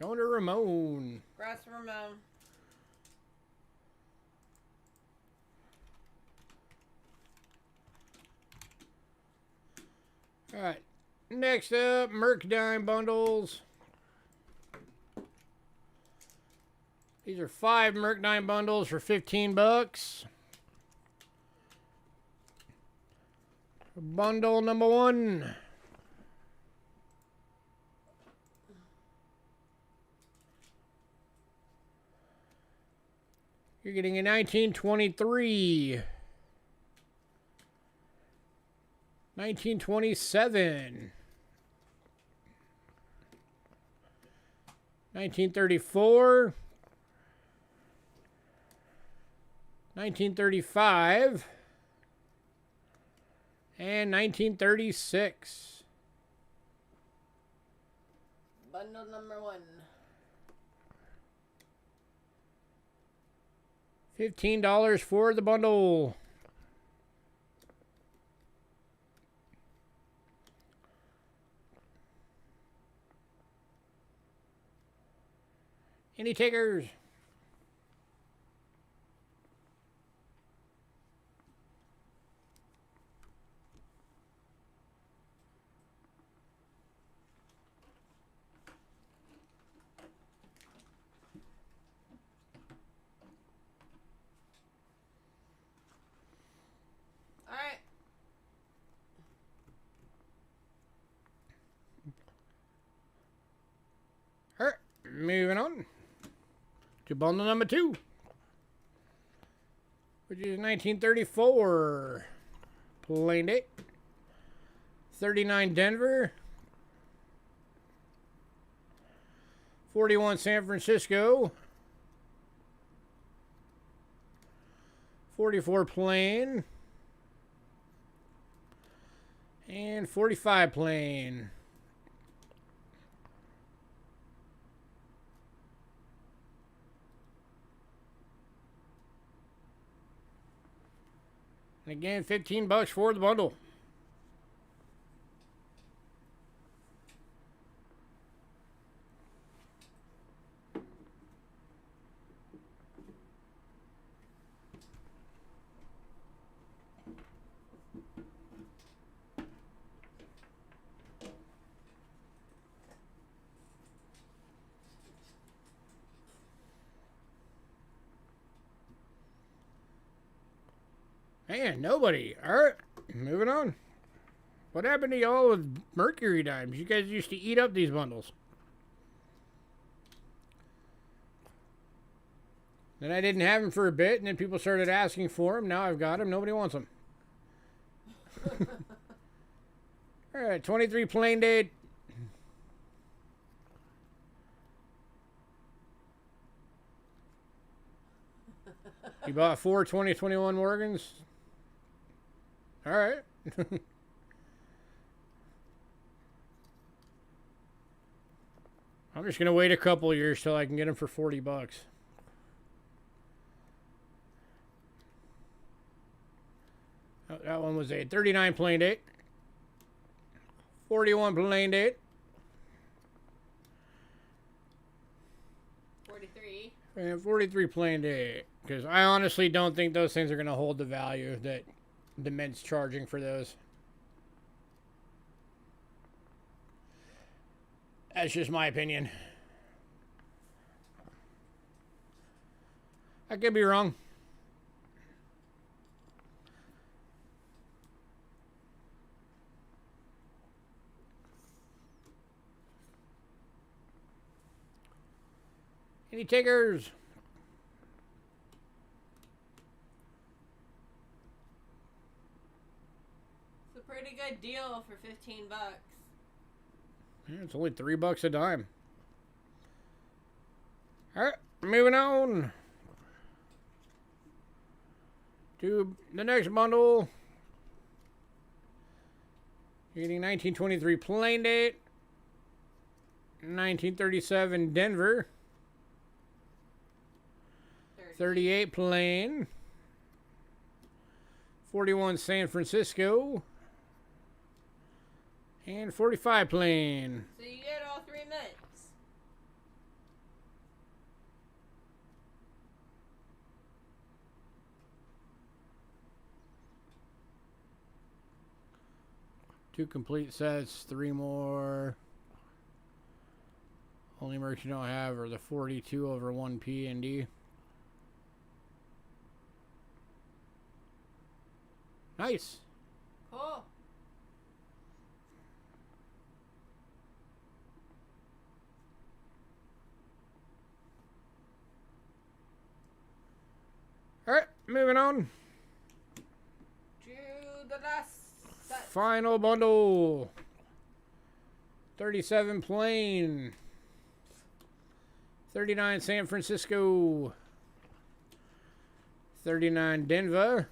Going to Ramon. Grass Ramon. All right. Next up, Merc Dime bundles. These are 5 Merc Dime bundles for 15 bucks. Bundle number 1. You're getting a 1923. 1927. 1934. 1935. And 1936. Bundle number 1. $15 for the bundle. Any takers? Alright. All right, moving on to bundle number 2, which is 1934 plain date. 39 Denver. 41 San Francisco. 44 plain. And 45 plain. And again, $15 for the bundle. Man, nobody. All right, moving on. What happened to y'all with Mercury dimes? You guys used to eat up these bundles. Then I didn't have them for a bit, and then people started asking for them. Now I've got them. Nobody wants them. All right, 23 plain date. You bought 4 2021 Morgans? All right. I'm just going to wait a couple years till I can get them for $40. Oh, that one was a 39 plain date. 41 plain date. 43. And 43 plain date. Because I honestly don't think those things are going to hold the value that the Mint's charging for those. That's just my opinion. I could be wrong. Any takers? It's a pretty good deal for $15. Yeah, it's only $3 a dime. All right, moving on to the next bundle. You're getting 1923 plain date, 1937 Denver, 38 plain, 41 San Francisco, and 45 plain. So you get all 3 minutes. Two complete sets, 3 more. Only merch you don't have are the 42 over 1 P and D. Nice. Cool. All right, moving on. To the last set. Final bundle. 37 plain. 39 San Francisco. 39 Denver.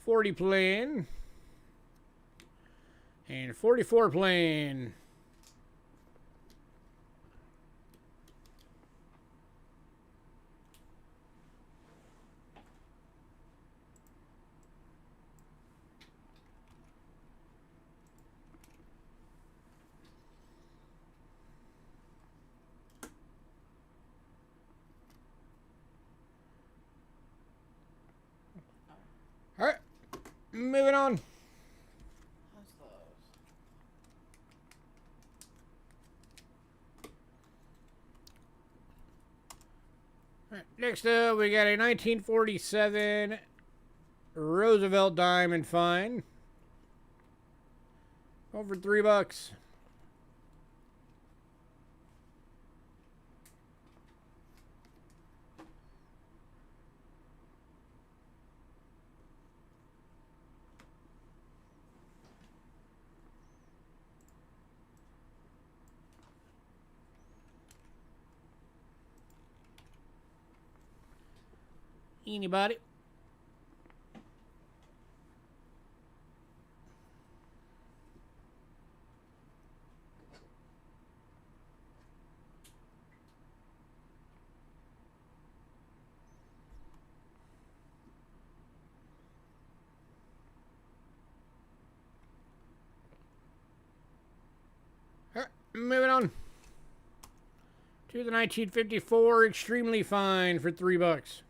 40 plain. And 44 plain. All right, moving on. How's those? All right, next up, we got a 1947 Roosevelt Diamond Fine. Over $3. Anybody? To the 1954 extremely fine for $3.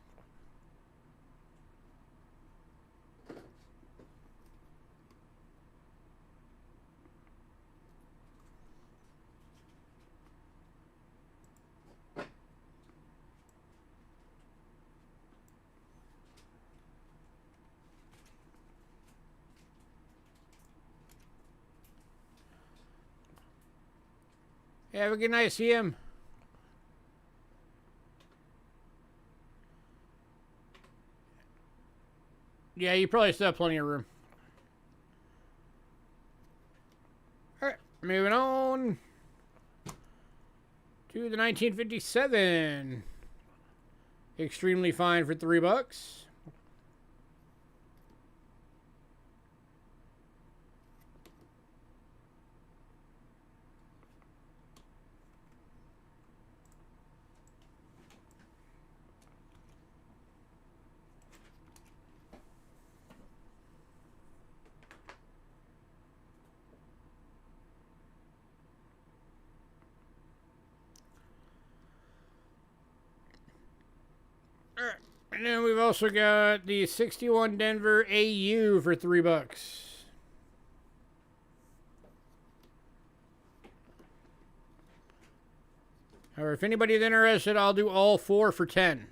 Have a good night, CM. Yeah, you probably still have plenty of room. Alright, moving on to the 1957. Extremely fine for $3. Alright, and then we've also got the 61 Denver AU for $3. Or if anybody's interested, I'll do all four for 10.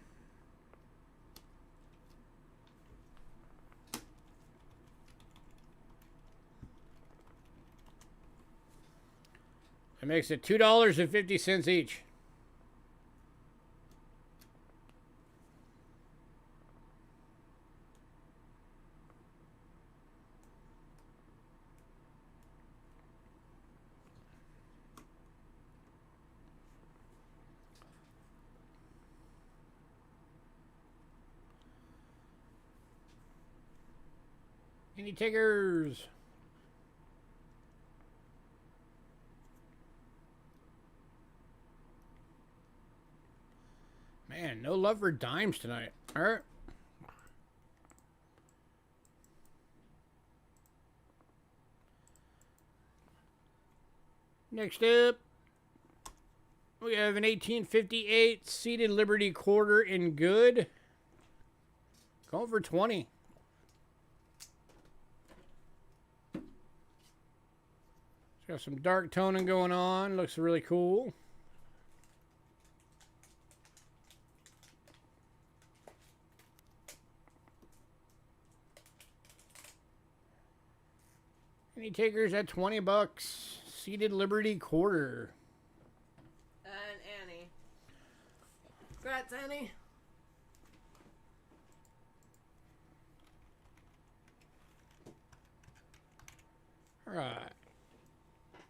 That makes it $2.50 each. Any takers? Man, no love for dimes tonight. All right. Next up, we have an 1858 seated Liberty quarter in good. Going for 20. It's got some dark toning going on. Looks really cool. Any takers at $20? Seated Liberty quarter. And Annie. Congrats, Annie. All right.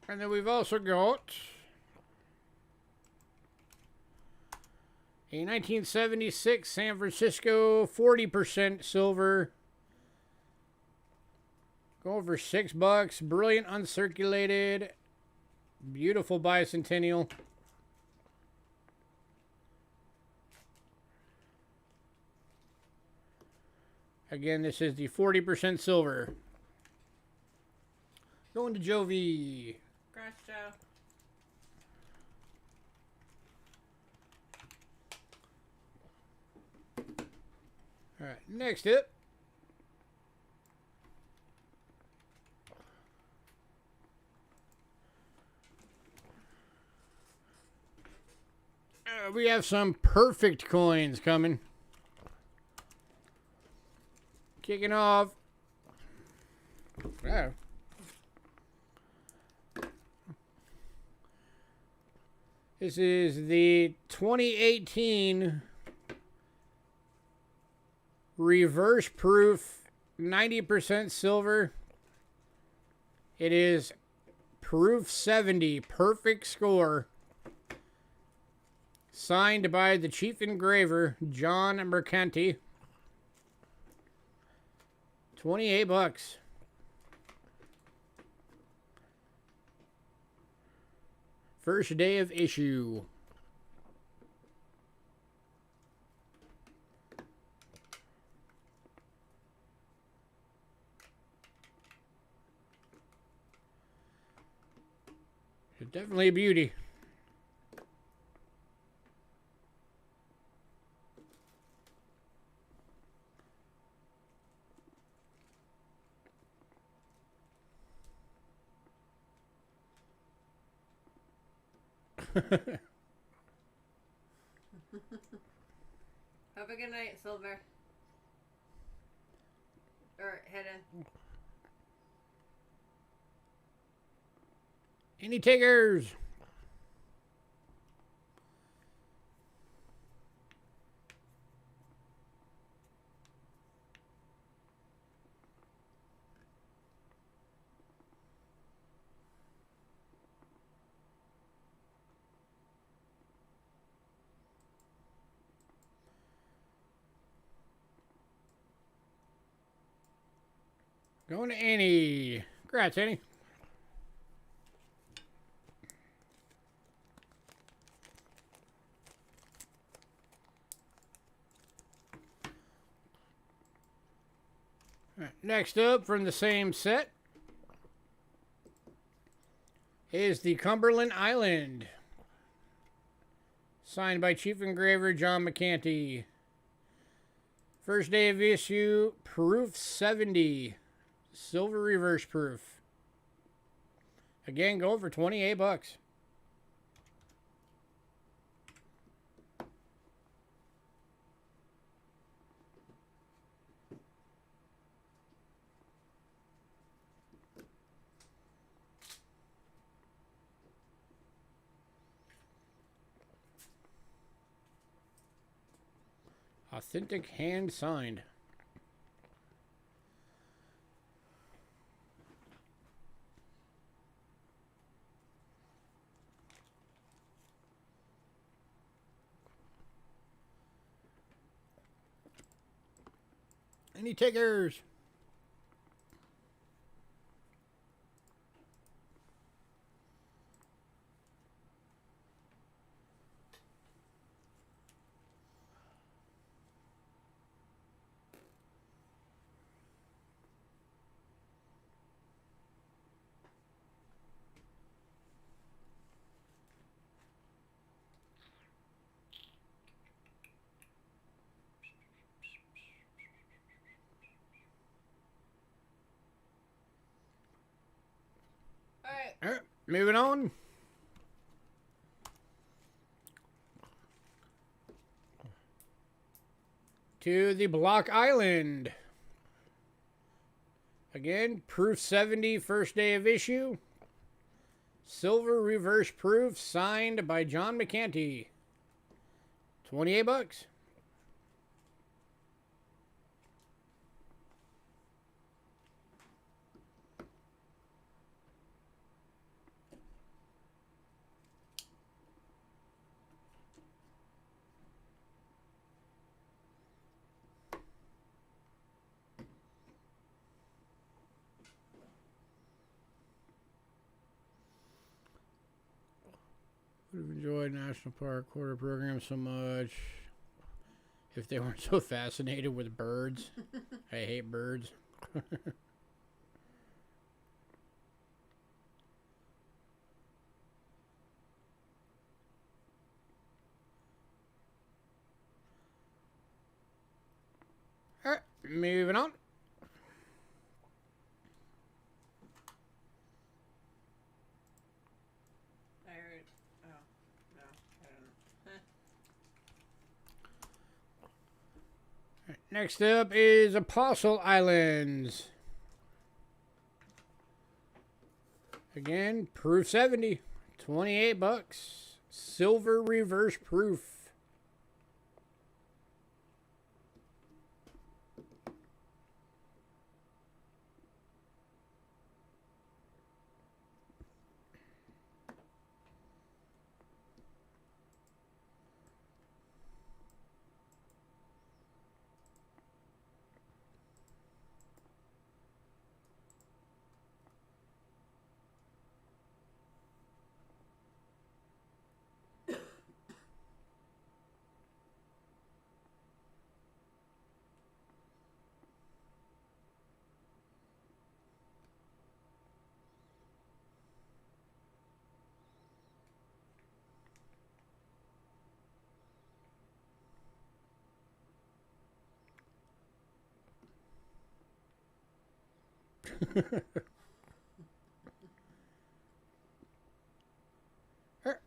And then we've also got a 1976 San Francisco 40% silver. Going for $6. Brilliant uncirculated. Beautiful bicentennial. Again, this is the 40% silver. Going to Jovi. Congrats, Joe. All right, next up. We have some perfect coins coming. Kicking off. Oh. This is the 2018 reverse proof 90% silver. It is proof 70, perfect score. Signed by the chief engraver, John Mercanti. $28. First day of issue. It's definitely a beauty. Have a good night, Silver. Or Hidden. Any takers? Going to Annie. Congrats, Annie. All right, next up from the same set is the Cumberland Island. Signed by Chief Engraver John McCanty. First day of issue, proof 70. Silver reverse proof. Again, going for $28. Authentic hand signed. Any takers? All right, moving on. To the Block Island. Again, proof 70, first day of issue. Silver reverse proof signed by John McCanty. $28. Would have enjoyed National Park Quarter program so much if they weren't so fascinated with birds. I hate birds. All right, moving on. Next up is Apostle Islands. Again, proof 70, $28. Silver reverse proof.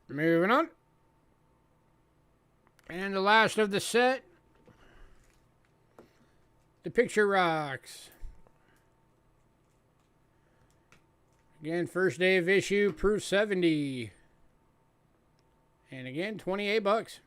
moving on. And the last of the set, the picture rocks. Again, first day of issue, proof 70. And again, 28 bucks.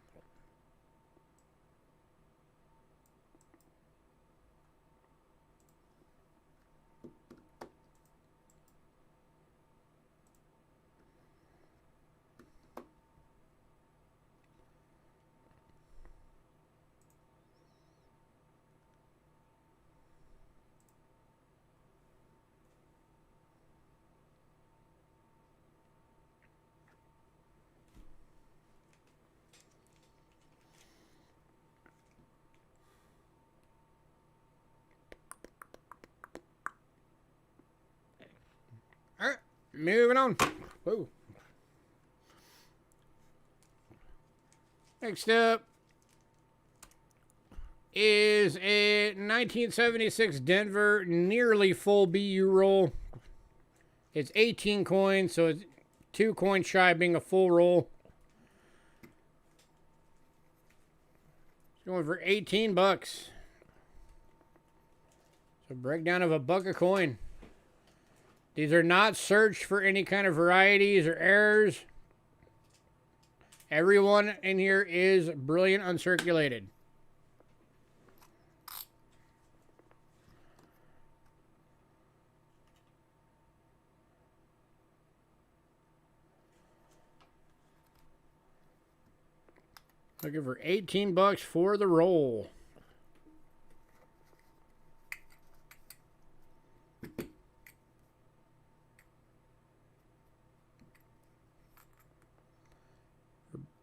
Alright, moving on. Whoa. Next up is a 1976 Denver nearly full BU roll. It's 18 coins, so it's 2 coins shy of being a full roll. It's going for 18 bucks. So breakdown of a buck a coin. These are not searched for any kind of varieties or errors. Everyone in here is brilliant uncirculated. Looking for 18 bucks for the roll.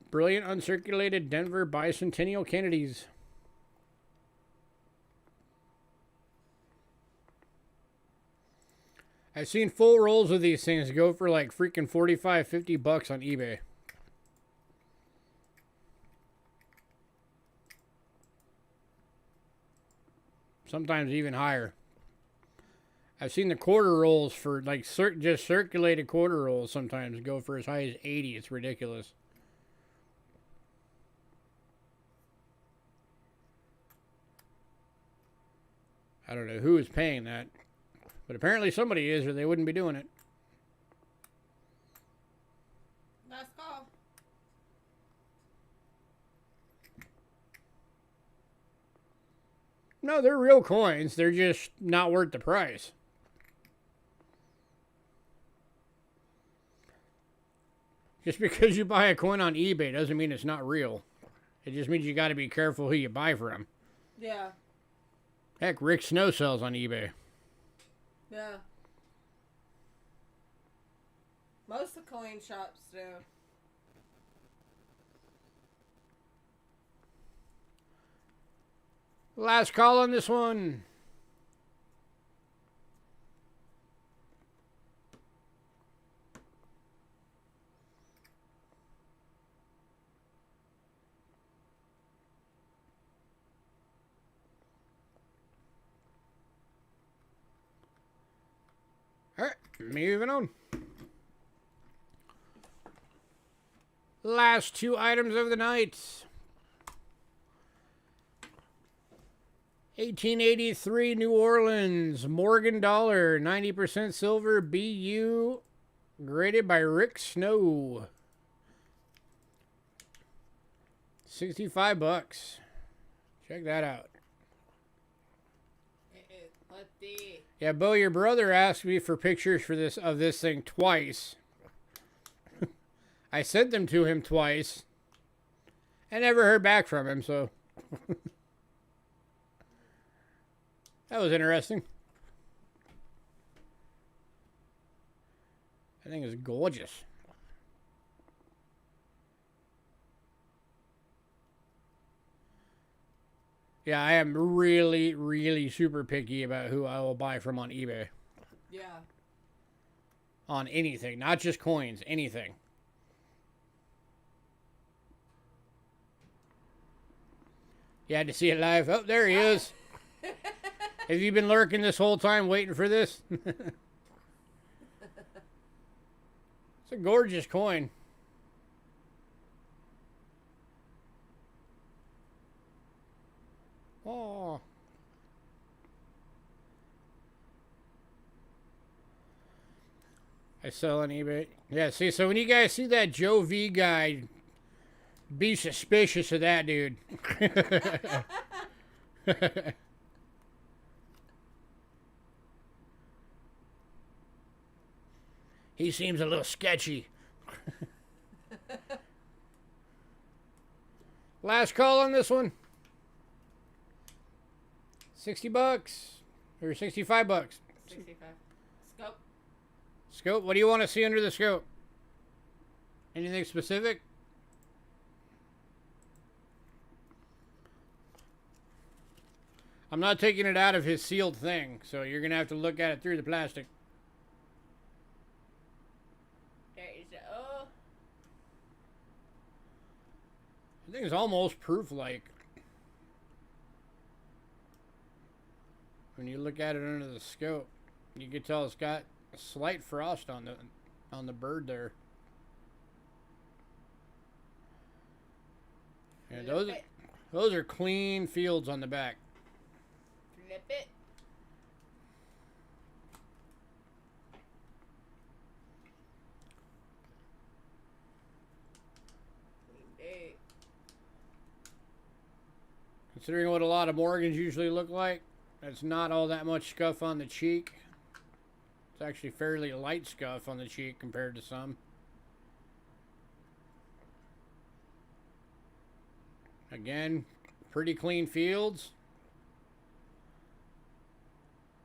Brilliant uncirculated Denver Bicentennial Kennedys. I've seen full rolls of these things go for like freaking 45, 50 bucks on eBay. Sometimes even higher. I've seen the quarter rolls for like just circulated quarter rolls sometimes go for as high as 80. It's ridiculous. I don't know who is paying that, but apparently somebody is or they wouldn't be doing it. Let's go. No, they're real coins. They're just not worth the price. Just because you buy a coin on eBay doesn't mean it's not real. It just means you got to be careful who you buy from. Yeah. Heck, Rick Snow sells on eBay. Yeah. Most of the coin shops do. Last call on this one. All right, moving on. Last 2 items of the night. 1883 New Orleans Morgan Dollar, 90% silver, BU, graded by Rick Snow. 65 bucks. Check that out. Let's see. Yeah, Bo, your brother asked me for pictures for this thing twice. I sent them to him twice. I never heard back from him, so that was interesting. That thing is gorgeous. Yeah, I am really, really super picky about who I will buy from on eBay. Yeah. On anything, not just coins, anything. You had to see it live. Oh, there he is. Have you been lurking this whole time waiting for this? It's a gorgeous coin. I sell on eBay. Yeah, see, so when you guys see that Joe V guy, be suspicious of that dude. He seems a little sketchy. Last call on this one. 60 bucks. Or 65 bucks. 65. Scope. Scope, what do you want to see under the scope? Anything specific? I'm not taking it out of his sealed thing, so you're going to have to look at it through the plastic. There you go. I think it's almost proof-like. When you look at it under the scope, you can tell it's got a slight frost on the bird there. Yeah, those are clean fields on the back. Flip it. Considering what a lot of Morgans usually look like, it's not all that much scuff on the cheek. It's actually fairly light scuff on the cheek compared to some. Again, pretty clean fields.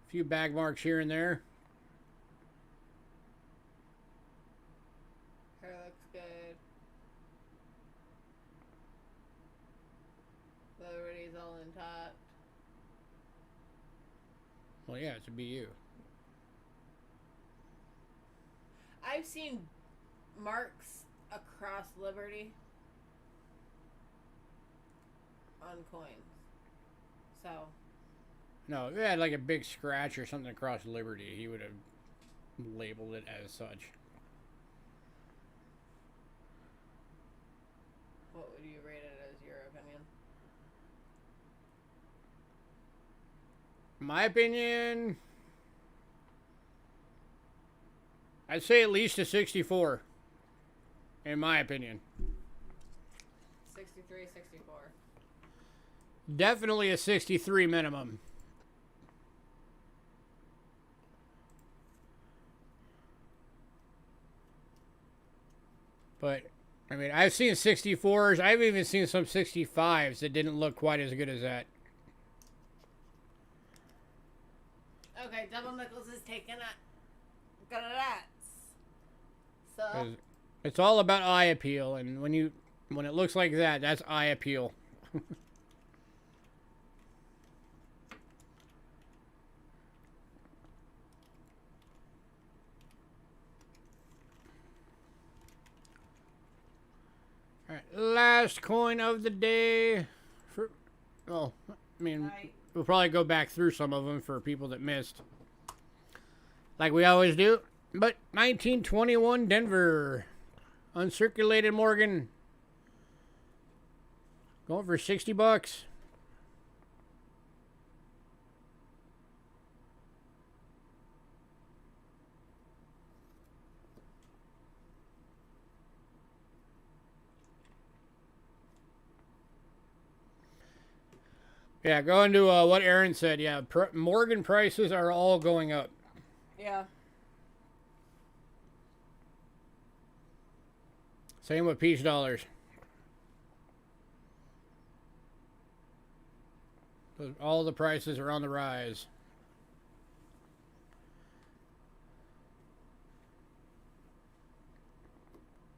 A few bag marks here and there. Hair looks good. Everybody's all intact. Well, yeah, it's a BU. I've seen marks across Liberty on coins. So. No, if it had like a big scratch or something across Liberty, he would have labeled it as such. What would you rate it as, your opinion? My opinion, I'd say at least a 64. In my opinion. 63, 64. Definitely a 63 minimum. But, I mean, I've seen 64s. I've even seen some 65s that didn't look quite as good as that. Okay, Double Nickels is taking it. Got it at. So. It's all about eye appeal, and when it looks like that, that's eye appeal. Alright, last coin of the day. Well, I mean, we'll probably go back through some of them for people that missed. Like we always do. But 1921 Denver. Uncirculated Morgan. Going for 60 bucks. Yeah, going to what Aaron said. Yeah, Morgan prices are all going up. Yeah. Same with peach dollars. All the prices are on the rise.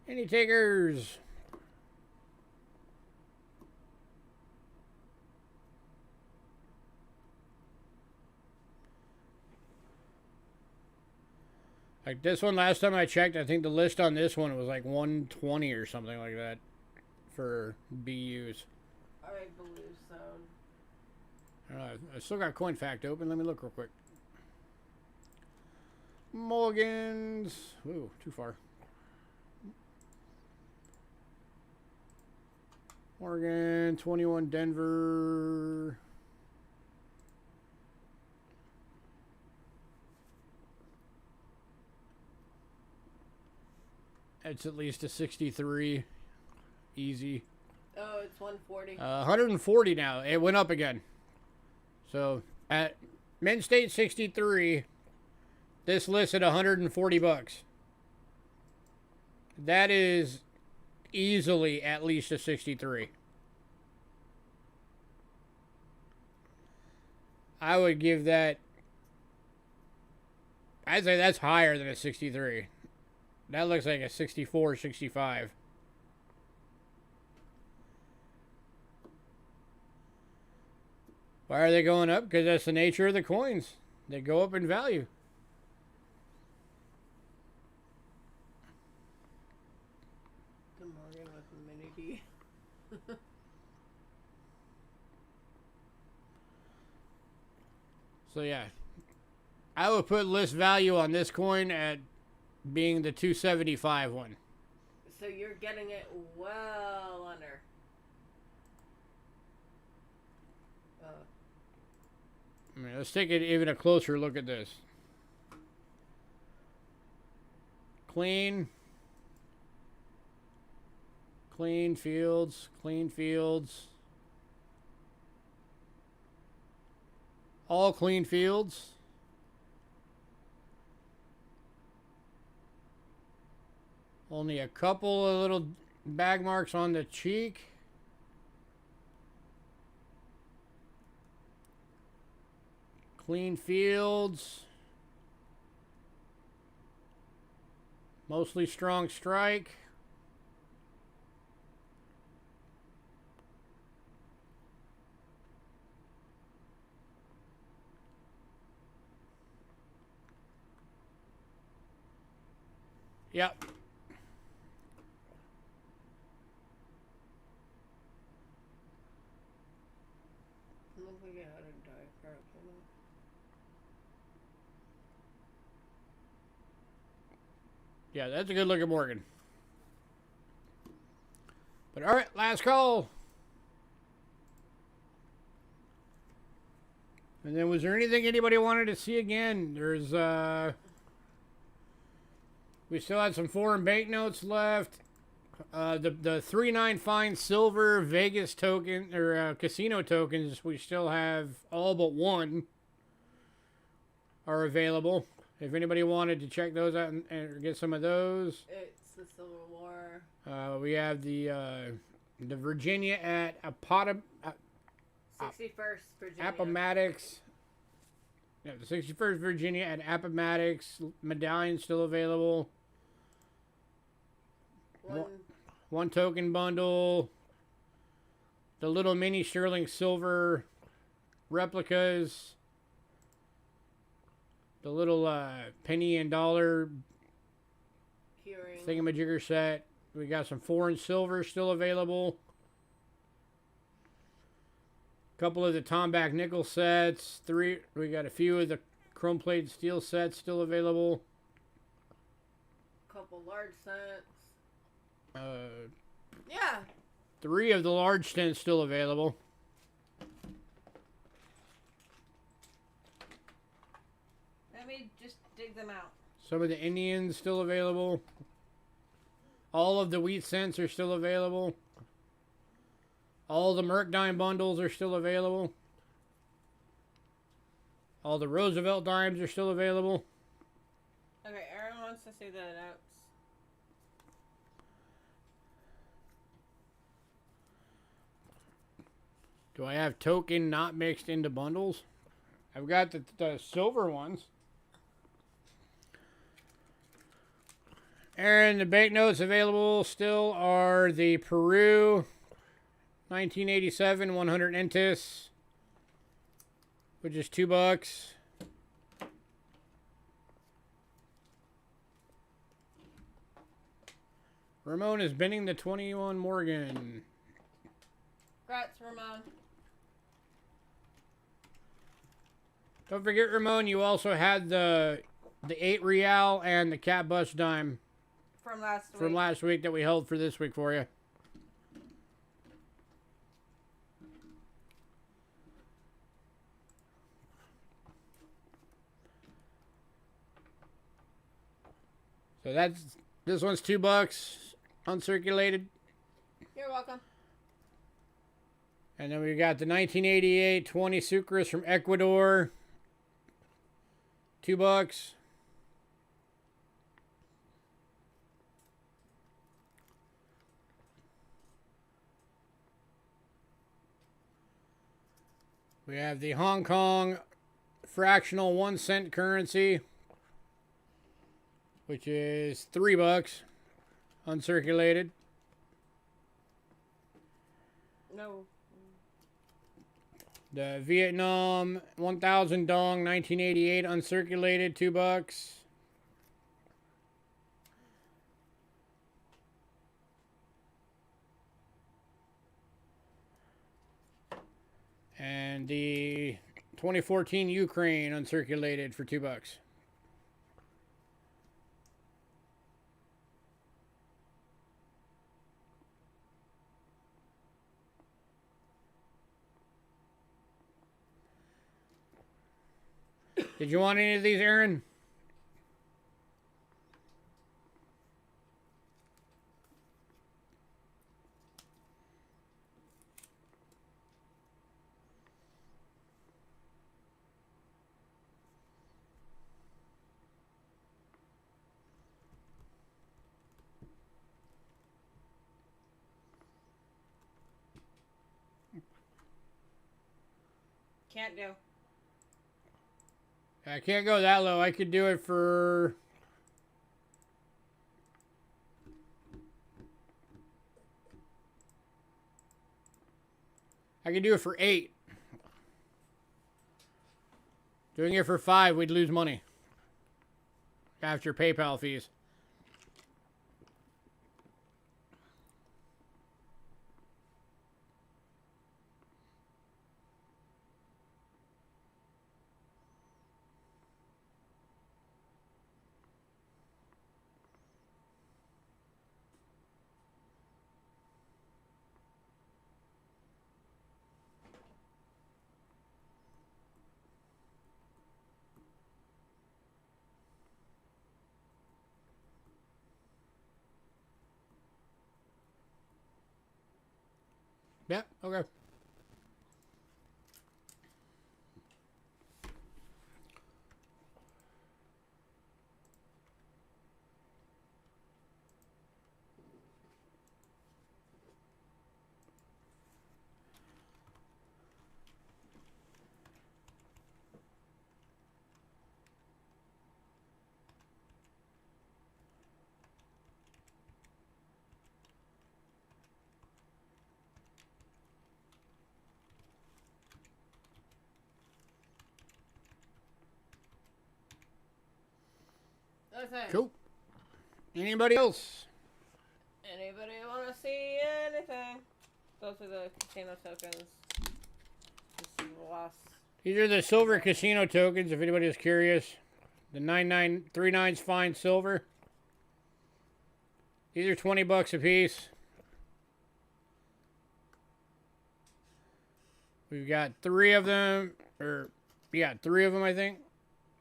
Any takers? Like this one, last time I checked, I think the list on this one was like 120 or something like that for BUs. I believe so. I don't know. I still got Coin Fact open. Let me look real quick. Mulligans. Ooh, too far. Morgan, 21 Denver. it's at least a 63. Easy. Oh, it's 140. 140 now. It went up again. So at Mint State 63, this listed 140 bucks. That is easily at least a 63. I would give that. I'd say that's higher than a 63. That looks like a 64, 65. Why are they going up? Because that's the nature of the coins. They go up in value. Good morning with Mini D. So yeah, I would put list value on this coin at being the 275 one. So you're getting it well under. I mean, let's take it even a closer look at this. Clean fields, all clean fields. Only a couple of little bag marks on the cheek. Clean fields. Mostly strong strike. Yep. Look like it had a die card in it. Yeah, that's a good looking Morgan. But all right, last call. And then was there anything anybody wanted to see again? There's we still had some foreign banknotes left. The 3.9 fine silver Vegas token or casino tokens, we still have all but one are available. If anybody wanted to check those out and get some of those, It's the Civil War. we have the Virginia at 61st Virginia. Appomattox. Yeah, the 61st Virginia at Appomattox medallion still available. One token bundle. The little mini sterling silver replicas. The little penny and dollar Keyring. thingamajigger set. We got some foreign silver still available. Couple of the Tomback nickel sets. We got a few of the chrome plated steel sets still available. Couple large sets. Uh, Yeah. 3 of the large stints still available. Let me just dig them out. Some of the Indians still available. All of the wheat cents are still available. All the Merc dime bundles are still available. All the Roosevelt dimes are still available. Okay, Aaron wants to see the notes. Do I have token not mixed into bundles? I've got the silver ones. And the banknotes available still are the Peru 1987 100 Entis, which is $2. Ramon is bending the 21 Morgan. Congrats, Ramon. Don't forget, Ramon, you also had the 8 real and the cat bus dime From last week. that we held for this week for you. So This one's $2, uncirculated. You're welcome. And then we got the 1988 20 Sucres from Ecuador. $2. We have the Hong Kong fractional 1 cent currency, which is $3, uncirculated. No. The Vietnam 1000 dong 1988 uncirculated, $2. And the 2014 Ukraine uncirculated for $2. Did you want any of these, Aaron? Can't do. I can't go that low. I could do it for... I could do it for 8. Doing it for 5, we'd lose money. After PayPal fees. Yeah, okay. Okay. Cool. Anybody else? Anybody want to see anything? Those are the casino tokens. This is the last. These are the silver casino tokens, if anybody is curious. The 9939's fine silver. These are $20 a piece. We've got 3 of them, or yeah, 3 of them, I think.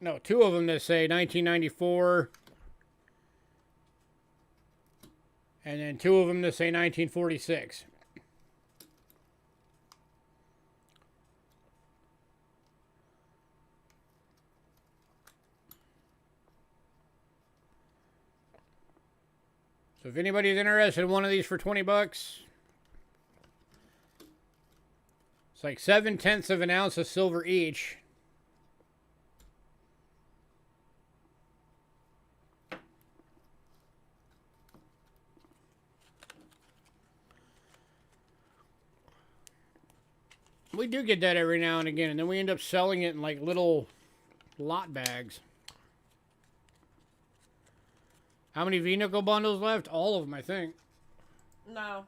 No, 2 of them that say 1994. And then 2 of them that say 1946. So if anybody's interested in one of these for $20, it's like 7/10 of an ounce of silver each. We do get that every now and again, and then we end up selling it in like little lot bags. How many V-nickel bundles left? All of them, I think. No.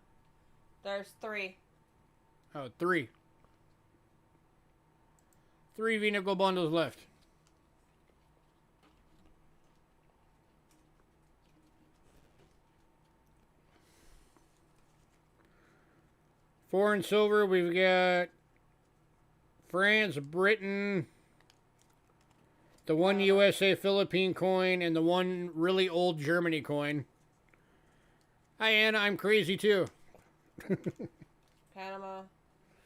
There's 3. Oh, 3. 3 V-nickel bundles left. Foreign silver, we've got France, Britain, the 1 USA Philippine coin, and the 1 really old Germany coin. Hi, Anna. I'm crazy too. Panama,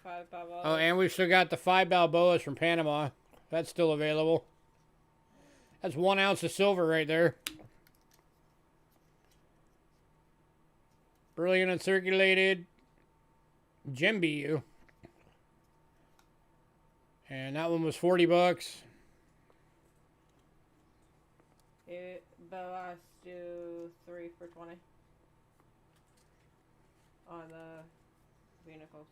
5 Balboas. Oh, and we've still got the 5 Balboas from Panama. That's still available. That's 1 ounce of silver right there. Brilliant uncirculated gem BU. And that one was 40 bucks. Boas do 3 for 20 on the vehicles.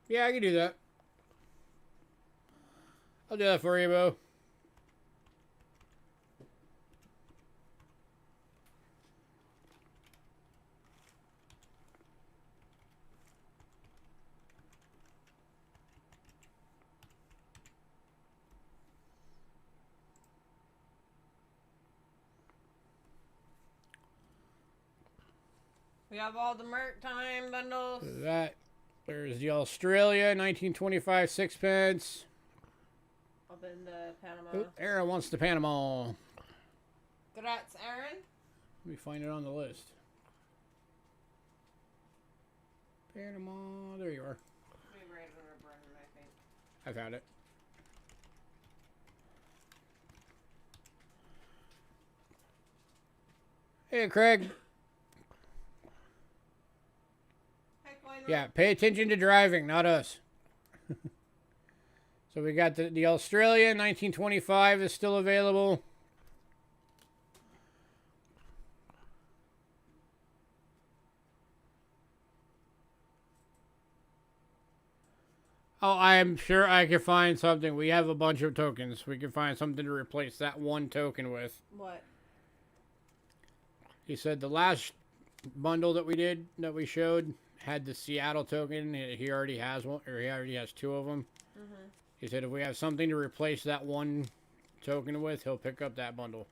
Yeah, I can do that. I'll do that for you, Bo. We have all the Merc Time bundles. There's the Australia 1925 sixpence. Open the Panama. Oh, Aaron wants the Panama. Congrats, Aaron. Let me find it on the list. Panama. There you are. We read under Brennan, I think. I found it. Hey, Craig. Yeah, pay attention to driving, not us. So we got the Australia 1925 is still available. Oh, I am sure I can find something. We have a bunch of tokens. We can find something to replace that one token with. What? He said the last bundle that we showed, had the Seattle token. He already has one, or he already has 2 of them. Mm-hmm. He said if we have something to replace that one token with, he'll pick up that bundle.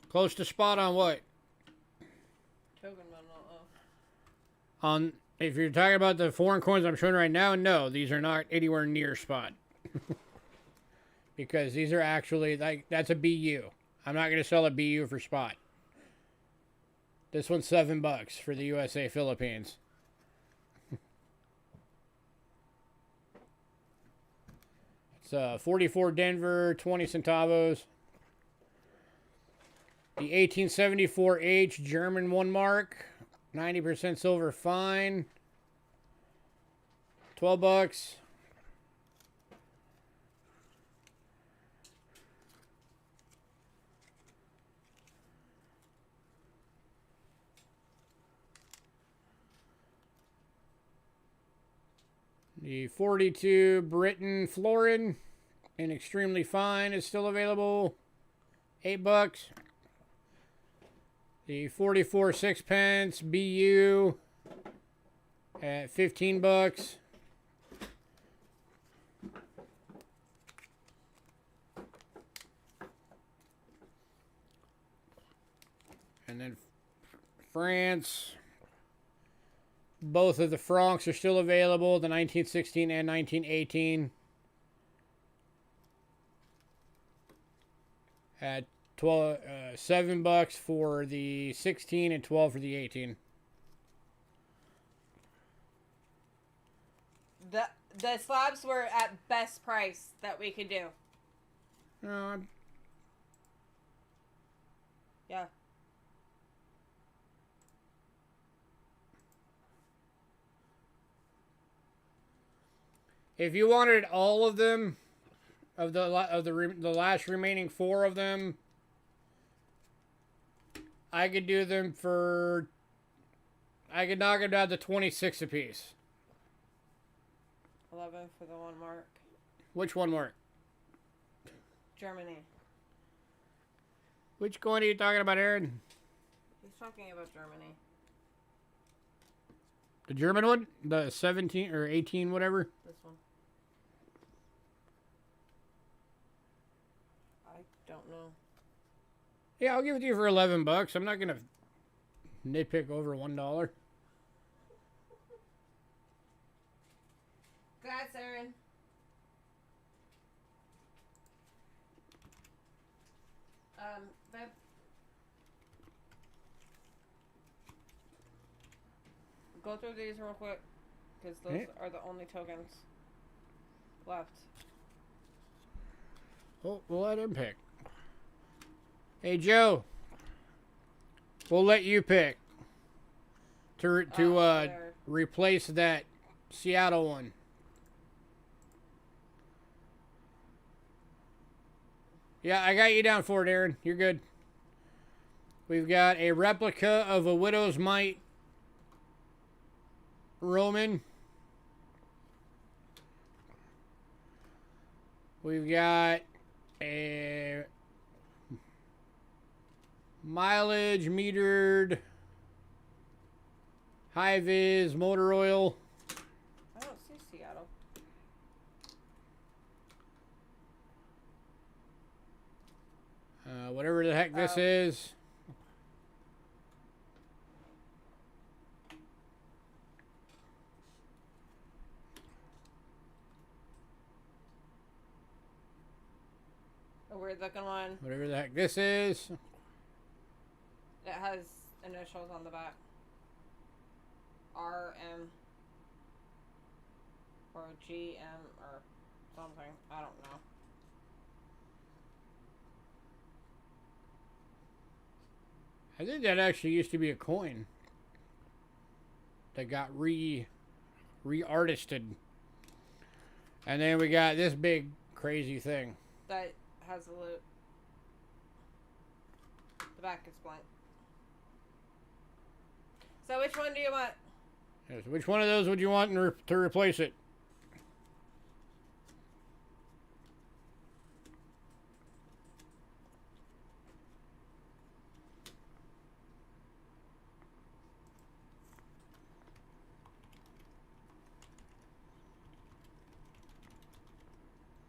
Close to spot on what? Token bundle. On, if you're talking about the foreign coins I'm showing right now, no, these are not anywhere near spot. Because these are actually, like, that's a BU. I'm not going to sell a BU for spot. This one's $7 for the USA Philippines. It's 44 Denver, 20 centavos. The 1874H German 1 mark, 90% silver fine. $12. The 42 Britain Florin in extremely fine is still available. $8. The 44 sixpence BU at $15. And then France. Both of the francs are still available, the 1916 and 1918. At $7 for the 16 and 12 for the 18. The slabs were at best price that we could do. Yeah. If you wanted all of them, of the last remaining 4 of them, I could do them for. I could knock them down to 26 apiece. 11 for the 1 mark. Which 1 mark? Germany. Which coin are you talking about, Aaron? He's talking about Germany. The German one? The 17 or 18, whatever? This one. I don't know. Yeah, I'll give it to you for $11. I'm not gonna nitpick over $1. God, Siren. Babe. Go through these real quick, because those are the only tokens left. Oh, we'll let him pick. Hey, Joe. We'll let you pick to replace that Seattle one. Yeah, I got you down for it, Aaron. You're good. We've got a replica of a Widow's Mite Roman. We've got a mileage metered high-vis motor oil. I don't see Seattle. Whatever the heck this is. A weird looking one. Whatever the heck this is. It has initials on the back. RM or GM or something. I don't know. I think that actually used to be a coin that got re-artisted. And then we got this big crazy thing. That has a loop. The back is blank. So which one do you want? Yes, which one of those would you want to replace it?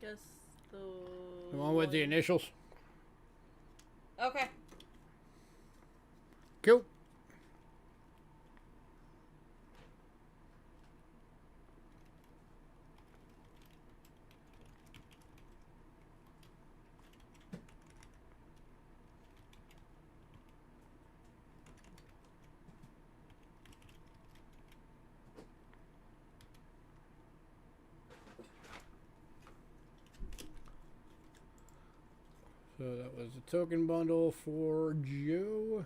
Just The one with the initials? Okay. Cool. So that was the token bundle for Joe.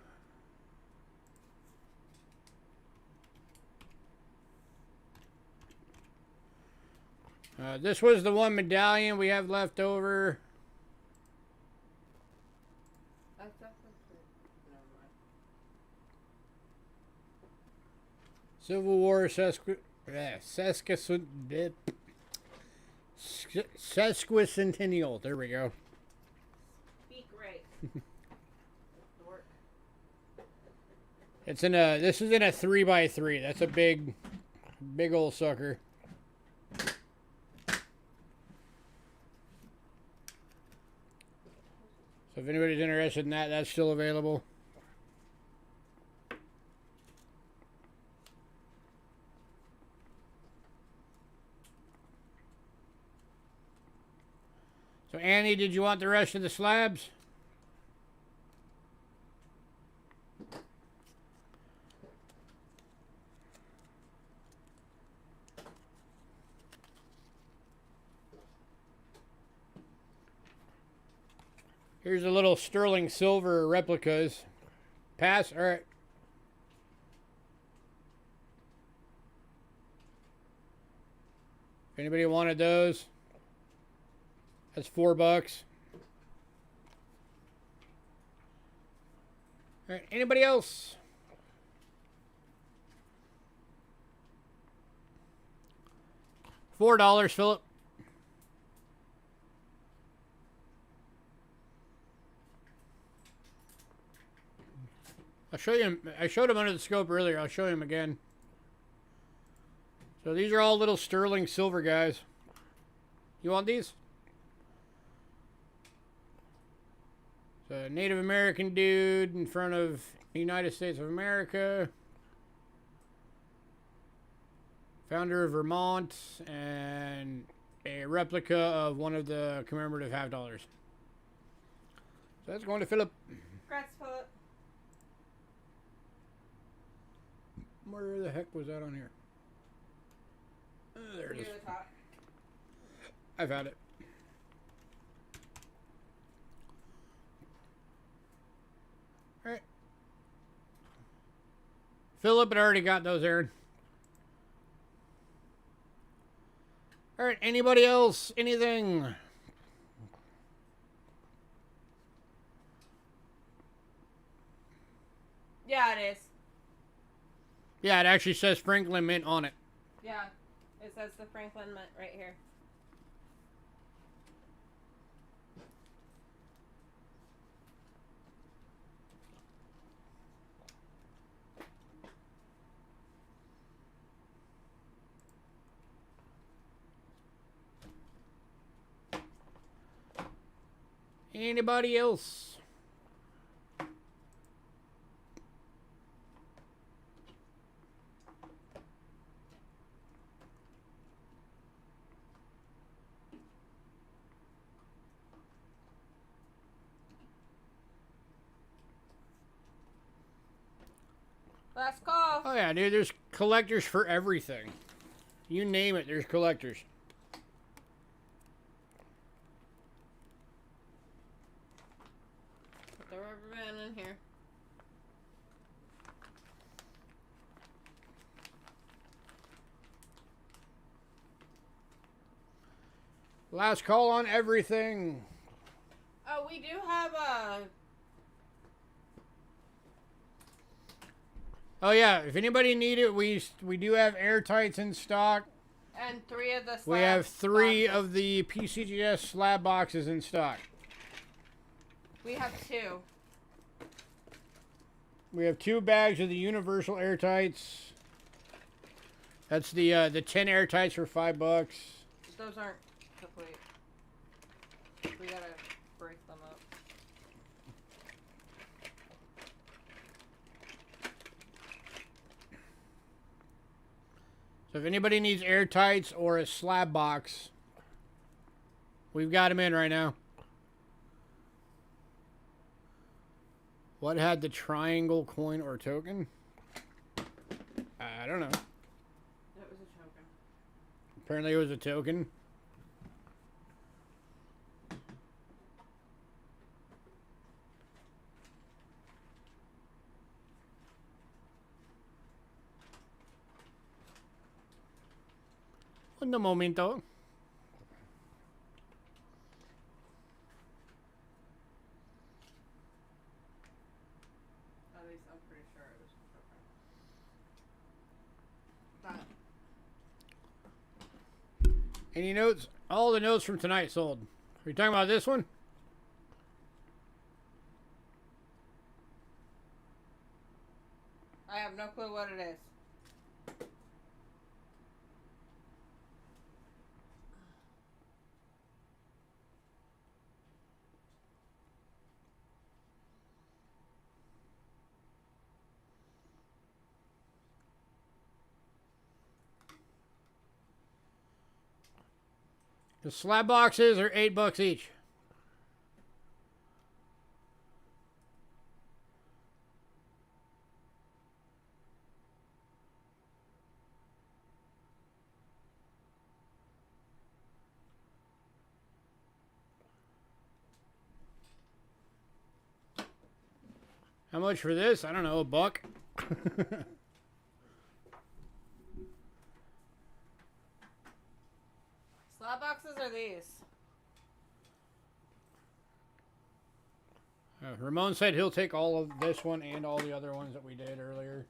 This was the one medallion we have left over. Civil War sesquicentennial. There we go. Speak right. It's in a. This is in a 3x3. That's a big old sucker. So if anybody's interested in that, that's still available. So Annie, did you want the rest of the slabs? Here's a little sterling silver replicas. Pass? All right. If anybody wanted those, that's $4. All right. Anybody else? $4, Philip. I'll show you. I showed him under the scope earlier. I'll show him again. So these are all little sterling silver guys. You want these? So a Native American dude in front of the United States of America. Founder of Vermont, and a replica of one of the commemorative half dollars. So that's going to Philip. Congrats, Philip. Where the heck was that on here? There it is. Near the top. I found it. Alright. Philip had already got those, Aaron. Alright, anybody else? Anything? Yeah, it is. Yeah, it actually says Franklin Mint on it. Yeah, it says the Franklin Mint right here. Anybody else? Last call. Oh yeah, dude, there's collectors for everything. You name it, there's collectors. Put the rubber band in here. Last call on everything. Oh, we do have a... Oh yeah, if anybody need it, we do have airtights in stock. And 3 of the slab We have 3 boxes. of the PCGS slab boxes in stock. We have 2. We have 2 bags of the universal airtights. That's the 10 airtights for $5. Those aren't complete. We gotta break them up. So if anybody needs airtights or a slab box, we've got them in right now. What had the triangle coin or token? I don't know. That was a token. Apparently it was a token. Un momento. At least I'm pretty sure it was a token. That. Any notes? All the notes from tonight sold. Are you talking about this one? I have no clue what it is. The slab boxes are $8 each. How much for this? I don't know, $1. Slab boxes are these. Ramon said he'll take all of this one and all the other ones that we did earlier.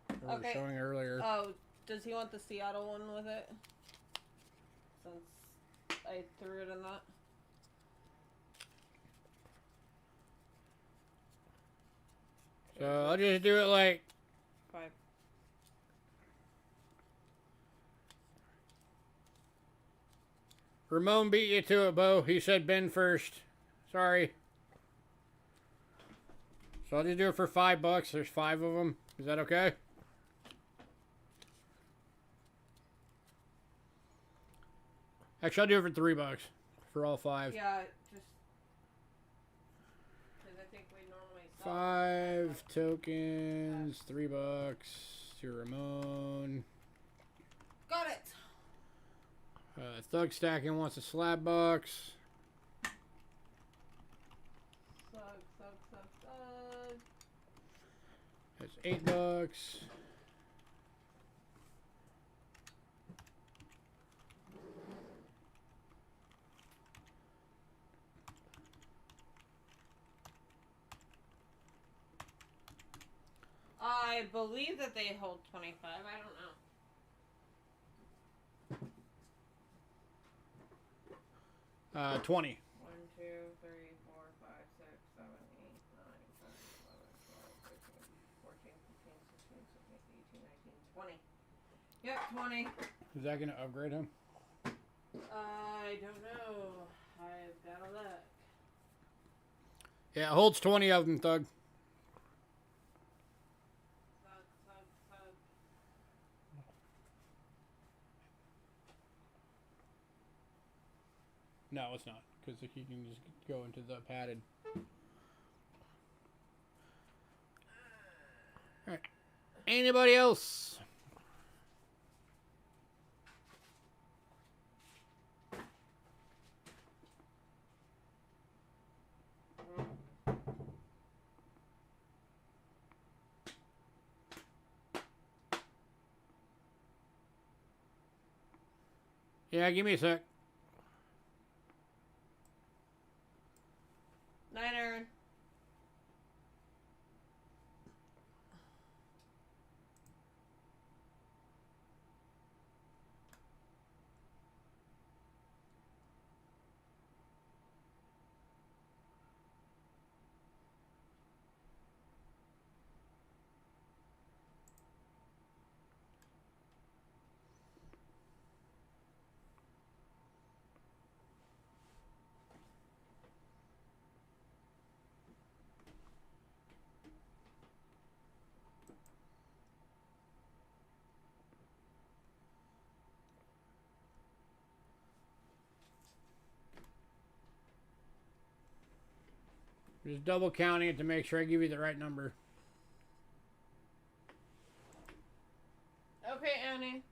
That we were Okay. showing earlier. Oh, does he want the Seattle one with it? Since I threw it in that. So I'll just do it like 5. Ramon beat you to it, Bo. He said Ben first. Sorry. So I'll just do it for $5. There's 5 of them. Is that okay? Actually, I'll do it for $3 for all 5. Yeah, just because I think we normally sell 5 tokens, $3 to Ramon. Got it. Thug Stacking wants a slab box. Thug. That's $8. I believe that they hold 25. I don't know. 20. 1, 2, 3, 4, 5, 6, 7, 8, 9, 10, 11, 12, 13, 14, 15, 16, 17, 18, 19, 20. Yep, 20. Is that going to upgrade him? I don't know. I've got to look. Yeah, it holds 20 of them, Thug. Thug. No, it's not, because he can just go into the padded. Alright. Anybody else? Yeah, give me a sec. 9 Aaron. Just double counting it to make sure I give you the right number. Okay, Annie.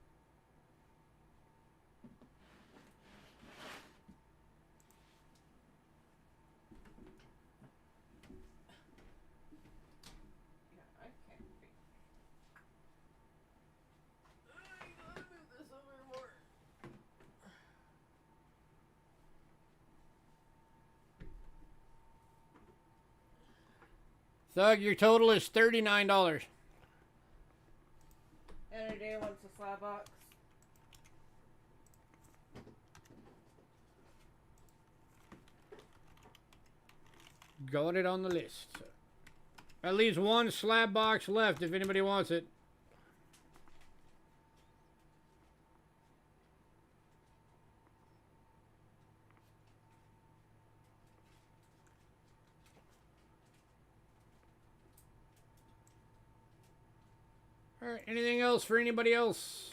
Yeah, I can't be. I gotta move this over more. Thug, your total is $39. Any day wants a slab box. Got it on the list. At least one slab box left if anybody wants it. Alright, anything else for anybody else?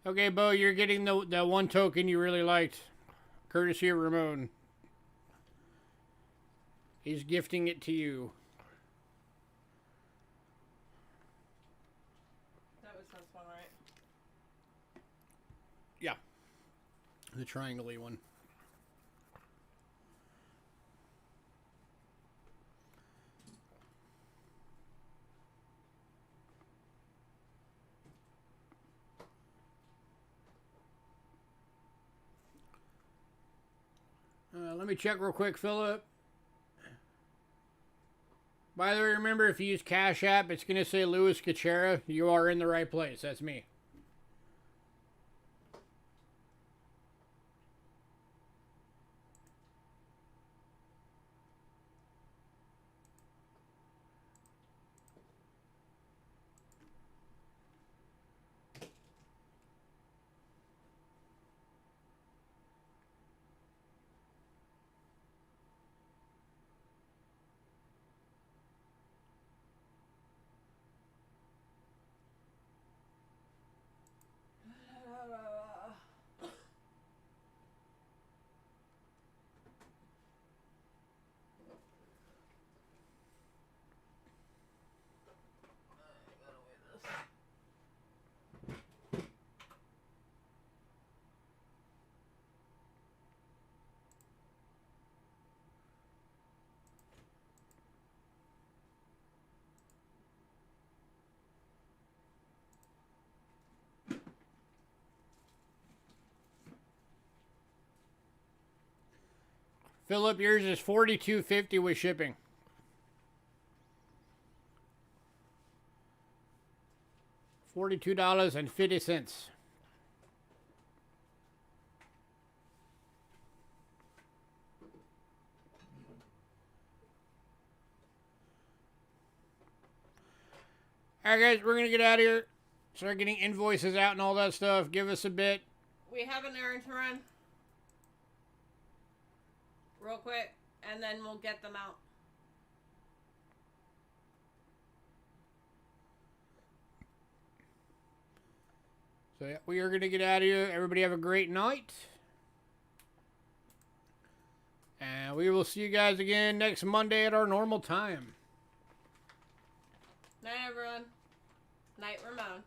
Okay, Bo, you're getting the one token you really liked. Courtesy of Ramon. He's gifting it to you. That was this one, right? Yeah. The triangle-y one. Let me check real quick, Philip. By the way, remember, if you use Cash App, it's going to say Louis Cachera. You are in the right place. That's me. Philip, yours is $42.50 with shipping. $42.50. All right, guys, we're going to get out of here. Start getting invoices out and all that stuff. Give us a bit. We have an errand to run. Real quick, and then we'll get them out. So, yeah, we are going to get out of here. Everybody have a great night. And we will see you guys again next Monday at our normal time. Night, everyone. Night, Ramon.